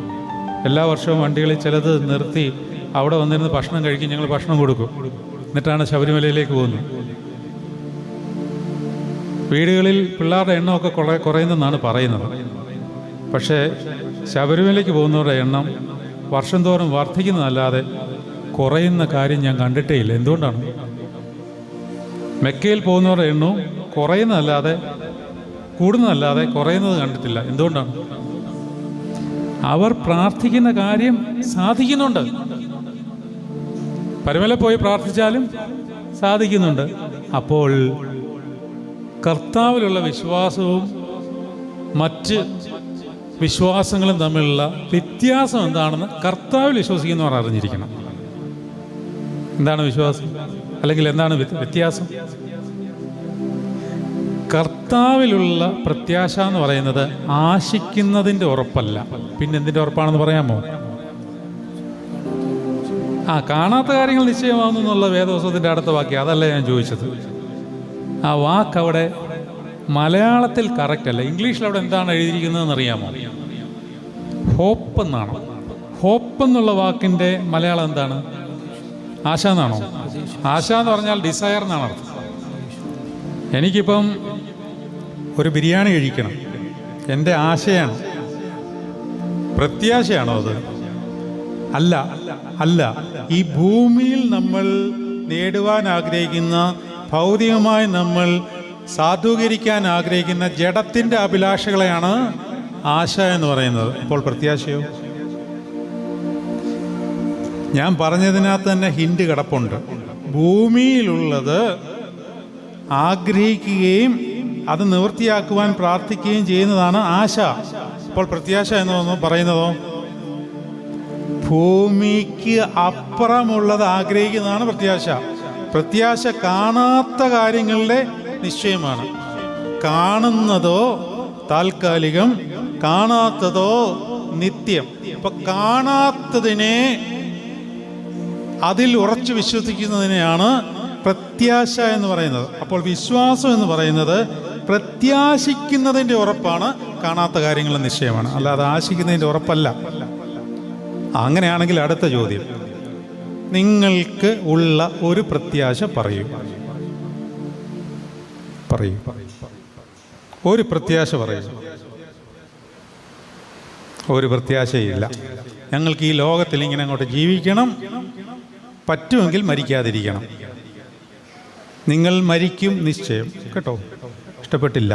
S1: എല്ലാ വർഷവും വണ്ടികളിൽ ചിലത് നിർത്തി അവിടെ വന്നിരുന്ന് ഭക്ഷണം കഴിക്കും. ഞങ്ങൾ ഭക്ഷണം കൊടുക്കും. എന്നിട്ടാണ് ശബരിമലയിലേക്ക് പോകുന്നത്. വീടുകളിൽ പിള്ളേരുടെ എണ്ണമൊക്കെ കുറയുന്നെന്നാണ് പറയുന്നത്. പക്ഷേ ശബരിമലയ്ക്ക് പോകുന്നവരുടെ എണ്ണം വർഷം തോറും വർദ്ധിക്കുന്നതല്ലാതെ കുറയുന്ന കാര്യം ഞാൻ കണ്ടിട്ടേ ഇല്ല. എന്തുകൊണ്ടാണ്? മെക്കയിൽ പോകുന്നവരുടെ എണ്ണവും കുറയുന്നതല്ലാതെ കൂടുന്നതല്ലാതെ കുറയുന്നത് കണ്ടിട്ടില്ല. എന്തുകൊണ്ടാണ്? അവർ പ്രാർത്ഥിക്കുന്ന കാര്യം സാധിക്കുന്നുണ്ട്. പരമല പോയി പ്രാർത്ഥിച്ചാലും സാധിക്കുന്നുണ്ട്. അപ്പോൾ കർത്താവിലുള്ള വിശ്വാസവും മറ്റ് വിശ്വാസങ്ങളും തമ്മിലുള്ള വ്യത്യാസം എന്താണെന്ന് കർത്താവിൽ വിശ്വസിക്കുന്നവർ അറിഞ്ഞിരിക്കണം. എന്താണ് വിശ്വാസം? അല്ലെങ്കിൽ എന്താണ് വ്യത്യാസം? കർത്താവിലുള്ള പ്രത്യാശ എന്ന് പറയുന്നത് ആശിക്കുന്നതിൻ്റെ ഉറപ്പല്ല. പിന്നെന്തിൻ്റെ ഉറപ്പാണെന്ന് പറയാമോ? കാണാത്ത കാര്യങ്ങൾ നിശ്ചയമാകുന്നു എന്നുള്ള വേദവസ്തുവിൻ്റെ അടുത്ത വാക്യം. അതല്ല ഞാൻ ചോദിച്ചത്. ആ വാക്ക് അവിടെ മലയാളത്തിൽ കറക്റ്റ് അല്ല. ഇംഗ്ലീഷിൽ അവിടെ എന്താണ് എഴുതിയിരിക്കുന്നതെന്ന് അറിയാമോ? ഹോപ്പ് എന്നാണ്. ഹോപ്പ് എന്നുള്ള വാക്കിൻ്റെ മലയാളം എന്താണ്? ആശ എന്നാണോ? ആശ എന്ന് പറഞ്ഞാൽ ഡിസയർ എന്നാണ് അർത്ഥം. എനിക്കിപ്പം ഒരു ബിരിയാണി കഴിക്കണം, എൻ്റെ ആശയാണ്. പ്രത്യാശയാണോ അത്? അല്ല, അല്ല. ഈ ഭൂമിയിൽ നമ്മൾ നേടുവാൻ ആഗ്രഹിക്കുന്ന, ഭൗതികമായി നമ്മൾ സാധൂകരിക്കാൻ ആഗ്രഹിക്കുന്ന ജഡത്തിൻ്റെ അഭിലാഷകളെയാണ് ആശ എന്ന് പറയുന്നത്. അപ്പോൾ പ്രത്യാശയോ? ഞാൻ പറഞ്ഞതിനകത്ത് തന്നെ ഹിന്റ് കിടപ്പുണ്ട്. ഭൂമിയിലുള്ളത് ആഗ്രഹിക്കുകയും അത് നിവൃത്തിയാക്കുവാൻ പ്രാർത്ഥിക്കുകയും ചെയ്യുന്നതാണ് ആശ. അപ്പോൾ പ്രത്യാശ എന്ന് പറയുന്നതോ ഭൂമിക്ക് അപ്പുറമുള്ളത് ആഗ്രഹിക്കുന്നതാണ് പ്രത്യാശ. പ്രത്യാശ കാണാത്ത കാര്യങ്ങളുടെ നിശ്ചയമാണ്. കാണുന്നതോ താൽക്കാലികം, കാണാത്തതോ നിത്യം. അപ്പൊ കാണാത്തതിനെ അതിൽ ഉറച്ചു വിശ്വസിക്കുന്നതിനെയാണ് പ്രത്യാശ എന്ന് പറയുന്നത്. അപ്പോൾ വിശ്വാസം എന്ന് പറയുന്നത് പ്രത്യാശിക്കുന്നതിൻ്റെ ഉറപ്പാണ്, കാണാത്ത കാര്യങ്ങളുടെ നിശ്ചയമാണ്, അല്ലാതെ ആശിക്കുന്നതിൻ്റെ ഉറപ്പല്ല. അങ്ങനെയാണെങ്കിൽ അടുത്ത ചോദ്യം, നിങ്ങൾക്ക് ഉള്ള ഒരു പ്രത്യാശ പറയൂ. ഒരു പ്രത്യാശ പറയൂ. ഒരു പ്രത്യാശയില്ല. ഞങ്ങൾക്ക് ഈ ലോകത്തിൽ ഇങ്ങനെ അങ്ങോട്ട് ജീവിക്കണം, പറ്റുമെങ്കിൽ മരിക്കാതിരിക്കണം. നിങ്ങൾ മരിക്കും നിശ്ചയം, കേട്ടോ. ഇഷ്ടപ്പെട്ടില്ല.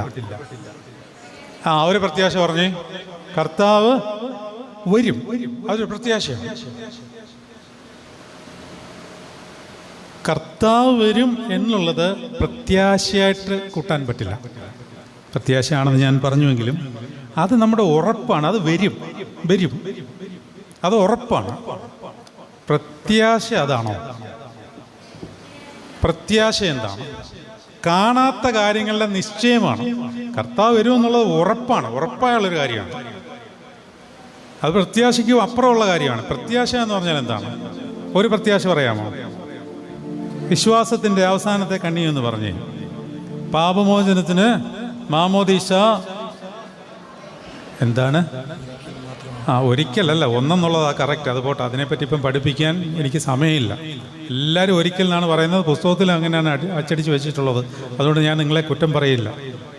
S1: ഒരു പ്രത്യാശ പറഞ്ഞേ. കർത്താവ് വരും, അതൊരു പ്രത്യാശയാണ്. കർത്താവ് വരും എന്നുള്ളത് പ്രത്യാശയായിട്ട് കൂട്ടാൻ പറ്റില്ല. പ്രത്യാശയാണെന്ന് ഞാൻ പറഞ്ഞുവെങ്കിലും അത് നമ്മുടെ ഉറപ്പാണ്. അത് വരും, അത് ഉറപ്പാണ്. പ്രത്യാശ അതാണോ? പ്രത്യാശ എന്താണ്? കാണാത്ത കാര്യങ്ങളുടെ നിശ്ചയമാണ്. കർത്താവ് വരും എന്നുള്ളത് ഉറപ്പായുള്ളൊരു കാര്യമാണ്. അത് പ്രത്യാശയ്ക്കും അപ്പുറമുള്ള കാര്യമാണ്. പ്രത്യാശ എന്ന് പറഞ്ഞാൽ എന്താണ്? ഒരു പ്രത്യാശ പറയാമോ? വിശ്വാസത്തിൻ്റെ അവസാനത്തെ കണ്ണി എന്ന് പറഞ്ഞേ, പാപമോചനത്തിന് മാമോദീസ എന്താണ്? ഒരിക്കലല്ല, ഒന്നെന്നുള്ളതാണ് കറക്റ്റ്. അത് പോട്ടെ, അതിനെപ്പറ്റി ഇപ്പം പഠിപ്പിക്കാൻ എനിക്ക് സമയമില്ല. എല്ലാവരും ഒരിക്കൽ എന്നാണ് പറയുന്നത്. പുസ്തകത്തിൽ അങ്ങനെയാണ് അച്ചടിച്ച് വെച്ചിട്ടുള്ളത്. അതുകൊണ്ട് ഞാൻ നിങ്ങളെ കുറ്റം പറയില്ല.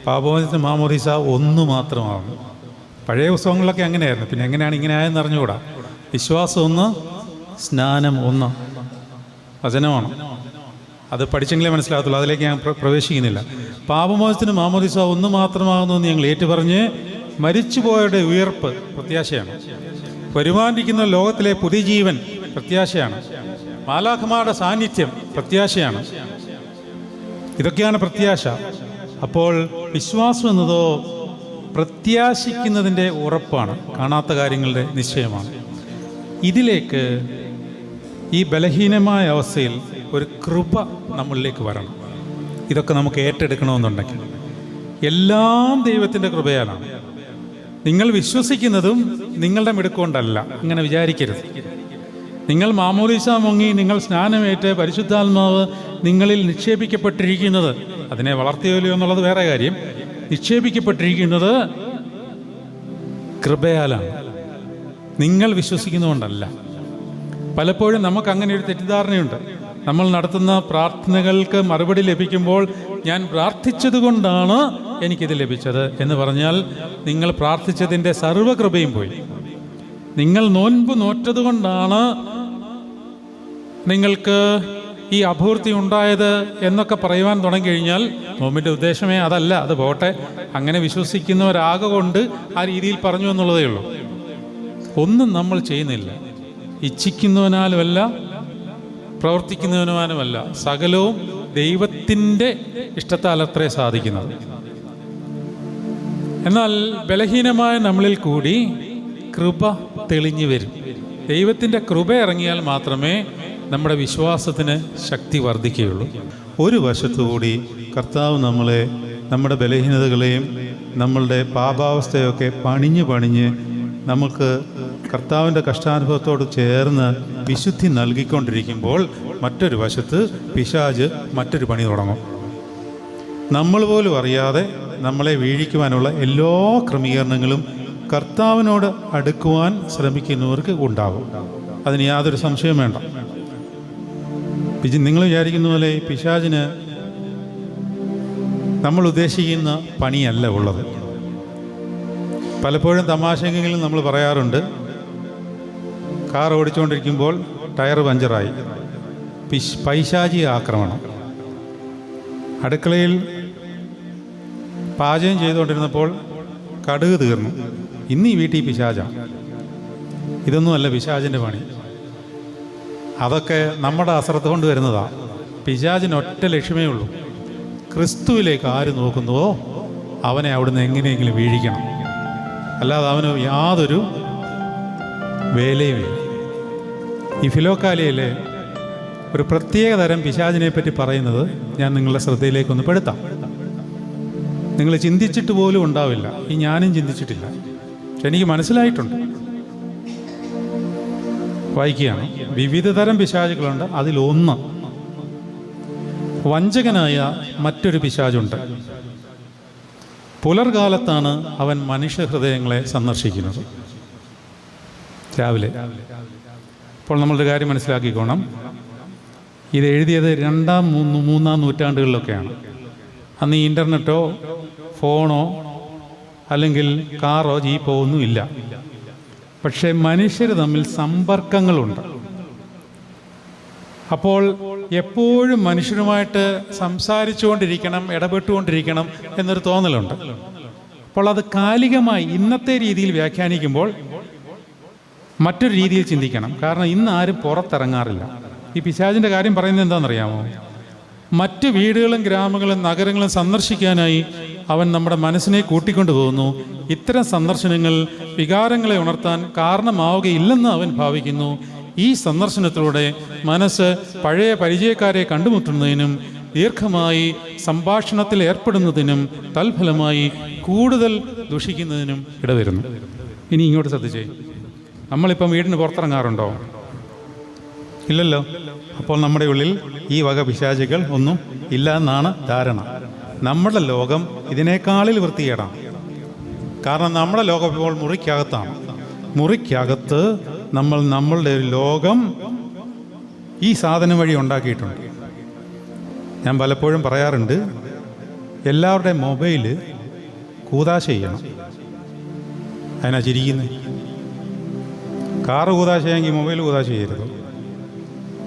S1: പാപമോചനത്തിന് മാമോദീസ ഒന്ന് മാത്രമാണ്. പഴയ പുസ്തകങ്ങളിലൊക്കെ അങ്ങനെയായിരുന്നു. പിന്നെ എങ്ങനെയാണ് ഇങ്ങനെ ആയെന്ന് അറിഞ്ഞുകൂടാ. വിശ്വാസം ഒന്ന്, സ്നാനം ഒന്ന്, വചനമാണ്. അത് പഠിച്ചെങ്കിലേ മനസ്സിലാകത്തുള്ളൂ. അതിലേക്ക് ഞാൻ പ്രവേശിക്കുന്നില്ല. പാപമോചനത്തിന് മാമോദീസ ഒന്ന് മാത്രമാകുന്നു എന്ന് ഞങ്ങൾ ഏറ്റുപറഞ്ഞ് മരിച്ചുപോയവരുടെ ഉയർപ്പ് പ്രത്യാശയാണ്. വരുവാനിരിക്കുന്ന ലോകത്തിലെ പുതിയ ജീവൻ പ്രത്യാശയാണ്. മാലാഖമാരുടെ സാന്നിധ്യം പ്രത്യാശയാണ്. ഇതൊക്കെയാണ് പ്രത്യാശ. അപ്പോൾ വിശ്വാസം എന്നതോ പ്രത്യാശിക്കുന്നതിൻ്റെ ഉറപ്പാണ്, കാണാത്ത കാര്യങ്ങളുടെ നിശ്ചയമാണ്. ഇതിലേക്ക് ഈ ബലഹീനമായ അവസ്ഥയിൽ ഒരു കൃപ നമ്മളിലേക്ക് വരണം. ഇതൊക്കെ നമുക്ക് ഏറ്റെടുക്കണമെന്നുണ്ടെങ്കിൽ എല്ലാം ദൈവത്തിൻ്റെ കൃപയാലാണ്. നിങ്ങൾ വിശ്വസിക്കുന്നതും നിങ്ങളുടെ മിടുക്കൊണ്ടല്ല, അങ്ങനെ വിചാരിക്കരുത്. നിങ്ങൾ മാമോദീസ മുങ്ങി, നിങ്ങൾ സ്നാനമേറ്റ് പരിശുദ്ധാത്മാവ് നിങ്ങളിൽ നിക്ഷേപിക്കപ്പെട്ടിരിക്കുന്നത്, അതിനെ വളർത്തിയോലോ എന്നുള്ളത് വേറെ കാര്യം, നിക്ഷേപിക്കപ്പെട്ടിരിക്കുന്നത് കൃപയാലാണ്, നിങ്ങൾ വിശ്വസിക്കുന്നതുകൊണ്ടല്ല. പലപ്പോഴും നമുക്ക് അങ്ങനെ ഒരു തെറ്റിദ്ധാരണയുണ്ട്. നമ്മൾ നടത്തുന്ന പ്രാർത്ഥനകൾക്ക് മറുപടി ലഭിക്കുമ്പോൾ ഞാൻ പ്രാർത്ഥിച്ചതുകൊണ്ടാണ് എനിക്കിത് ലഭിച്ചത് എന്ന് പറഞ്ഞാൽ നിങ്ങൾ പ്രാർത്ഥിച്ചതിൻ്റെ സർവ്വകൃപയും പോയി. നിങ്ങൾ നോൻപ് നോറ്റതുകൊണ്ടാണ് നിങ്ങൾക്ക് ഈ അഭൂർത്തി ഉണ്ടായത് എന്നൊക്കെ പറയുവാൻ തുടങ്ങിക്കഴിഞ്ഞാൽ നോമ്പിൻ്റെ ഉദ്ദേശമേ അതല്ല. അത് പോട്ടെ, അങ്ങനെ വിശ്വസിക്കുന്നവരാകെ കൊണ്ട് ആ രീതിയിൽ പറഞ്ഞു എന്നുള്ളതേ ഉള്ളൂ. ഒന്നും നമ്മൾ ചെയ്യുന്നില്ല. ഇച്ഛിക്കുന്നവനാലുമല്ല, പ്രവർത്തിക്കുന്നവനുമാനുമല്ല, സകലവും ദൈവത്തിൻ്റെ ഇഷ്ടത്താൽ അത്രേ സാധിക്കുന്നത്. എന്നാൽ ബലഹീനമായ നമ്മളിൽ കൂടി കൃപ തെളിഞ്ഞു വരും. ദൈവത്തിൻ്റെ കൃപ ഇറങ്ങിയാൽ മാത്രമേ നമ്മുടെ വിശ്വാസത്തിന് ശക്തി വർദ്ധിക്കുകയുള്ളൂ. ഒരു വശത്തുകൂടി കർത്താവ് നമ്മളെ, നമ്മുടെ ബലഹീനതകളെയും നമ്മളുടെ പാപാവസ്ഥയൊക്കെ പണിഞ്ഞ് നമുക്ക് കർത്താവിൻ്റെ കഷ്ടാനുഭവത്തോട് ചേർന്ന് വിശുദ്ധി നൽകിക്കൊണ്ടിരിക്കുമ്പോൾ മറ്റൊരു വശത്ത് പിശാച് മറ്റൊരു പണി തുടങ്ങും. നമ്മൾ പോലും അറിയാതെ നമ്മളെ വീഴിക്കുവാനുള്ള എല്ലാ ക്രമീകരണങ്ങളും കർത്താവിനോട് അടുക്കുവാൻ ശ്രമിക്കുന്നവർക്ക് ഉണ്ടാകും. അതിന് യാതൊരു സംശയം വേണ്ട. നിങ്ങൾ വിചാരിക്കുന്ന പോലെ പിശാചിന് നമ്മൾ ഉദ്ദേശിക്കുന്ന പണിയല്ല ഉള്ളത്. പലപ്പോഴും തമാശയെങ്കിലും നമ്മൾ പറയാറുണ്ട്, കാർ ഓടിച്ചുകൊണ്ടിരിക്കുമ്പോൾ ടയർ പഞ്ചറായി, പൈശാചി ആക്രമണം. അടുക്കളയിൽ പാചകം ചെയ്തുകൊണ്ടിരുന്നപ്പോൾ കടുക് തീർന്നു, ഇന്ന് ഈ വീട്ടിൽ പിശാചാണ്. ഇതൊന്നുമല്ല പിശാചിൻ്റെ പണി. അതൊക്കെ നമ്മുടെ അശ്രദ്ധ കൊണ്ട് വരുന്നതാണ്. പിശാചിന് ഒറ്റ ലക്ഷ്യമേ ഉള്ളൂ, ക്രിസ്തുവിലേക്ക് ആര് നോക്കുന്നുവോ അവനെ അവിടുന്ന് എങ്ങനെയെങ്കിലും വീഴിക്കണം. അല്ലാതെ അവന് യാതൊരു വേലയുമില്ല. ഈ ഫിലോക്കാലിയയിലെ ഒരു പ്രത്യേക തരം പിശാചിനെ പറ്റി പറയുന്നത് ഞാൻ നിങ്ങളുടെ ശ്രദ്ധയിലേക്കൊന്ന് പെടുത്താം. നിങ്ങൾ ചിന്തിച്ചിട്ട് പോലും ഉണ്ടാവില്ല. ഈ ഞാനും ചിന്തിച്ചിട്ടില്ല, പക്ഷെ എനിക്ക് മനസ്സിലായിട്ടുണ്ട്. വായിക്കുകയാണ്. വിവിധ തരം പിശാചുകളുണ്ട്. അതിലൊന്ന് വഞ്ചകനായ മറ്റൊരു പിശാചുണ്ട്. പുലർകാലത്താണ് അവൻ മനുഷ്യഹൃദയങ്ങളെ സന്ദർശിക്കുന്നത്, രാവിലെ. അപ്പോൾ നമ്മളൊരു കാര്യം മനസ്സിലാക്കിക്കോണം, ഇത് എഴുതിയത് 2ാം 3ാം നൂറ്റാണ്ടുകളിലൊക്കെയാണ്. അന്ന് ഈ ഇൻ്റർനെറ്റോ ഫോണോ അല്ലെങ്കിൽ കാറോ ജീപ്പോ ഒന്നും ഇല്ല. പക്ഷേ മനുഷ്യർ തമ്മിൽ സമ്പർക്കങ്ങളുണ്ട്. അപ്പോൾ എപ്പോഴും മനുഷ്യരുമായിട്ട് സംസാരിച്ചുകൊണ്ടിരിക്കണം, ഇടപെട്ടുകൊണ്ടിരിക്കണം എന്നൊരു തോന്നലുണ്ട്. അപ്പോൾ അത് കാലികമായി ഇന്നത്തെ രീതിയിൽ വ്യാഖ്യാനിക്കുമ്പോൾ മറ്റൊരു രീതിയിൽ ചിന്തിക്കണം. കാരണം ഇന്ന് ആരും പുറത്തിറങ്ങാറില്ല. ഈ പിശാചിൻ്റെ കാര്യം പറയുന്നത് എന്താണെന്നറിയാമോ? മറ്റ് വീടുകളും ഗ്രാമങ്ങളും നഗരങ്ങളും സന്ദർശിക്കാനായി അവൻ നമ്മുടെ മനസ്സിനെ കൂട്ടിക്കൊണ്ടു പോകുന്നു. ഇത്തരം സന്ദർശനങ്ങൾ വികാരങ്ങളെ ഉണർത്താൻ കാരണമാവുകയില്ലെന്ന് അവൻ ഭാവിക്കുന്നു. ഈ സന്ദർശനത്തിലൂടെ മനസ്സ് പഴയ പരിചയക്കാരെ കണ്ടുമുട്ടുന്നതിനും ദീർഘമായി സംഭാഷണത്തിൽ ഏർപ്പെടുന്നതിനും തൽഫലമായി കൂടുതൽ ദുഷിക്കുന്നതിനും ഇടവരുന്നു. ഇനി ഇങ്ങോട്ട് ശ്രദ്ധിച്ചേ, നമ്മളിപ്പം വീടിന് പുറത്തിറങ്ങാറുണ്ടോ? ഇല്ലല്ലോ. അപ്പോൾ നമ്മുടെ ഉള്ളിൽ ഈ വക പിശാചുകൾ ഒന്നും ഇല്ല എന്നാണ് ധാരണ. നമ്മുടെ ലോകം ഇതിനേക്കാളിൽ വൃത്തികേടാണ്. കാരണം നമ്മുടെ ലോകം ഇപ്പോൾ മുറിക്കകത്താണ്. മുറിക്കകത്ത് നമ്മളുടെ ഒരു ലോകം ഈ സാധനം വഴി ഉണ്ടാക്കിയിട്ടുണ്ട്. ഞാൻ പലപ്പോഴും പറയാറുണ്ട്, എല്ലാവരുടെയും മൊബൈല് കൂതാശ ചെയ്യണം. അതിനാ ചിരിക്കുന്നത്. കാറ് കൂതാശയെങ്കിൽ മൊബൈൽ കൂതാശ ചെയ്യരുത്.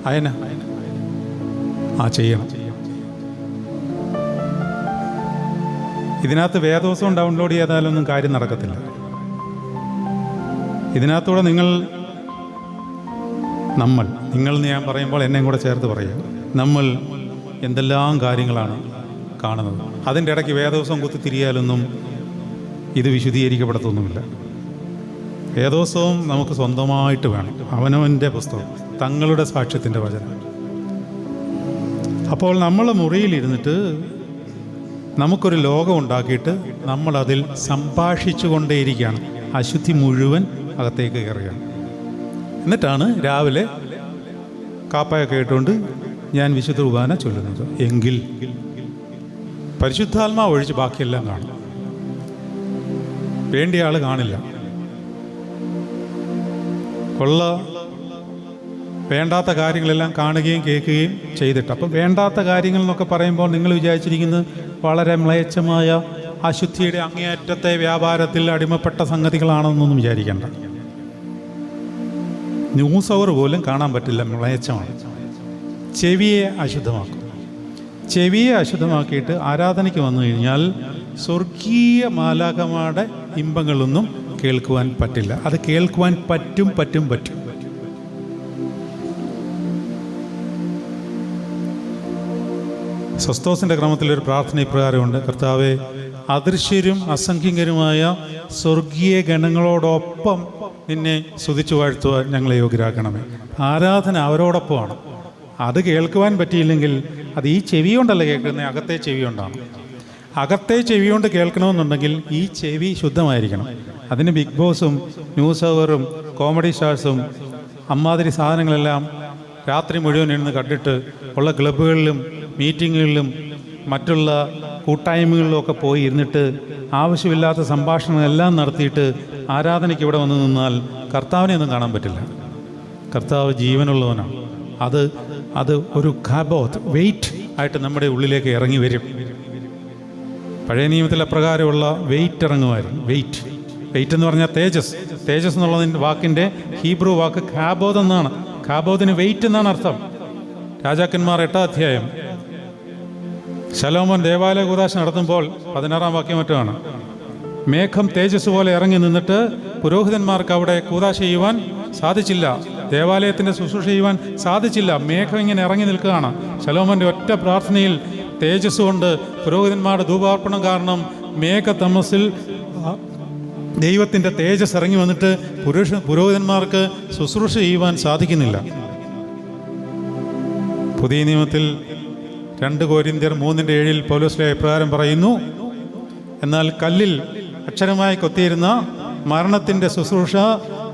S1: അതിനാ ചെയ്യണം. ഇതിനകത്ത് വേദോസം ഡൗൺലോഡ് ചെയ്താലൊന്നും കാര്യം നടക്കത്തില്ല. ഇതിനകത്തൂടെ നിങ്ങൾ എന്ന് ഞാൻ പറയുമ്പോൾ എന്നെയും കൂടെ ചേർത്ത് പറയാം. നമ്മൾ എന്തെല്ലാം കാര്യങ്ങളാണ് കാണുന്നത്. അതിൻ്റെ ഇടയ്ക്ക് വേദോസം കുത്തിത്തിരിയാലൊന്നും ഇത് വിശുദ്ധീകരിക്കപ്പെടത്തൊന്നുമില്ല. വേദോസവും നമുക്ക് സ്വന്തമായിട്ട് വേണം. അവനവൻ്റെ പുസ്തകം, തങ്ങളുടെ സാക്ഷ്യത്തിൻ്റെ വചനം. അപ്പോൾ നമ്മൾ മുറിയിലിരുന്നിട്ട് നമുക്കൊരു ലോകം ഉണ്ടാക്കിയിട്ട് നമ്മളതിൽ സംഭാഷിച്ചു കൊണ്ടേയിരിക്കുകയാണ്. അശുദ്ധി മുഴുവൻ അകത്തേക്ക് കയറുകയാണ്. എന്നിട്ടാണ് രാവിലെ കാപ്പയൊക്കെ ഇട്ടുകൊണ്ട് ഞാൻ വിശുദ്ധ കുർബാന ചൊല്ലുന്നത്. എങ്കിൽ പരിശുദ്ധാത്മാവ് ഒഴിച്ച് ബാക്കിയെല്ലാം കാണും. വേണ്ടിയ ആൾ കാണില്ല. വേണ്ടാത്ത കാര്യങ്ങളെല്ലാം കാണുകയും കേൾക്കുകയും ചെയ്തിട്ട്. അപ്പം വേണ്ടാത്ത കാര്യങ്ങൾ എന്നൊക്കെ പറയുമ്പോൾ നിങ്ങൾ വിചാരിച്ചിരിക്കുന്നത് വളരെ മ്ലേച്ഛമായ അശുദ്ധിയുടെ അങ്ങേയറ്റത്തെ വ്യാപാരത്തിൽ അടിമപ്പെട്ട സംഗതികളാണെന്നൊന്നും വിചാരിക്കേണ്ട. ന്യൂസ് അവർ പോലും കാണാൻ പറ്റില്ല, മ്ലേച്ഛമാണ്. ചെവിയെ അശുദ്ധമാക്കും. ചെവിയെ അശുദ്ധമാക്കിയിട്ട് ആരാധനയ്ക്ക് വന്നു കഴിഞ്ഞാൽ സ്വർഗീയ മാലാഖമാരുടെ ഇമ്പങ്ങളൊന്നും കേൾക്കുവാൻ പറ്റില്ല. അത് കേൾക്കുവാൻ പറ്റും. സ്വസ്തോസിൻ്റെ ക്രമത്തിലൊരു പ്രാർത്ഥന ഇപ്രകാരമുണ്ട്: കർത്താവെ, അദൃശ്യരും അസംഖ്യകരുമായ സ്വർഗീയ ഗണങ്ങളോടൊപ്പം നിന്നെ സ്തുതിച്ചു വാഴ്ത്തുവാൻ ഞങ്ങളെ യോഗ്യരാക്കണമേ. ആരാധന അവരോടൊപ്പമാണ്. അത് കേൾക്കുവാൻ പറ്റിയില്ലെങ്കിൽ അത് ഈ ചെവി കൊണ്ടല്ല കേൾക്കുന്നത്, അകത്തെ ചെവി കൊണ്ടാണ്. അകത്തെ ചെവി കൊണ്ട് കേൾക്കണമെന്നുണ്ടെങ്കിൽ ഈ ചെവി ശുദ്ധമായിരിക്കണം. അതിന് ബിഗ് ബോസും ന്യൂസ് അവറും കോമഡി സ്റ്റാർസും അമ്മാതിരി സാധനങ്ങളെല്ലാം രാത്രി മുഴുവൻ ഇരുന്ന് കണ്ടിട്ട് ഉള്ള ക്ലബ്ബുകളിലും മീറ്റിങ്ങുകളിലും മറ്റുള്ള കൂട്ടായ്മകളിലും ഒക്കെ പോയി ഇരുന്നിട്ട് ആവശ്യമില്ലാത്ത സംഭാഷണങ്ങളെല്ലാം നടത്തിയിട്ട് ആരാധനയ്ക്ക് ഇവിടെ വന്ന് നിന്നാൽ കർത്താവിനെ ഒന്നും കാണാൻ പറ്റില്ല. കർത്താവ് ജീവനുള്ളവനാണ്. അത് ഒരു ഖാബോത്ത്, വെയിറ്റ് ആയിട്ട് നമ്മുടെ ഉള്ളിലേക്ക് ഇറങ്ങി വരും. പഴയ നിയമത്തിൽ അപ്രകാരമുള്ള വെയിറ്റ് ഇറങ്ങുമായിരുന്നു. വെയിറ്റ് എന്ന് പറഞ്ഞാൽ തേജസ് എന്നുള്ളതിൻ്റെ വാക്കിൻ്റെ ഹീബ്രു വാക്ക് ഖാബോത്ത് എന്നാണ്. ഖാബോത്തിന് വെയിറ്റ് എന്നാണ് അർത്ഥം. രാജാക്കന്മാർ 8-ാം അധ്യായം ശലോമോൻ ദേവാലയ കൂദാശ നടത്തുമ്പോൾ 16-ാം വാക്യം മറ്റുമാണ്. മേഘം തേജസ് പോലെ ഇറങ്ങി നിന്നിട്ട് പുരോഹിതന്മാർക്ക് അവിടെ കൂദാശ ചെയ്യുവാൻ സാധിച്ചില്ല, ദേവാലയത്തിൻ്റെ ശുശ്രൂഷ ചെയ്യുവാൻ സാധിച്ചില്ല. മേഘം ഇങ്ങനെ ഇറങ്ങി നിൽക്കുകയാണ്. ശലോമോൻ്റെ ഒറ്റ പ്രാർത്ഥനയിൽ തേജസ് കൊണ്ട് പുരോഹിതന്മാരുടെ ധൂപാർപ്പണം കാരണം മേഘതമസിൽ ദൈവത്തിൻ്റെ തേജസ് ഇറങ്ങി വന്നിട്ട് പുരോഹിതന്മാർക്ക് ശുശ്രൂഷ ചെയ്യുവാൻ സാധിക്കുന്നില്ല. പുതിയ നിയമത്തിൽ 2 കൊരിന്ത്യർ 3:7 പൗലോസ്ലീഹ ഇപ്രകാരം പറയുന്നു: എന്നാൽ കല്ലിൽ അക്ഷരമായി കൊത്തിയിരുന്ന മരണത്തിൻ്റെ ശുശ്രൂഷ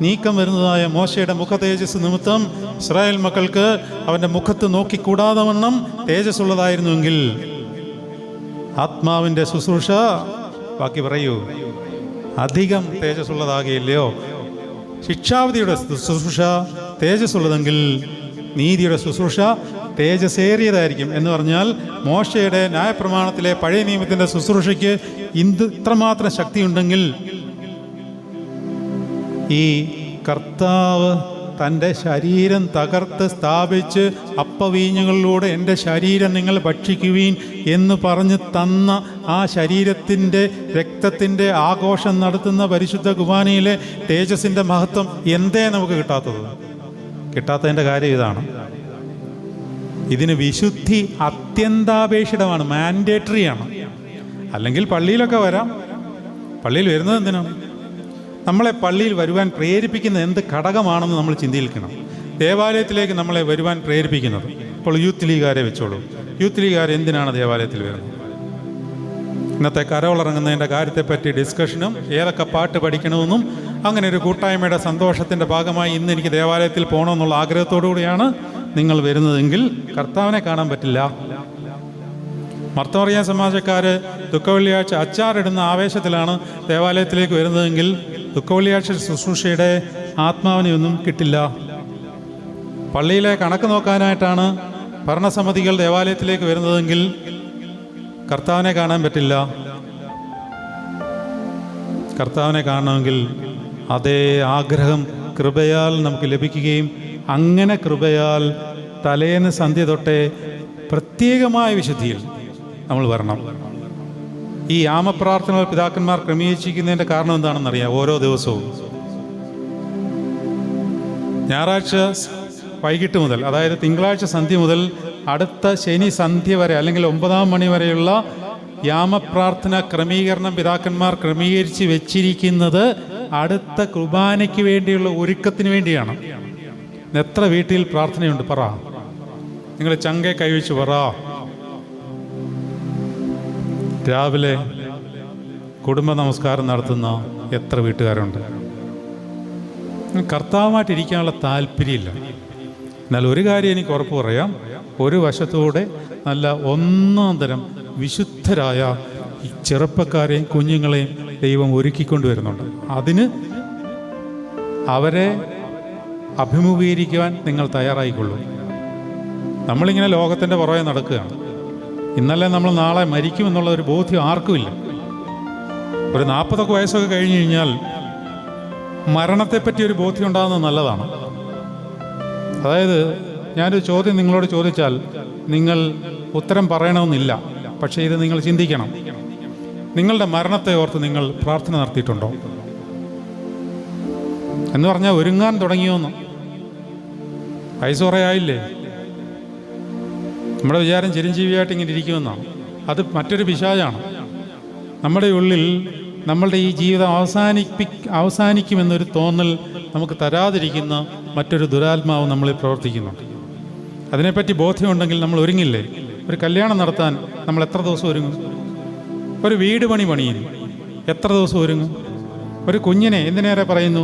S1: നീക്കം വരുന്നതായ മോശയുടെ മുഖ തേജസ് നിമിത്തം ഇസ്രായേൽ മക്കൾക്ക് അവൻ്റെ മുഖത്ത് നോക്കിക്കൂടാതെ വണ്ണം തേജസ് ഉള്ളതായിരുന്നുവെങ്കിൽ ആത്മാവിൻ്റെ ശുശ്രൂഷ, ബാക്കി പറയൂ, അധികം തേജസ് ഉള്ളതാകില്ലയോ? ശിക്ഷാവിധിയുടെ ശുശ്രൂഷ തേജസ് ഉള്ളതെങ്കിൽ നീതിയുടെ ശുശ്രൂഷ തേജസ്സേറിയതായിരിക്കും. എന്ന് പറഞ്ഞാൽ മോശയുടെ ന്യായപ്രമാണത്തിലെ പഴയ നിയമത്തിൻ്റെ ശുശ്രൂഷയ്ക്ക് ഇത്രമാത്രം ശക്തിയുണ്ടെങ്കിൽ ഈ കർത്താവ് തൻ്റെ ശരീരം തകർത്ത് സ്ഥാപിച്ച് അപ്പവീഞ്ഞുകളിലൂടെ എൻ്റെ ശരീരം നിങ്ങൾ ഭക്ഷിക്കുവീൻ എന്ന് പറഞ്ഞ് തന്ന ആ ശരീരത്തിൻ്റെ രക്തത്തിൻ്റെ ആഘോഷം നടത്തുന്ന പരിശുദ്ധ കുർബാനയിലെ തേജസ്സിൻ്റെ മഹത്വം എന്തേ നമുക്ക് കിട്ടാത്തതിൻ്റെ കാര്യം ഇതാണ്. ഇതിന് വിശുദ്ധി അത്യന്താപേക്ഷിതമാണ്, മാൻഡേറ്ററിയാണ്. അല്ലെങ്കിൽ പള്ളിയിലൊക്കെ വരാം. പള്ളിയിൽ വരുന്നത് എന്തിനാണ്? നമ്മളെ പള്ളിയിൽ വരുവാൻ പ്രേരിപ്പിക്കുന്ന എന്ത് ഘടകമാണെന്ന് നമ്മൾ ചിന്തിക്കണം. ദേവാലയത്തിലേക്ക് നമ്മളെ വരുവാൻ പ്രേരിപ്പിക്കുന്നത്, ഇപ്പോൾ യൂത്ത് ലീഗുകാരെ വെച്ചോളൂ. യൂത്ത് ലീഗുകാർ എന്തിനാണ് ദേവാലയത്തിൽ വരുന്നത്? ഇന്നത്തെ കരോളിറങ്ങുന്നതിൻ്റെ കാര്യത്തെപ്പറ്റി ഡിസ്കഷനും ഏതൊക്കെ പാട്ട് പഠിക്കണമെന്നും അങ്ങനെ ഒരു കൂട്ടായ്മയുടെ സന്തോഷത്തിൻ്റെ ഭാഗമായി ഇന്ന് എനിക്ക് ദേവാലയത്തിൽ പോകണമെന്നുള്ള ആഗ്രഹത്തോടു കൂടിയാണ് നിങ്ങൾ വരുന്നതെങ്കിൽ കർത്താവിനെ കാണാൻ പറ്റില്ല. മർത്തോറിയ സമാജക്കാർ ദുഃഖവെള്ളിയാഴ്ച അച്ചാറിടുന്ന ആവേശത്തിലാണ് ദേവാലയത്തിലേക്ക് വരുന്നതെങ്കിൽ ദുഃഖവെള്ളിയാഴ്ച ശുശ്രൂഷയുടെ ആത്മാവിനെ ഒന്നും കിട്ടില്ല. പള്ളിയിലെ കണക്ക് നോക്കാനായിട്ടാണ് ഭരണസമിതികൾ ദേവാലയത്തിലേക്ക് വരുന്നതെങ്കിൽ കർത്താവിനെ കാണാൻ പറ്റില്ല. കർത്താവിനെ കാണണമെങ്കിൽ അതേ ആഗ്രഹം കൃപയാൽ നമുക്ക് ലഭിക്കുകയും അങ്ങനെ കൃപയാൽ തലേന്ന് സന്ധ്യ തൊട്ടേ പ്രത്യേകമായ വിശുദ്ധിയിൽ നമ്മൾ വരണം. ഈ യാമപ്രാർത്ഥനകൾ പിതാക്കന്മാർ ക്രമീകരിച്ചിരിക്കുന്നതിൻ്റെ കാരണം എന്താണെന്നറിയാം. ഓരോ ദിവസവും ഞായറാഴ്ച വൈകിട്ട് മുതൽ, അതായത് തിങ്കളാഴ്ച സന്ധ്യ മുതൽ അടുത്ത ശനി സന്ധ്യ വരെ അല്ലെങ്കിൽ 9 മണി വരെയുള്ള യാമപ്രാർത്ഥന ക്രമീകരണം പിതാക്കന്മാർ ക്രമീകരിച്ച് വെച്ചിരിക്കുന്നത് അടുത്ത കുർബാനയ്ക്ക് വേണ്ടിയുള്ള ഒരുക്കത്തിന് വേണ്ടിയാണ്. എത്ര വീട്ടിൽ പ്രാർത്ഥനയുണ്ട് പറ? നിങ്ങൾ ചങ്കെ കൈവച്ച് പറ. രാവിലെ കുടുംബ നമസ്കാരം നടത്തുന്ന എത്ര വീട്ടുകാരുണ്ട്? കർത്താവുമായിട്ടിരിക്കാനുള്ള താല്പര്യമില്ല. എന്നാൽ ഒരു കാര്യം എനിക്ക് ഉറപ്പ് പറയാം, ഒരു വശത്തൂടെ നല്ല ഒന്നാം തരം വിശുദ്ധരായ ഈ ചെറുപ്പക്കാരെയും കുഞ്ഞുങ്ങളെയും ദൈവം ഒരുക്കിക്കൊണ്ടുവരുന്നുണ്ട്. അതിന് അവരെ അഭിമുഖീകരിക്കുവാൻ നിങ്ങൾ തയ്യാറായിക്കൊള്ളൂ. നമ്മളിങ്ങനെ ലോകത്തിൻ്റെ പുറകെ നടക്കുകയാണ്. ഇന്നലെ നമ്മൾ നാളെ മരിക്കുമെന്നുള്ള ഒരു ബോധ്യം ആർക്കുമില്ല. ഒരു 40 വയസ്സൊക്കെ കഴിഞ്ഞ് കഴിഞ്ഞാൽ മരണത്തെപ്പറ്റി ഒരു ബോധ്യം ഉണ്ടാകുന്നത് നല്ലതാണ്. അതായത് ഞാനൊരു ചോദ്യം നിങ്ങളോട് ചോദിച്ചാൽ നിങ്ങൾ ഉത്തരം പറയണമെന്നില്ല. പക്ഷേ ഇത് നിങ്ങൾ ചിന്തിക്കണം. നിങ്ങളുടെ മരണത്തെ ഓർത്ത് നിങ്ങൾ പ്രാർത്ഥന നടത്തിയിട്ടുണ്ടോ എന്ന് പറഞ്ഞാൽ ഒരുങ്ങാൻ തുടങ്ങിയോന്ന്? വയസ്സ് കുറേ ആയില്ലേ? നമ്മുടെ വിചാരം ചിരഞ്ജീവിയായിട്ട് ഇങ്ങനെ ഇരിക്കുമെന്നാണ്. അത് മറ്റൊരു പിശാചാണ്. നമ്മുടെ ഉള്ളിൽ നമ്മളുടെ ഈ ജീവിതം അവസാനിക്കുമെന്നൊരു തോന്നൽ നമുക്ക് തരാതിരിക്കുന്ന മറ്റൊരു ദുരാത്മാവ് നമ്മളിൽ പ്രവർത്തിക്കുന്നുണ്ട്. അതിനെപ്പറ്റി ബോധ്യമുണ്ടെങ്കിൽ നമ്മൾ ഒരുങ്ങില്ലേ? ഒരു കല്യാണം നടത്താൻ നമ്മൾ എത്ര ദിവസം ഒരുങ്ങും? ഒരു വീട് പണിയുന്നു എത്ര ദിവസം ഒരുങ്ങും? ഒരു കുഞ്ഞിനെ, എന്തിനേറെ പറയുന്നു,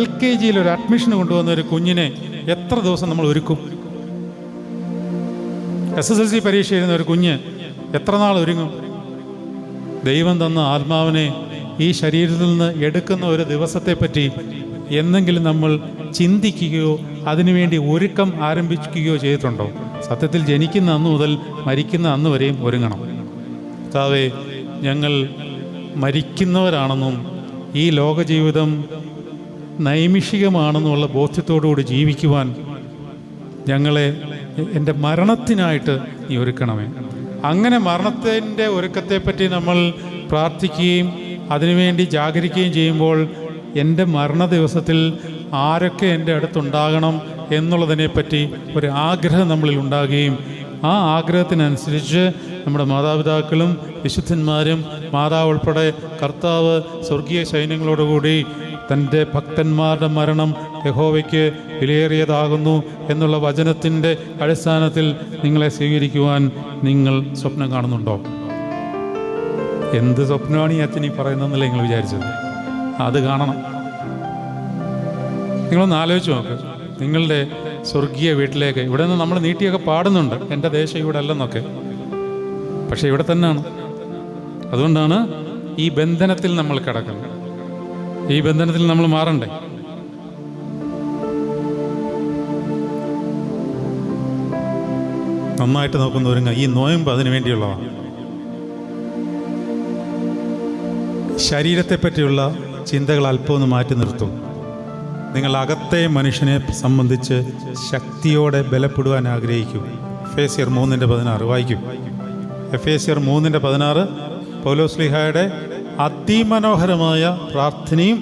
S1: LKG ഒരു അഡ്മിഷൻ കൊണ്ടുവന്ന ഒരു കുഞ്ഞിനെ എത്ര ദിവസം നമ്മൾ ഒരുക്കും? SSLC പരീക്ഷ എഴുതുന്ന ഒരു കുഞ്ഞ് എത്ര നാൾ ഒരുങ്ങും? ദൈവം തന്ന ആത്മാവിനെ ഈ ശരീരത്തിൽ നിന്ന് എടുക്കുന്ന ഒരു ദിവസത്തെപ്പറ്റി എന്തെങ്കിലും നമ്മൾ ചിന്തിക്കുകയോ അതിനുവേണ്ടി ഒരുക്കം ആരംഭിക്കുകയോ ചെയ്തിട്ടുണ്ടോ? സത്യത്തിൽ ജനിക്കുന്ന അന്ന് മുതൽ മരിക്കുന്ന അന്ന് വരെയും ഒരുങ്ങണം. കർത്താവേ, ഞങ്ങൾ മരിക്കുന്നവരാണെന്നും ഈ ലോകജീവിതം നൈമിഷികമാണെന്നുള്ള ബോധ്യത്തോടുകൂടി ജീവിക്കുവാൻ ഞങ്ങളെ എൻ്റെ മരണത്തിനായിട്ട് നീ ഒരുക്കണമേ. അങ്ങനെ മരണത്തിൻ്റെ ഒരുക്കത്തെപ്പറ്റി നമ്മൾ പ്രാർത്ഥിക്കുകയും അതിനുവേണ്ടി ജാഗരിക്കുകയും ചെയ്യുമ്പോൾ എൻ്റെ മരണ ദിവസത്തിൽ ആരൊക്കെ എൻ്റെ അടുത്തുണ്ടാകണം എന്നുള്ളതിനെപ്പറ്റി ഒരു ആഗ്രഹം നമ്മളിൽ ഉണ്ടാകുകയും ആ ആഗ്രഹത്തിനനുസരിച്ച് നമ്മുടെ മാതാപിതാക്കളും വിശുദ്ധന്മാരും മാതാവ് ഉൾപ്പെടെ കർത്താവ് സ്വർഗീയ സൈന്യങ്ങളോടുകൂടി തൻ്റെ ഭക്തന്മാരുടെ മരണം യഹോവയ്ക്ക് വിലയേറിയതാകുന്നു എന്നുള്ള വചനത്തിൻ്റെ അടിസ്ഥാനത്തിൽ നിങ്ങളെ സ്വീകരിക്കുവാൻ നിങ്ങൾ സ്വപ്നം കാണുന്നുണ്ടോ? എന്ത് സ്വപ്നമാണ് ഈ അച്ഛൻ ഈ പറയുന്നതെന്നല്ലേ നിങ്ങൾ വിചാരിച്ചത്? അത് കാണണം. നിങ്ങളൊന്ന് ആലോചിച്ച് നോക്ക്. നിങ്ങളുടെ സ്വർഗീയ വീട്ടിലേക്ക് ഇവിടെ നിന്ന് നമ്മൾ നീട്ടിയൊക്കെ പാടുന്നുണ്ട്, എൻ്റെ ദേശം ഇവിടെ അല്ലെന്നൊക്കെ. പക്ഷെ ഇവിടെ തന്നെയാണ്. അതുകൊണ്ടാണ് ഈ ബന്ധനത്തിൽ നമ്മൾ കിടക്കുന്നത്. ഈ ബന്ധനത്തിൽ നമ്മൾ മാറണ്ടേ? നന്നായിട്ട് നോക്കുന്നവരുങ്ങ. ഈ നോയമ്പ് അതിനു വേണ്ടിയുള്ളതാണ്. ശരീരത്തെപ്പറ്റിയുള്ള ചിന്തകൾ അല്പം ഒന്ന് മാറ്റി നിർത്തും. നിങ്ങൾ അകത്തെ മനുഷ്യനെ സംബന്ധിച്ച് ശക്തിയോടെ ബലപ്പെടുവാൻ ആഗ്രഹിക്കും. എഫേസ്യർ 3:16 വായിക്കും. എഫേസ്യർ 3:16 പൗലോസ് ശ്ലീഹായുടെ അതിമനോഹരമായ പ്രാർത്ഥനയും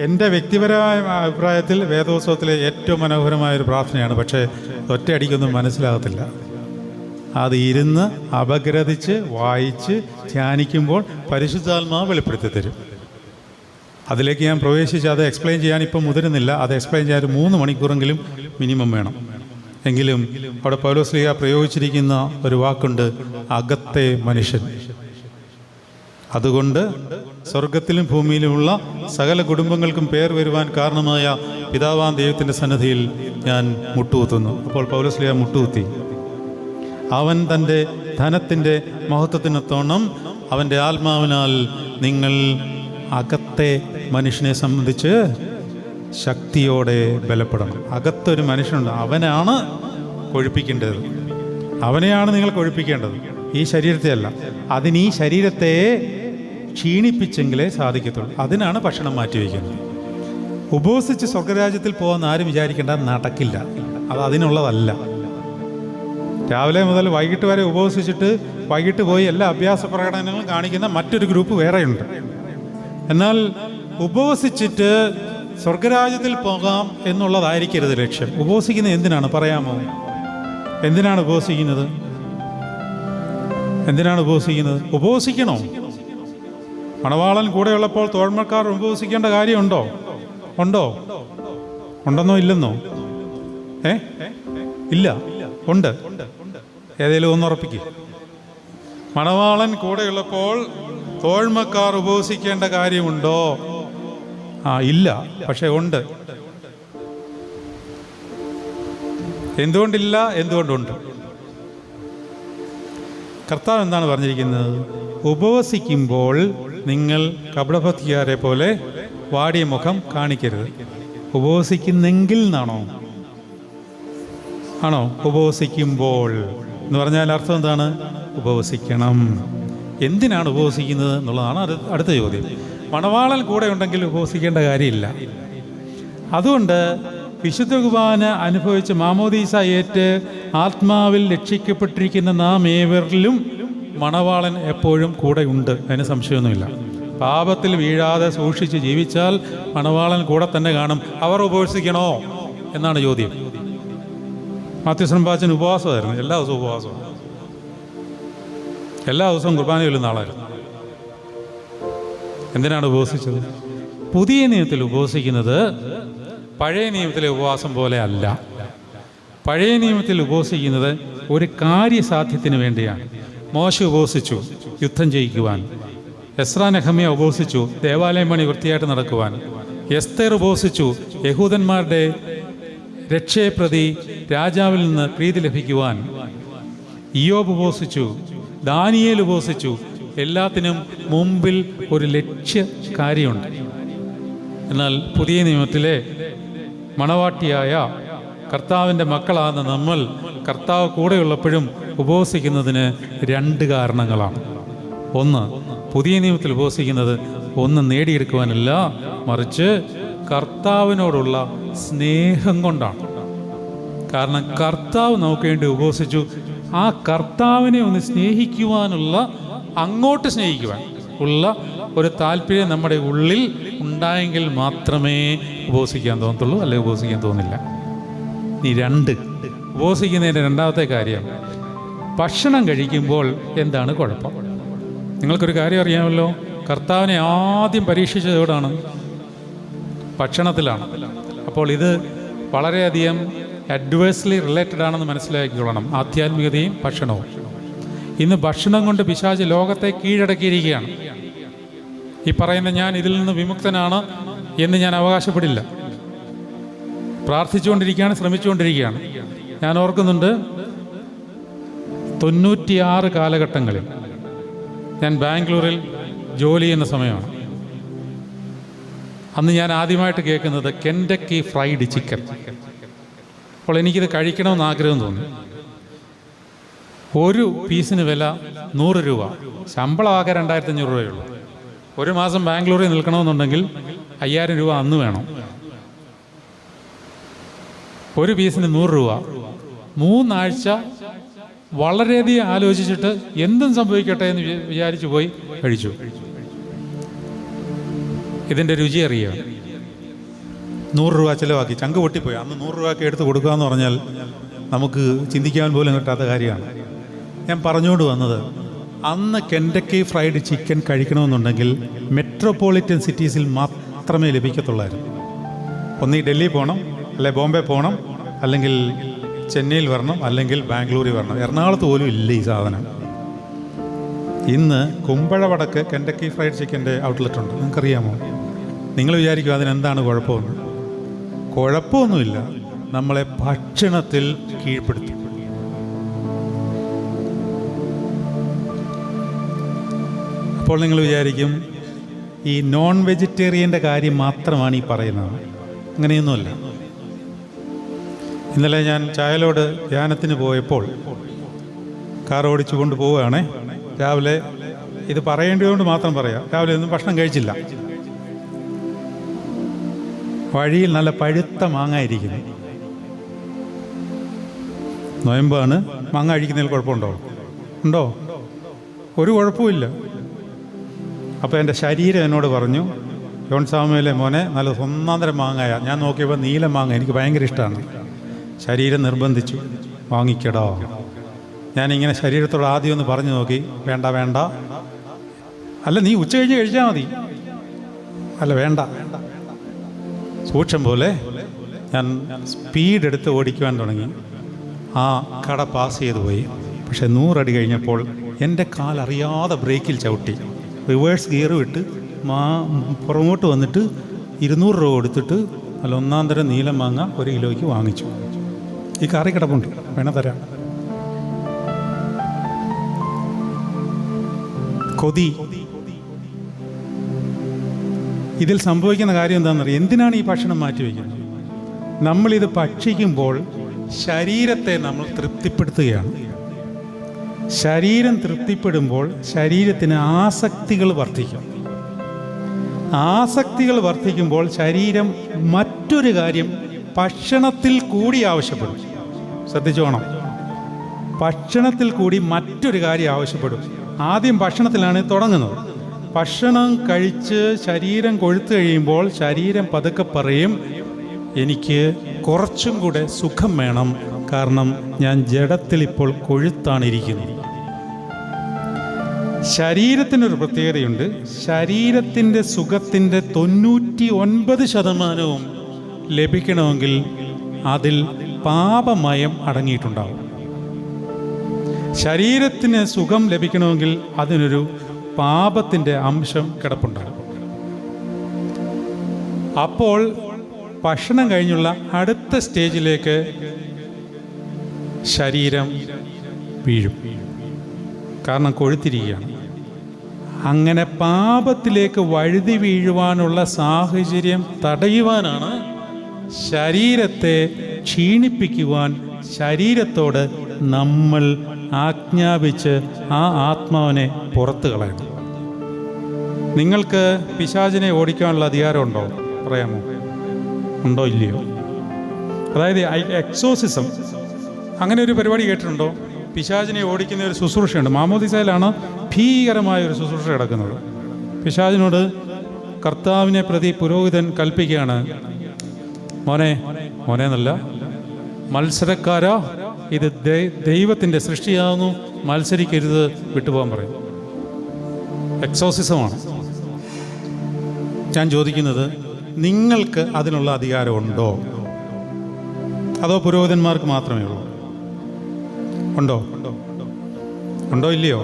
S1: എൻ്റെ വ്യക്തിപരമായ അഭിപ്രായത്തിൽ വേദോത്സവത്തിലെ ഏറ്റവും മനോഹരമായൊരു പ്രാർത്ഥനയാണ്. പക്ഷേ ഒറ്റയടിക്കൊന്നും മനസ്സിലാകത്തില്ല. അത് ഇരുന്ന് അപഗ്രഥിച്ച് വായിച്ച് ധ്യാനിക്കുമ്പോൾ പരിശുദ്ധാത്മാവ് വെളിപ്പെടുത്തി തരും. അതിലേക്ക് ഞാൻ പ്രവേശിച്ച് അത് എക്സ്പ്ലെയിൻ ചെയ്യാൻ ഇപ്പം മുതിരുന്നില്ല. അത് എക്സ്പ്ലെയിൻ ചെയ്യാൻ ഒരു 3 മണിക്കൂറെങ്കിലും മിനിമം വേണം. എങ്കിലും അവിടെ പൗലോസ് ശ്ലീഹ പ്രയോഗിച്ചിരിക്കുന്ന ഒരു വാക്കുണ്ട്, അകത്തെ മനുഷ്യൻ. അതുകൊണ്ട് സ്വർഗത്തിലും ഭൂമിയിലുമുള്ള സകല കുടുംബങ്ങൾക്കും പേർ വരുവാൻ കാരണമായ പിതാവാം ദൈവത്തിൻ്റെ സന്നിധിയിൽ ഞാൻ മുട്ടുകുത്തുന്നു. അപ്പോൾ പൗലോസ് ശ്ലീഹ മുട്ടുകുത്തി. അവൻ തൻ്റെ ധനത്തിൻ്റെ മഹത്വത്തിനൊത്തോണം അവൻ്റെ ആത്മാവിനാൽ നിങ്ങൾ അകത്തെ മനുഷ്യനെ സംബന്ധിച്ച് ശക്തിയോടെ ബലപ്പെടണം. അകത്തൊരു മനുഷ്യനുണ്ട്, അവനാണ് കൊഴുപ്പിക്കേണ്ടത്, അവനെയാണ് നിങ്ങൾ കൊഴുപ്പിക്കേണ്ടത്, ഈ ശരീരത്തെ അല്ല. അതിന് ഈ ശരീരത്തെ ക്ഷീണിപ്പിച്ചെങ്കിലേ സാധിക്കത്തുള്ളൂ. അതിനാണ് ഭക്ഷണം മാറ്റിവെക്കുന്നത്. ഉപവസിച്ച് സ്വർഗരാജ്യത്തിൽ പോകുന്ന ആരും വിചാരിക്കേണ്ട, നടക്കില്ല. അത് അതിനുള്ളതല്ല. രാവിലെ മുതൽ വൈകിട്ട് വരെ ഉപവസിച്ചിട്ട് വൈകിട്ട് പോയി എല്ലാ അഭ്യാസ പ്രകടനങ്ങളും കാണിക്കുന്ന മറ്റൊരു ഗ്രൂപ്പ് വേറെയുണ്ട്. എന്നാൽ ഉപവസിച്ചിട്ട് സ്വർഗരാജ്യത്തിൽ പോകാം എന്നുള്ളതായിരിക്കരുത് ലക്ഷ്യം. ഉപവസിക്കുന്നത് എന്തിനാണ് പറയാമോ? എന്തിനാണ് ഉപവസിക്കുന്നത്? എന്തിനാണ് ഉപവസിക്കുന്നത്? ഉപവസിക്കണോ? മണവാളൻ കൂടെയുള്ളപ്പോൾ തോഴ്മക്കാർ ഉപവസിക്കേണ്ട കാര്യമുണ്ടോ? ഉണ്ടെന്നോ ഇല്ലെന്നോ? ഇല്ല, ഉണ്ട്. ഏതെങ്കിലും ഒന്നുറപ്പിക്കുക. മണവാളൻ കൂടെയുള്ളപ്പോൾ തോഴ്മക്കാർ ഉപവസിക്കേണ്ട കാര്യമുണ്ടോ? ഇല്ല, പക്ഷെ ഉണ്ട്. എന്തുകൊണ്ടില്ല? എന്തുകൊണ്ടുണ്ട്? കർത്താവ് എന്താണ് പറഞ്ഞിരിക്കുന്നത്? ഉപവസിക്കുമ്പോൾ നിങ്ങൾ കപടഭക്തിക്കാരെ പോലെ വാടിയ മുഖം കാണിക്കരുത്. ഉപവസിക്കുന്നെങ്കിൽ എന്നാണോ? ആണോ? ഉപവസിക്കുമ്പോൾ എന്ന് പറഞ്ഞാൽ അർത്ഥം എന്താണ്? ഉപവസിക്കണം. എന്തിനാണ് ഉപവസിക്കുന്നത് എന്നുള്ളതാണ് അടുത്ത ചോദ്യം. മണവാളൻ കൂടെ ഉണ്ടെങ്കിൽ ഉപവസിക്കേണ്ട കാര്യമില്ല. അതുകൊണ്ട് വിശുദ്ധ കുർബാന അനുഭവിച്ച് മാമോദീസ ഏറ്റ് ആത്മാവിൽ രക്ഷിക്കപ്പെട്ടിരിക്കുന്ന നാം ഏവരിലും മണവാളൻ എപ്പോഴും കൂടെ ഉണ്ട്. അതിന് സംശയമൊന്നുമില്ല. പാപത്തിൽ വീഴാതെ സൂക്ഷിച്ച് ജീവിച്ചാൽ മണവാളൻ കൂടെ തന്നെ കാണും. അവർ ഉപവസിക്കണോ എന്നാണ് ചോദ്യം. മാത്യുസ് റമ്പാച്ചൻ ഉപവാസമായിരുന്നു. എല്ലാ ദിവസവും ഉപവാസമാണ്. എല്ലാ ദിവസവും കുർബാന ചൊല്ലുന്ന ആളായിരുന്നു. എന്തിനാണ് ഉപവസിച്ചത്? പുതിയ നിയമത്തിൽ ഉപവസിക്കുന്നത് പഴയ നിയമത്തിലെ ഉപവാസം പോലെ അല്ല. പഴയ നിയമത്തിൽ ഉപവസിക്കുന്നത് ഒരു കാര്യസാധ്യത്തിന് വേണ്ടിയാണ്. മോശ ഉപവസിച്ചു യുദ്ധം ജയിക്കുവാൻ. എസ്രാ നെഹമ്യ ഉപവസിച്ചു ദേവാലയം പണി വൃത്തിയായിട്ട് നടക്കുവാൻ. എസ്തേർ ഉപവസിച്ചു യഹൂദന്മാരുടെ രക്ഷയെ പ്രതി രാജാവിൽ നിന്ന് പ്രീതി ലഭിക്കുവാൻ. ഇയ്യോബ് ഉപവസിച്ചു, ദാനിയേൽ ഉപവസിച്ചു. എല്ലാത്തിനും മുമ്പിൽ ഒരു ലക്ഷ്യ കാര്യമുണ്ട്. എന്നാൽ പുതിയ നിയമത്തിലെ മണവാട്ടിയായ കർത്താവിൻ്റെ മക്കളാകുന്ന നമ്മൾ കർത്താവ് കൂടെയുള്ളപ്പോഴും ഉപവസിക്കുന്നതിന് 2 കാരണങ്ങളാണ്. ഒന്ന്, പുതിയ നിയമത്തിൽ ഉപവസിക്കുന്നത് ഒന്ന് നേടിയെടുക്കുവാനല്ല, മറിച്ച് കർത്താവിനോടുള്ള സ്നേഹം കൊണ്ടാണ്. കാരണം കർത്താവ് നമുക്ക് വേണ്ടി ഉപവസിച്ചു. ആ കർത്താവിനെ ഒന്ന് സ്നേഹിക്കുവാനുള്ള, അങ്ങോട്ട് സ്നേഹിക്കുവാൻ ഉള്ള ഒരു താല്പര്യം നമ്മുടെ ഉള്ളിൽ ഉണ്ടായെങ്കിൽ മാത്രമേ ഉപവസിക്കാൻ തോന്നത്തുള്ളൂ, അല്ലെങ്കിൽ ഉപവസിക്കാൻ തോന്നില്ല. ഈ 2 ഉപവസിക്കുന്നതിൻ്റെ രണ്ടാമത്തെ കാര്യം, ഭക്ഷണം കഴിക്കുമ്പോൾ എന്താണ് കുഴപ്പം? നിങ്ങൾക്കൊരു കാര്യം അറിയാമല്ലോ, കർത്താവിനെ ആദ്യം പരീക്ഷിച്ചത് എവിടാണ്? ഭക്ഷണത്തിലാണ്. അപ്പോൾ ഇത് വളരെയധികം അഡ്വേഴ്സ്ലി റിലേറ്റഡ് ആണെന്ന് മനസ്സിലാക്കിക്കൊള്ളണം, ആധ്യാത്മികതയും ഭക്ഷണവും. ഇന്ന് ഭക്ഷണം കൊണ്ട് പിശാച് ലോകത്തെ കീഴടക്കിയിരിക്കുകയാണ്. ഈ പറയുന്ന ഞാൻ ഇതിൽ നിന്ന് വിമുക്തനാണ് എന്ന് ഞാൻ അവകാശപ്പെടില്ല. പ്രാർത്ഥിച്ചുകൊണ്ടിരിക്കുകയാണ്, ശ്രമിച്ചുകൊണ്ടിരിക്കുകയാണ്. ഞാൻ ഓർക്കുന്നുണ്ട് 96 കാലഘട്ടങ്ങളിൽ ഞാൻ ബാംഗ്ലൂരിൽ ജോലി ചെയ്യുന്ന സമയമാണ്. അന്ന് ഞാൻ ആദ്യമായിട്ട് കേൾക്കുന്നത് കെൻഡക്കി ഫ്രൈഡ് ചിക്കൻ. അപ്പോൾ എനിക്കിത് കഴിക്കണമെന്ന് ആഗ്രഹം തോന്നി. ഒരു പീസിന് വില 100 രൂപ. ശമ്പളം ആകെ 2500 രൂപയുള്ളൂ. ഒരു മാസം ബാംഗ്ലൂരിൽ നിൽക്കണമെന്നുണ്ടെങ്കിൽ 5000 രൂപ അന്ന് വേണം. ഒരു പീസിന് 100 രൂപ. 3 ആഴ്ച വളരെയധികം ആലോചിച്ചിട്ട് എന്തും സംഭവിക്കട്ടെ എന്ന് വിചാരിച്ചു പോയി കഴിച്ചു. ഇതിൻ്റെ രുചി അറിയുക. 100 രൂപ ചിലവാക്കി, ചങ്ക് പൊട്ടിപ്പോയി. അന്ന് 100 രൂപയ്ക്ക് എടുത്ത് കൊടുക്കുക എന്ന് പറഞ്ഞാൽ നമുക്ക് ചിന്തിക്കാൻ പോലും കിട്ടാത്ത കാര്യമാണ്. ഞാൻ പറഞ്ഞുകൊണ്ട് വന്നത്, അന്ന് കെൻഡക്കി ഫ്രൈഡ് ചിക്കൻ കഴിക്കണമെന്നുണ്ടെങ്കിൽ മെട്രോപൊളിറ്റൻ സിറ്റീസിൽ മാത്രമേ ലഭിക്കത്തുള്ളായിരുന്നു. ഒന്നീ ഡൽഹി പോകണം, അല്ലെ ബോംബെ പോകണം, അല്ലെങ്കിൽ ചെന്നൈയിൽ വരണം, അല്ലെങ്കിൽ ബാംഗ്ലൂരിൽ വരണം. എറണാകുളത്ത് പോലും ഇല്ല ഈ സാധനം. ഇന്ന് കുമ്പഴവടക്ക് കെൻഡക്കി ഫ്രൈഡ് ചിക്കൻ്റെ ഔട്ട്ലെറ്റ് ഉണ്ട്. നിങ്ങൾക്കറിയാമോ? നിങ്ങൾ വിചാരിക്കും അതിനെന്താണ് കുഴപ്പമെന്ന്. കുഴപ്പമൊന്നുമില്ല, നമ്മളെ ഭക്ഷണത്തിൽ കീഴ്പ്പെടുത്തി. അപ്പോൾ നിങ്ങൾ വിചാരിക്കും ഈ നോൺ വെജിറ്റേറിയൻ്റെ കാര്യം മാത്രമാണ് ഈ പറയുന്നത്. അങ്ങനെയൊന്നുമല്ല. ഇന്നലെ ഞാൻ ചായലോട് ധ്യാനത്തിന് പോയപ്പോൾ കാർ ഓടിച്ചു കൊണ്ട് പോവുകയാണേ. രാവിലെ ഇത് പറയേണ്ടതുകൊണ്ട് മാത്രം പറയാം, രാവിലെ ഒന്നും ഭക്ഷണം കഴിച്ചില്ല. വഴിയിൽ നല്ല പഴുത്ത മാങ്ങ ഇരിക്കുന്നു. നോയമ്പാണ്, മാങ്ങ കഴിക്കുന്നതിൽ കുഴപ്പമുണ്ടോ? ഉണ്ടോ? ഒരു കുഴപ്പമില്ല. അപ്പോൾ എൻ്റെ ശരീരം എന്നോട് പറഞ്ഞു, ജോൺ സാമുവേലെ മോനെ, നല്ല ഒന്നാന്തരം മാങ്ങായ. ഞാൻ നോക്കിയപ്പോൾ നീല മാങ്ങ എനിക്ക് ഭയങ്കര ഇഷ്ടമാണ്. ശരീരം നിർബന്ധിച്ചു, വാങ്ങിക്കടോ. ഞാനിങ്ങനെ ശരീരത്തോട് ആദ്യം ഒന്ന് പറഞ്ഞു നോക്കി, വേണ്ട വേണ്ട, അല്ല നീ ഉച്ച കഴിഞ്ഞ് കഴിച്ചാൽ മതി, അല്ല വേണ്ട. സൂക്ഷം പോലെ ഞാൻ സ്പീഡ് എടുത്ത് ഓടിക്കുവാൻ തുടങ്ങി. ആ കട പാസ് ചെയ്തു പോയി. പക്ഷെ 100 അടി കഴിഞ്ഞപ്പോൾ എൻ്റെ കാലറിയാതെ ബ്രേക്കിൽ ചവിട്ടി. റിവേഴ്സ് ഗിയർ വിട്ട് പുറമോട്ട് വന്നിട്ട് 200 രൂപ കൊടുത്തിട്ട് അല്ല ഒന്നാന്തരം നീലം മാങ്ങ 1 കിലോയ്ക്ക് വാങ്ങിച്ചു. ഈ കാറി കിടപ്പുണ്ട്, വേണം തരാം. കൊതി. ഇതിൽ സംഭവിക്കുന്ന കാര്യം എന്താണെന്നറിയാം? എന്തിനാണ് ഈ ഭക്ഷണം മാറ്റിവെക്കുന്നത്? നമ്മളിത് ഭക്ഷിക്കുമ്പോൾ ശരീരത്തെ നമ്മൾ തൃപ്തിപ്പെടുത്തുകയാണ്. ശരീരം തൃപ്തിപ്പെടുമ്പോൾ ശരീരത്തിന് ആസക്തികൾ വർദ്ധിക്കും. ആസക്തികൾ വർദ്ധിക്കുമ്പോൾ ശരീരം മറ്റൊരു കാര്യം ഭക്ഷണത്തിൽ കൂടി ആവശ്യപ്പെടും. ശ്രദ്ധിച്ചോണം, ഭക്ഷണത്തിൽ കൂടി മറ്റൊരു കാര്യം ആവശ്യപ്പെടും. ആദ്യം ഭക്ഷണത്തിലാണ് തുടങ്ങുന്നത്. ഭക്ഷണം കഴിച്ച് ശരീരം കൊഴുത്തു കഴിയുമ്പോൾ ശരീരം പതുക്കെ പറയും, എനിക്ക് കുറച്ചും കൂടെ സുഖം വേണം, കാരണം ഞാൻ ജഡത്തിൽ ഇപ്പോൾ കൊഴുത്താണിരിക്കുന്നത്. ശരീരത്തിനൊരു പ്രത്യേകതയുണ്ട്. ശരീരത്തിൻ്റെ സുഖത്തിൻ്റെ 99% ലഭിക്കണമെങ്കിൽ അതിൽ പാപമയം അടങ്ങിയിട്ടുണ്ടാവും. ശരീരത്തിന് സുഖം ലഭിക്കണമെങ്കിൽ അതിനൊരു പാപത്തിൻ്റെ അംശം കിടപ്പുണ്ടാകും. അപ്പോൾ ഭക്ഷണം കഴിഞ്ഞുള്ള അടുത്ത സ്റ്റേജിലേക്ക് ശരീരം വീഴും, കാരണം കൊഴുത്തിരിക്കുകയാണ്. അങ്ങനെ പാപത്തിലേക്ക് വഴുതി വീഴുവാനുള്ള സാഹചര്യം തടയുവാനാണ് ശരീരത്തെ ക്ഷീണിപ്പിക്കുവാൻ ശരീരത്തോട് നമ്മൾ ആജ്ഞാപിച്ച് ആ ആത്മാവിനെ പുറത്തു കളയണം. നിങ്ങൾക്ക് പിശാചിനെ ഓടിക്കാനുള്ള അധികാരമുണ്ടോ? പറയാമോ? ഉണ്ടോ ഇല്ലയോ? അതായത് എക്സോസിസം, അങ്ങനെ ഒരു പരിപാടി കേട്ടിട്ടുണ്ടോ? പിശാചിനെ ഓടിക്കുന്ന ഒരു ശുശ്രൂഷയുണ്ട്. മാമോദിസയിലാണ് ഭീകരമായ ഒരു ശുശ്രൂഷ കിടക്കുന്നത്. പിശാചിനോട് കർത്താവിനെ പ്രതി പുരോഹിതൻ കൽപ്പിക്കുകയാണ്, മോനെ എന്നല്ല, മത്സരക്കാരാ, ഇത് ദൈവത്തിൻ്റെ സൃഷ്ടിയാകുന്നു, മത്സരിക്കരുത്, വിട്ടുപോകാൻ പറയും. എക്സോസിസമാണ്. ഞാൻ ചോദിക്കുന്നത്, നിങ്ങൾക്ക് അതിനുള്ള അധികാരമുണ്ടോ? അതോ പുരോഹിതന്മാർക്ക് മാത്രമേ ഉള്ളൂ? ഉണ്ടോ ഇല്ലയോ?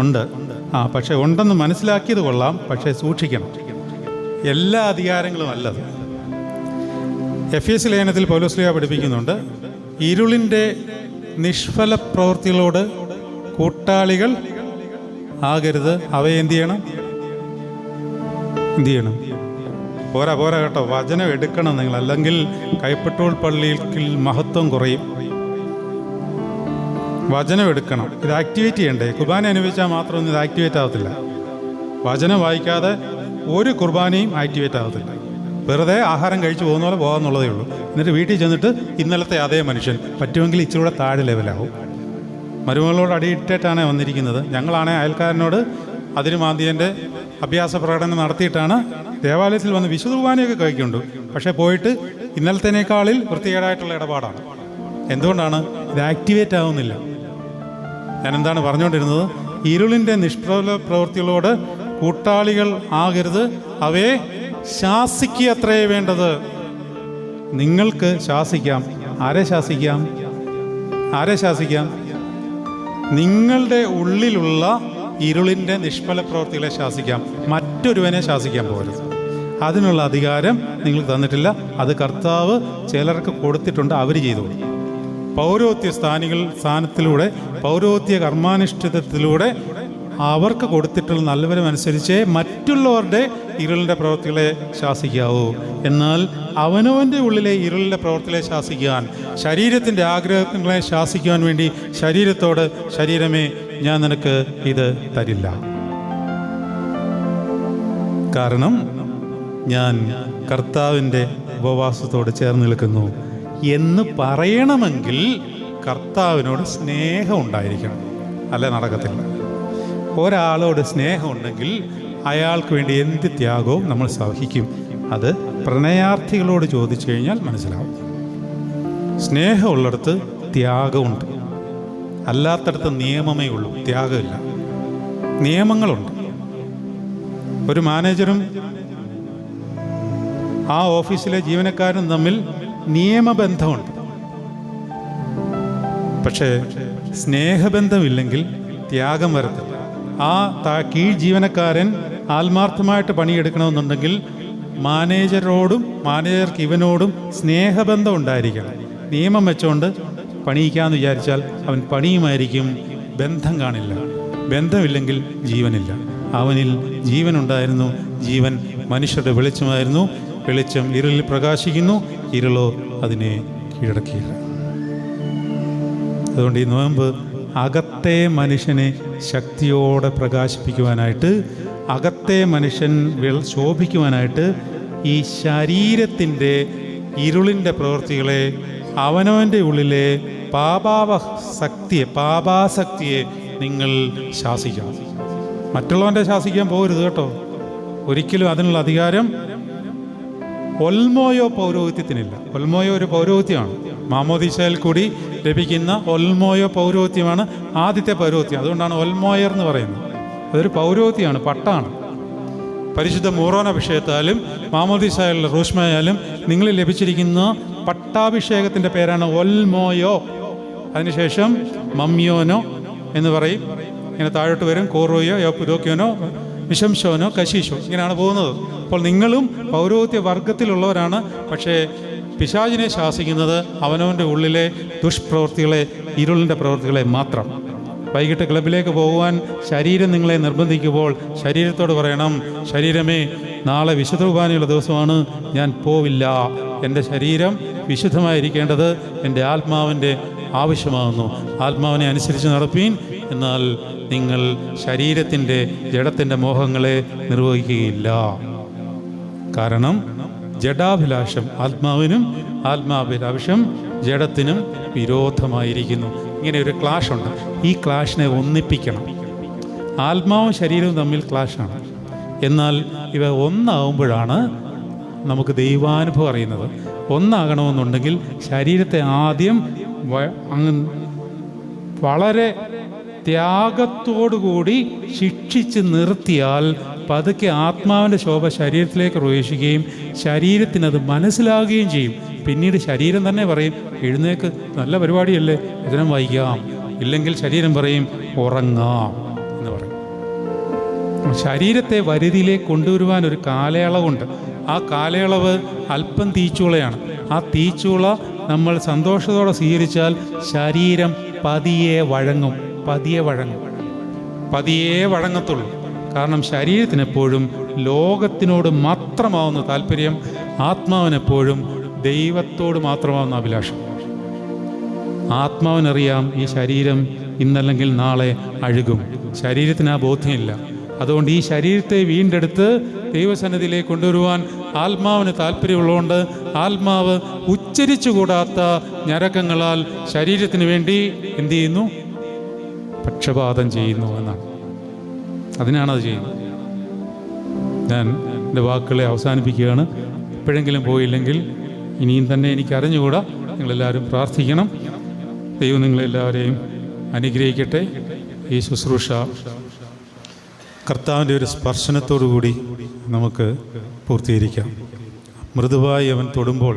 S1: ഉണ്ട്. പക്ഷേ ഉണ്ടെന്ന് മനസ്സിലാക്കിയത് കൊള്ളാം, പക്ഷേ സൂക്ഷിക്കണം. എല്ലാ അധികാരങ്ങളും അല്ലത്. എഫേസ്യ ലേഖനത്തിൽ പൗലോസ് പഠിപ്പിക്കുന്നുണ്ട്, ഇരുളിൻ്റെ നിഷ്ഫല പ്രവൃത്തികളോട് കൂട്ടാളികൾ ആകരുത്. അവയെ എന്ത് ചെയ്യണം? പോരാ കേട്ടോ, വചനം എടുക്കണം നിങ്ങൾ, അല്ലെങ്കിൽ കൈപ്പട്ടൂൾ പള്ളിയിൽ മഹത്വം കുറയും. വചനം എടുക്കണം. ഇത് ആക്ടിവേറ്റ് ചെയ്യണ്ടേ? കുർബാന അനുഭവിച്ചാൽ മാത്രമൊന്നും ഇത് ആക്ടിവേറ്റ് ആകത്തില്ല. വചനം വായിക്കാതെ ഒരു കുർബാനയും ആക്ടിവേറ്റ് ആകത്തില്ല. വെറുതെ ആഹാരം കഴിച്ചു പോകുന്ന പോലെ പോകാമെന്നുള്ളതേ ഉള്ളൂ. എന്നിട്ട് വീട്ടിൽ ചെന്നിട്ട് ഇന്നലത്തെ അതേ മനുഷ്യൻ, പറ്റുമെങ്കിൽ ഇച്ചിരി കൂടെ താഴെ ലെവലാവും. മരുമകളോട് അടിയിട്ടാണ് വന്നിരിക്കുന്നത്. ഞങ്ങളാണെ അയൽക്കാരനോട് അതിന് മാന്തിയൻ്റെ അഭ്യാസ പ്രകടനം നടത്തിയിട്ടാണ് ദേവാലയത്തിൽ വന്ന് വിശുദ്ധ കുർബാനയൊക്കെ കഴിക്കുന്നുണ്ട്. പക്ഷേ പോയിട്ട് ഇന്നലത്തേനേക്കാളിൽ വൃത്തികേടായിട്ടുള്ള ഇടപാടാണ്. എന്തുകൊണ്ടാണ്? ഇത് ആക്ടിവേറ്റ് ആവുന്നില്ല. ഞാൻ എന്താണ് പറഞ്ഞുകൊണ്ടിരുന്നത്? ഇരുളിൻ്റെ നിഷ്പ്രബല പ്രവൃത്തികളോട് കൂട്ടാളികൾ ആകരുത്, അവയെ ശാസിക്കുകയത്രേ വേണ്ടത്. നിങ്ങൾക്ക് ശാസിക്കാം. ആരെ ശാസിക്കാം? ആരെ ശാസിക്കാം? നിങ്ങളുടെ ഉള്ളിലുള്ള ഇരുളിൻ്റെ നിഷ്ഫല പ്രവൃത്തികളെ ശാസിക്കാം. മറ്റൊരുവനെ ശാസിക്കാൻ പോകരുത്. അതിനുള്ള അധികാരം നിങ്ങൾ തന്നിട്ടില്ല. അത് കർത്താവ് ചിലർക്ക് കൊടുത്തിട്ടുണ്ട്, അവർ ചെയ്തോളൂ. പൗരോഹിത്യ സ്ഥാനത്തിലൂടെ പൗരോഹിത്യ കർമാനുഷ്ഠിതത്തിലൂടെ അവർക്ക് കൊടുത്തിട്ടുള്ള നൽവരമനുസരിച്ച് മറ്റുള്ളവരുടെ ഇരുളിൻ്റെ പ്രവൃത്തികളെ ശാസിക്കാവൂ. എന്നാൽ അവനവൻ്റെ ഉള്ളിലെ ഇരുളിൻ്റെ പ്രവൃത്തികളെ ശാസിക്കാൻ, ശരീരത്തിൻ്റെ ആഗ്രഹങ്ങളെ ശാസിക്കുവാൻ വേണ്ടി ശരീരത്തോട്, ശരീരമേ ഞാൻ നിനക്ക് ഇത് തരില്ല, കാരണം ഞാൻ കർത്താവിൻ്റെ ഉപവാസത്തോട് ചേർന്ന് നിൽക്കുന്നു എന്ന് പറയണമെങ്കിൽ കർത്താവിനോട് സ്നേഹം ഉണ്ടായിരിക്കണം. അല്ല, നടക്കത്തില്ല. ഒരാളോട് സ്നേഹമുണ്ടെങ്കിൽ അയാൾക്ക് വേണ്ടി എന്ത് ത്യാഗവും നമ്മൾ സഹിക്കും. അത് പ്രണയാർത്ഥികളോട് ചോദിച്ചു കഴിഞ്ഞാൽ മനസ്സിലാവും. സ്നേഹമുള്ളിടത്ത് ത്യാഗമുണ്ട്, അല്ലാത്തടത്ത് നിയമമേ ഉള്ളൂ, ത്യാഗമില്ല. നിയമങ്ങളുണ്ട്. ഒരു മാനേജറും ആ ഓഫീസിലെ ജീവനക്കാരും തമ്മിൽ നിയമബന്ധമുണ്ട്. പക്ഷേ സ്നേഹബന്ധമില്ലെങ്കിൽ ത്യാഗം വരത്തില്ല. ആ കീഴ് ജീവനക്കാരൻ ആത്മാർത്ഥമായിട്ട് പണിയെടുക്കണമെന്നുണ്ടെങ്കിൽ മാനേജർക്ക് ഇവനോടും സ്നേഹബന്ധം ഉണ്ടായിരിക്കണം. നിയമം വെച്ചുകൊണ്ട് പണിയിക്കാമെന്ന് വിചാരിച്ചാൽ അവൻ പണിയുമായിരിക്കും, ബന്ധം കാണില്ല. ബന്ധമില്ലെങ്കിൽ ജീവനില്ല. അവനിൽ ജീവനുണ്ടായിരുന്നു. ജീവൻ മനുഷ്യരുടെ വെളിച്ചമായിരുന്നു. വെളിച്ചം ഇരുളിൽ പ്രകാശിക്കുന്നു, ഇരുളോ അതിനെ കീഴടക്കിയില്ല. അതുകൊണ്ട് ഈ നോയമ്പ് അകത്തെ മനുഷ്യനെ ശക്തിയോടെ പ്രകാശിപ്പിക്കുവാനായിട്ട്, അകത്തെ മനുഷ്യൻ ശോഭിക്കുവാനായിട്ട് ഈ ശരീരത്തിൻ്റെ ഇരുളിൻ്റെ പ്രവൃത്തികളെ, അവനവൻ്റെ ഉള്ളിലെ പാപാസക്തിയെ നിങ്ങൾ ശാസിക്കണം. മറ്റുള്ളവൻ്റെ ശാസിക്കാൻ പോകരുത് കേട്ടോ. ഒരിക്കലും അതിനുള്ള അധികാരം ഒൽമോയോ പൗരോഹിത്യത്തിനില്ല. ഒൽമോയോ ഒരു പൗരോഹിത്യമാണ്. മാമോദീസയിൽ കൂടി ലഭിക്കുന്ന ഒൽമോയോ പൗരോഹിത്യമാണ് ആദ്യത്തെ പൗരോഹിത്യം. അതുകൊണ്ടാണ് ഒൽമോയർ എന്ന് പറയുന്നത്. അതൊരു പൗരോഹിത്യമാണ്, പട്ടാണ്. പരിശുദ്ധ മൂറോനഭിഷേകത്താലും മാമോദീസയിലുള്ള റൂഷ്മയാലും നിങ്ങൾ ലഭിച്ചിരിക്കുന്ന പട്ടാഭിഷേകത്തിൻ്റെ പേരാണ് ഒൽമോയോ. അതിനുശേഷം മമ്യോനോ എന്ന് പറയും. ഇങ്ങനെ താഴോട്ട് വരും. കോറോയോ, യോപുദോക്യോനോ, നിശംശോനോ, കശീശോ, ഇങ്ങനെയാണ് പോകുന്നത്. അപ്പോൾ നിങ്ങളും പൗരോഹിത്യ വർഗത്തിലുള്ളവരാണ്. പക്ഷേ പിശാചിനെ ശാസിക്കുന്നത് അവനവൻ്റെ ഉള്ളിലെ ദുഷ്പ്രവൃത്തികളെ, ഇരുളിൻ്റെ പ്രവൃത്തികളെ മാത്രം. വൈകിട്ട് ക്ലബിലേക്ക് പോകുവാൻ ശരീരം നിങ്ങളെ നിർബന്ധിക്കുമ്പോൾ ശരീരത്തോട് പറയണം, ശരീരമേ നാളെ വിശുദ്ധ കുർബാനയുള്ള ദിവസമാണ്, ഞാൻ പോവില്ല. എൻ്റെ ശരീരം വിശുദ്ധമായിരിക്കേണ്ടത് എൻ്റെ ആത്മാവിൻ്റെ ആവശ്യമാകുന്നു. ആത്മാവിനെ അനുസരിച്ച് നടപ്പീൻ. എന്നാൽ നിങ്ങൾ ശരീരത്തിൻ്റെ ജഡത്തിൻ്റെ മോഹങ്ങളെ നിർവഹിക്കുകയില്ല. കാരണം ജഡാഭിലാഷം ആത്മാവിനും, ആത്മാഭിലാഷം ജഡത്തിനും വിരോധമായിരിക്കുന്നു. ഇങ്ങനെ ഒരു ക്ലാഷുണ്ട്. ഈ ക്ലാഷിനെ ഒന്നിപ്പിക്കണം. ആത്മാവും ശരീരവും തമ്മിൽ ക്ലാഷാണ്. എന്നാൽ ഇവ ഒന്നാവുമ്പോഴാണ് നമുക്ക് ദൈവാനുഭവം അറിയുന്നത്. ഒന്നാകണമെന്നുണ്ടെങ്കിൽ ശരീരത്തെ ആദ്യം വളരെ ത്യാഗത്തോടുകൂടി ശിക്ഷിച്ച് നിർത്തിയാൽ പതുക്കെ ആത്മാവിൻ്റെ ശോഭ ശരീരത്തിലേക്ക് പ്രവേശിക്കുകയും ശരീരത്തിനത് മനസ്സിലാകുകയും ചെയ്യും. പിന്നീട് ശരീരം തന്നെ പറയും, എഴുന്നേക്ക്, നല്ല പരിപാടിയല്ലേ, ഇതിനം വൈകാം. ഇല്ലെങ്കിൽ ശരീരം പറയും, ഉറങ്ങാം എന്ന് പറയും. ശരീരത്തെ വരുതിയിലേക്ക് കൊണ്ടുവരുവാൻ ഒരു കാലയളവുണ്ട്. ആ കാലയളവ് അല്പം തീച്ചൂളയാണ്. ആ തീച്ചൂള നമ്മൾ സന്തോഷത്തോടെ സ്വീകരിച്ചാൽ ശരീരം പതിയെ വഴങ്ങത്തുള്ളൂ. കാരണം ശരീരത്തിനെപ്പോഴും ലോകത്തിനോട് മാത്രമാവുന്ന താല്പര്യം, ആത്മാവിനെപ്പോഴും ദൈവത്തോട് മാത്രമാവുന്ന അഭിലാഷം. ആത്മാവിനറിയാം ഈ ശരീരം ഇന്നല്ലെങ്കിൽ നാളെ അഴുകും. ശരീരത്തിന് ആ ബോധ്യമില്ല. അതുകൊണ്ട് ഈ ശരീരത്തെ വീണ്ടെടുത്ത് ദൈവസന്നിധിയിലേക്ക് കൊണ്ടുവരുവാൻ ആത്മാവിന് താല്പര്യമുള്ളതുകൊണ്ട് ആത്മാവ് ഉച്ചരിച്ചുകൂടാത്ത ഞരക്കങ്ങളാൽ ശരീരത്തിന് വേണ്ടി എന്തു ചെയ്യുന്നു? പക്ഷപാതം ചെയ്യുന്നു എന്നാണ്. അതിനാണത് ചെയ്യുന്നത്. ഞാൻ എൻ്റെ വാക്കുകളെ അവസാനിപ്പിക്കുകയാണ്. എപ്പോഴെങ്കിലും പോയില്ലെങ്കിൽ ഇനിയും തന്നെ എനിക്ക് അറിഞ്ഞുകൂടാ. നിങ്ങളെല്ലാവരും പ്രാർത്ഥിക്കണം. ദൈവം നിങ്ങളെല്ലാവരെയും അനുഗ്രഹിക്കട്ടെ. ഈ ശുശ്രൂഷ കർത്താവിൻ്റെ ഒരു സ്പർശനത്തോടു കൂടി നമുക്ക് പൂർത്തീകരിക്കാം. മൃദുവായി അവൻ തൊടുമ്പോൾ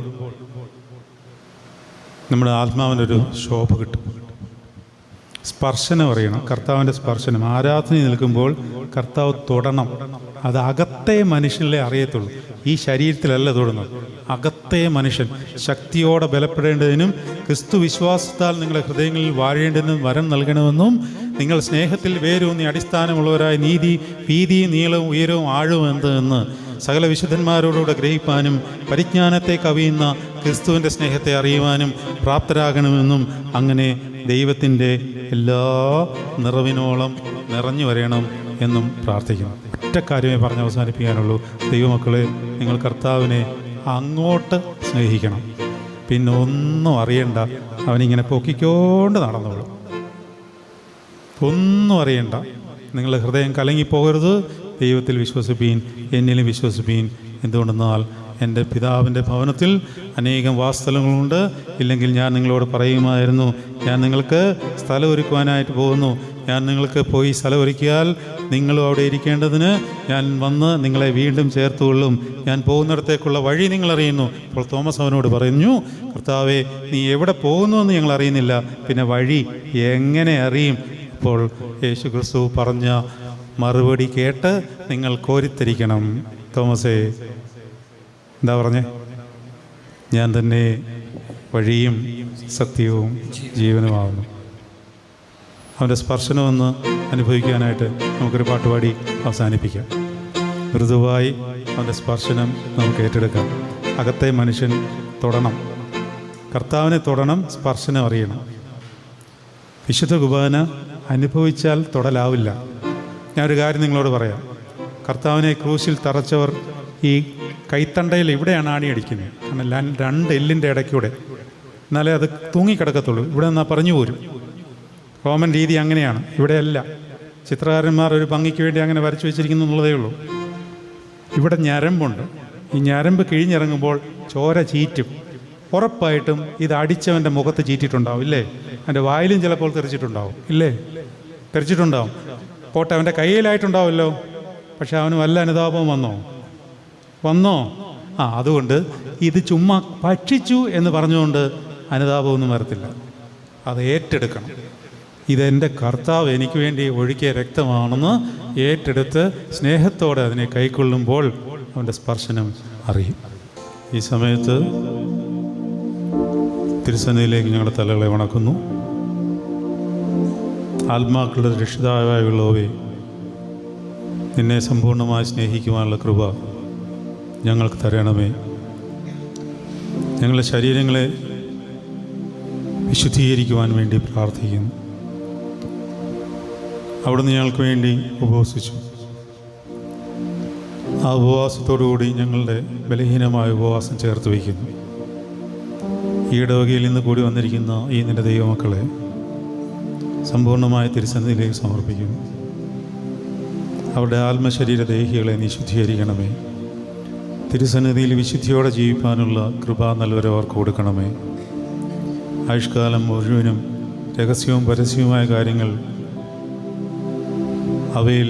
S1: നമ്മുടെ ആത്മാവിനൊരു ശോഭ കിട്ടും. സ്പർശനം അറിയണം, കർത്താവിൻ്റെ സ്പർശനം. ആരാധന നിൽക്കുമ്പോൾ കർത്താവ് തൊടണം. അത് അകത്തെ മനുഷ്യനിലെ അറിയത്തുള്ളൂ. ഈ ശരീരത്തിലല്ല തൊടുന്നത്. അകത്തെ മനുഷ്യൻ ശക്തിയോടെ ബലപ്പെടേണ്ടതിനും ക്രിസ്തു വിശ്വാസത്താൽ നിങ്ങളുടെ ഹൃദയങ്ങളിൽ വാഴേണ്ടതിനും വരം നൽകണമെന്നും നിങ്ങൾ സ്നേഹത്തിൽ വേരൂന്നി അടിസ്ഥാനമുള്ളവരായ നീതി വീതിയും നീളവും ഉയരവും ആഴവും എന്തെന്ന് സകല വിശുദ്ധന്മാരോടുകൂടെ ഗ്രഹിപ്പാനും പരിജ്ഞാനത്തെ കവിയുന്ന ക്രിസ്തുവിൻ്റെ സ്നേഹത്തെ അറിയുവാനും പ്രാപ്തരാകണമെന്നും അങ്ങനെ ദൈവത്തിൻ്റെ എല്ലാ നിറവിനോളം നിറഞ്ഞു വരണം എന്നും പ്രാർത്ഥിക്കണം. ഒറ്റ കാര്യമേ പറഞ്ഞ് അവസാനിപ്പിക്കാനുള്ളൂ. ദൈവമക്കളെ, നിങ്ങൾ കർത്താവിനെ അങ്ങോട്ട് സ്നേഹിക്കണം. പിന്നെ ഒന്നും അറിയണ്ട, അവനിങ്ങനെ പൊക്കിക്കൊണ്ട് നടന്നോളും. ഒന്നും അറിയണ്ട, നിങ്ങളുടെ ഹൃദയം കലങ്ങിപ്പോകരുത്. ദൈവത്തിൽ വിശ്വസിപ്പീൻ, എന്നിലും വിശ്വസിപ്പീൻ. എന്തുകൊണ്ടെന്നാൽ എൻ്റെ പിതാവിൻ്റെ ഭവനത്തിൽ അനേകം വാസസ്ഥലങ്ങളുണ്ട്. ഇല്ലെങ്കിൽ ഞാൻ നിങ്ങളോട് പറയുമായിരുന്നു. ഞാൻ നിങ്ങൾക്ക് സ്ഥലം ഒരുക്കുവാനായിട്ട് പോകുന്നു. ഞാൻ നിങ്ങൾക്ക് പോയി സ്ഥലം ഒരുക്കിയാൽ നിങ്ങളും അവിടെ ഇരിക്കേണ്ടതിന് ഞാൻ വന്ന് നിങ്ങളെ വീണ്ടും ചേർത്തുകൊള്ളും. ഞാൻ പോകുന്നിടത്തേക്കുള്ള വഴി നിങ്ങളറിയുന്നു. അപ്പോൾ തോമസ് അവനോട് പറഞ്ഞു, കർത്താവേ, നീ എവിടെ പോകുന്നുവെന്ന് ഞങ്ങൾ അറിയുന്നില്ല, പിന്നെ വഴി എങ്ങനെ അറിയും? അപ്പോൾ യേശു ക്രിസ്തു പറഞ്ഞ മറുപടി കേട്ട് നിങ്ങൾ കോരിത്തരിക്കണം. തോമസേ, എന്താ പറഞ്ഞേ? ഞാൻ തന്നെ വഴിയും സത്യവും ജീവനുമാകുന്നു. അവൻ്റെ സ്പർശനമൊന്ന് അനുഭവിക്കാനായിട്ട് നമുക്കൊരു പാട്ടുപാടി അവസാനിപ്പിക്കാം. മൃദുവായി അവൻ്റെ സ്പർശനം നമുക്ക് ഏറ്റെടുക്കാം. അകത്തെ മനുഷ്യൻ തൊടണം, കർത്താവിനെ തൊടണം, സ്പർശനം അറിയണം. വിശുദ്ധ കുർബാന അനുഭവിച്ചാൽ തൊടലാവില്ല. ഞാനൊരു കാര്യം നിങ്ങളോട് പറയാം. കർത്താവിനെ ക്രൂശിൽ തറച്ചവർ ഈ കൈത്തണ്ടയിൽ ഇവിടെയാണ് ആണിയടിക്കുന്നത്. കാരണം രണ്ട് എല്ലിൻ്റെ ഇടയ്ക്കൂടെ, എന്നാലേ അത് തൂങ്ങിക്കിടക്കത്തുള്ളൂ. ഇവിടെ നിന്നാൽ പറഞ്ഞു പോരും. റോമൻ രീതി അങ്ങനെയാണ്. ഇവിടെയല്ല. ചിത്രകാരന്മാർ ഒരു ഭംഗിക്ക് വേണ്ടി അങ്ങനെ വരച്ചു വെച്ചിരിക്കുന്നു എന്നുള്ളതേ ഉള്ളൂ. ഇവിടെ ഞരമ്പുണ്ട്. ഈ ഞരമ്പ് കിഴിഞ്ഞിറങ്ങുമ്പോൾ ചോര ചീറ്റും. ഉറപ്പായിട്ടും ഇത് അടിച്ചവൻ്റെ മുഖത്ത് ചീറ്റിട്ടുണ്ടാവും, ഇല്ലേ? അവൻ്റെ വായിലും ചിലപ്പോൾ തെറിച്ചിട്ടുണ്ടാവും, ഇല്ലേ? തെറിച്ചിട്ടുണ്ടാവും. പോട്ടെ, അവൻ്റെ കയ്യിലായിട്ടുണ്ടാവുമല്ലോ. പക്ഷെ അവന് വല്ല അനുതാപവും വന്നോ? അതുകൊണ്ട് ഇത് ചുമ്മാ ഭക്ഷിച്ചു എന്ന് പറഞ്ഞുകൊണ്ട് അനുതാപമൊന്നും വരത്തില്ല. അത് ഏറ്റെടുക്കണം. ഇതെൻ്റെ കർത്താവ് എനിക്ക് വേണ്ടി ഒഴുക്കിയ രക്തമാണെന്ന് ഏറ്റെടുത്ത് സ്നേഹത്തോടെ അതിനെ കൈക്കൊള്ളുമ്പോൾ അവൻ്റെ സ്പർശനം അറിയും. ഈ സമയത്ത് തിരുസന്നിധിയിലേക്ക് ഞങ്ങളുടെ തലകളെ വണക്കുന്നു. ആത്മാക്കളുടെ രക്ഷിതാവായുള്ളവേ, നിന്നെ സമ്പൂർണ്ണമായി സ്നേഹിക്കുവാനുള്ള കൃപ ഞങ്ങൾക്ക് തരണമേ. ഞങ്ങളുടെ ശരീരങ്ങളെ വിശുദ്ധീകരിക്കുവാൻ വേണ്ടി പ്രാർത്ഥിക്കുന്നു. അവിടുന്ന് ഞങ്ങൾക്ക് വേണ്ടി ഉപവസിച്ചു. ആ ഉപവാസത്തോടുകൂടി ഞങ്ങളുടെ ബലഹീനമായ ഉപവാസം ചേർത്ത് വയ്ക്കുന്നു. ഈ ഇടവകയിൽ നിന്ന് കൂടി വന്നിരിക്കുന്ന ഈ നിൻ്റെ ദൈവമക്കളെ സമ്പൂർണ്ണമായ തിരുസന്നിധിയിലേക്ക് സമർപ്പിക്കുന്നു. അവരുടെ ആത്മശരീര ദേഹികളെ നീ ശുദ്ധീകരിക്കണമേ. തിരുസന്നിധിയിൽ വിശുദ്ധിയോടെ ജീവിക്കാനുള്ള കൃപ നൽവരവർക്ക് കൊടുക്കണമേ. ആയുഷ്കാലം മുഴുവനും രഹസ്യവും പരസ്യവുമായ കാര്യങ്ങൾ അവയിൽ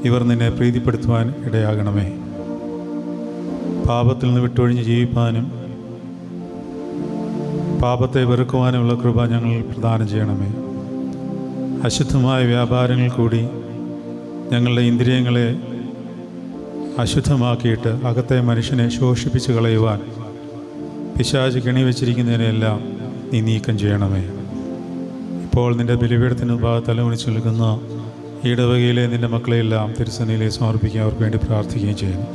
S1: ഇവർ നിന്നെ പ്രീതിപ്പെടുത്തുവാൻ ഇടയാകണമേ. പാപത്തിൽ നിന്ന് വിട്ടൊഴിഞ്ഞ് ജീവിപ്പാനും പാപത്തെ വെറുക്കുവാനുമുള്ള കൃപ ഞങ്ങൾ പ്രദാനം ചെയ്യണമേ. അശുദ്ധമായ വ്യാപാരങ്ങൾ കൂടി ഞങ്ങളുടെ ഇന്ദ്രിയങ്ങളെ അശുദ്ധമാക്കിയിട്ട് അകത്തെ മനുഷ്യനെ ശോഷിപ്പിച്ച് കളയുവാൻ പിശാച് കെണിവെച്ചിരിക്കുന്നതിനെല്ലാം നീ നീക്കം ചെയ്യണമേ. ഇപ്പോൾ നിൻ്റെ ബലിപീഠത്തിന് മുമ്പാകെ തലകുനിച്ച് നിൽക്കുന്ന ഇടവകയിലെ നിൻ്റെ മക്കളെയെല്ലാം തിരുസന്നിധിയിലേക്ക് സമർപ്പിക്കാൻ അവർക്ക് വേണ്ടി പ്രാർത്ഥിക്കുകയും ചെയ്യുന്നു.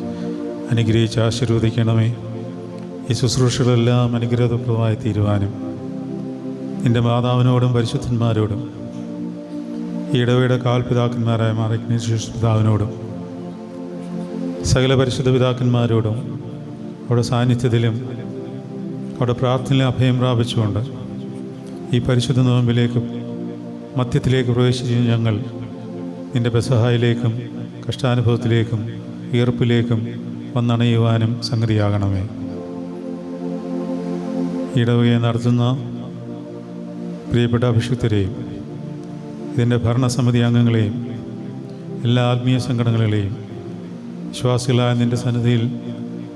S1: അനുഗ്രഹിച്ച് ആശീർവദിക്കണമേ. ഈ ശുശ്രൂഷകളെല്ലാം അനുഗ്രഹപ്രദമായി തീരുവാനും നിൻ്റെ മാതാവിനോടും പരിശുദ്ധന്മാരോടും ഈ ഇടവയുടെ കാൽപിതാക്കന്മാരായ മാറിഗ്നേഷ്യസ് പിതാവിനോടും സകല പരിശുദ്ധ പിതാക്കന്മാരോടും അവിടെ സാന്നിധ്യത്തിലും അവിടെ പ്രാർത്ഥനയിലും അഭയം പ്രാപിച്ചുകൊണ്ട് ഈ പരിശുദ്ധ നോമ്പിലേക്ക് മധ്യത്തിലേക്ക് പ്രവേശിച്ച് ഞങ്ങൾ നിൻ്റെ പെസഹായിലേക്കും കഷ്ടാനുഭവത്തിലേക്കും ഈർപ്പിലേക്കും വന്നണയുവാനും സംഗതിയാകണമേ. ഇടവകയെ നടത്തുന്ന പ്രിയപ്പെട്ട അഭിഷിക്തരെയും ഇതിൻ്റെ ഭരണസമിതി അംഗങ്ങളെയും എല്ലാ ആത്മീയ സംഘടനകളെയും വിശ്വാസികളായ നിൻ്റെ സന്നിധിയിൽ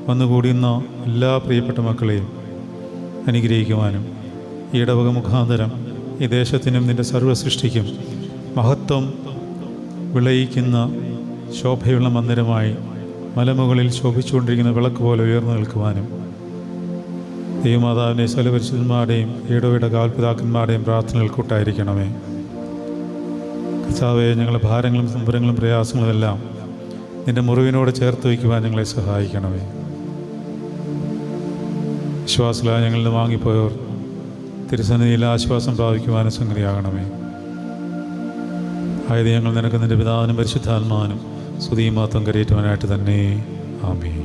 S1: വന്നുകൂടിയുന്ന എല്ലാ പ്രിയപ്പെട്ട മക്കളെയും അനുഗ്രഹിക്കുവാനും ഈ ഇടവക മുഖാന്തരം ഈ ദേശത്തിനും നിൻ്റെ സർവ്വസൃഷ്ടിക്കും മഹത്വം വിളയിക്കുന്ന ശോഭയുള്ള മന്ദിരമായി മലമുകളിൽ ശോഭിച്ചുകൊണ്ടിരിക്കുന്ന വിളക്ക് പോലെ ഉയർന്നു നിൽക്കുവാനും ദൈവമാതാവിൻ്റെ സകല പരിശുദ്ധന്മാരുടെയും ഇടവയുടെ കാൽപിതാക്കന്മാരുടെയും പ്രാർത്ഥനകൾ കൂട്ടായിരിക്കണമേ. കർത്താവേ, ഞങ്ങളുടെ ഭാരങ്ങളും സംഭരങ്ങളും പ്രയാസങ്ങളും എല്ലാം നിൻ്റെ മുറിവിനോട് ചേർത്ത് വയ്ക്കുവാൻ ഞങ്ങളെ സഹായിക്കണമേ. വിശ്വാസത്തിലായി ഞങ്ങളിൽ നിന്ന് വാങ്ങിപ്പോയവർ തിരുസന്നിധിയിൽ ആശ്വാസം പ്രാപിക്കുവാനും സംഗതിയാകണമേ. ആയത് ഞങ്ങൾ നിനക്ക് നിൻ്റെ പിതാവിനും പരിശുദ്ധാത്മാവിനും സ്തുതിയും മഹത്വം കരയേറ്റുവാനായിട്ട് തന്നെ. ആമേൻ.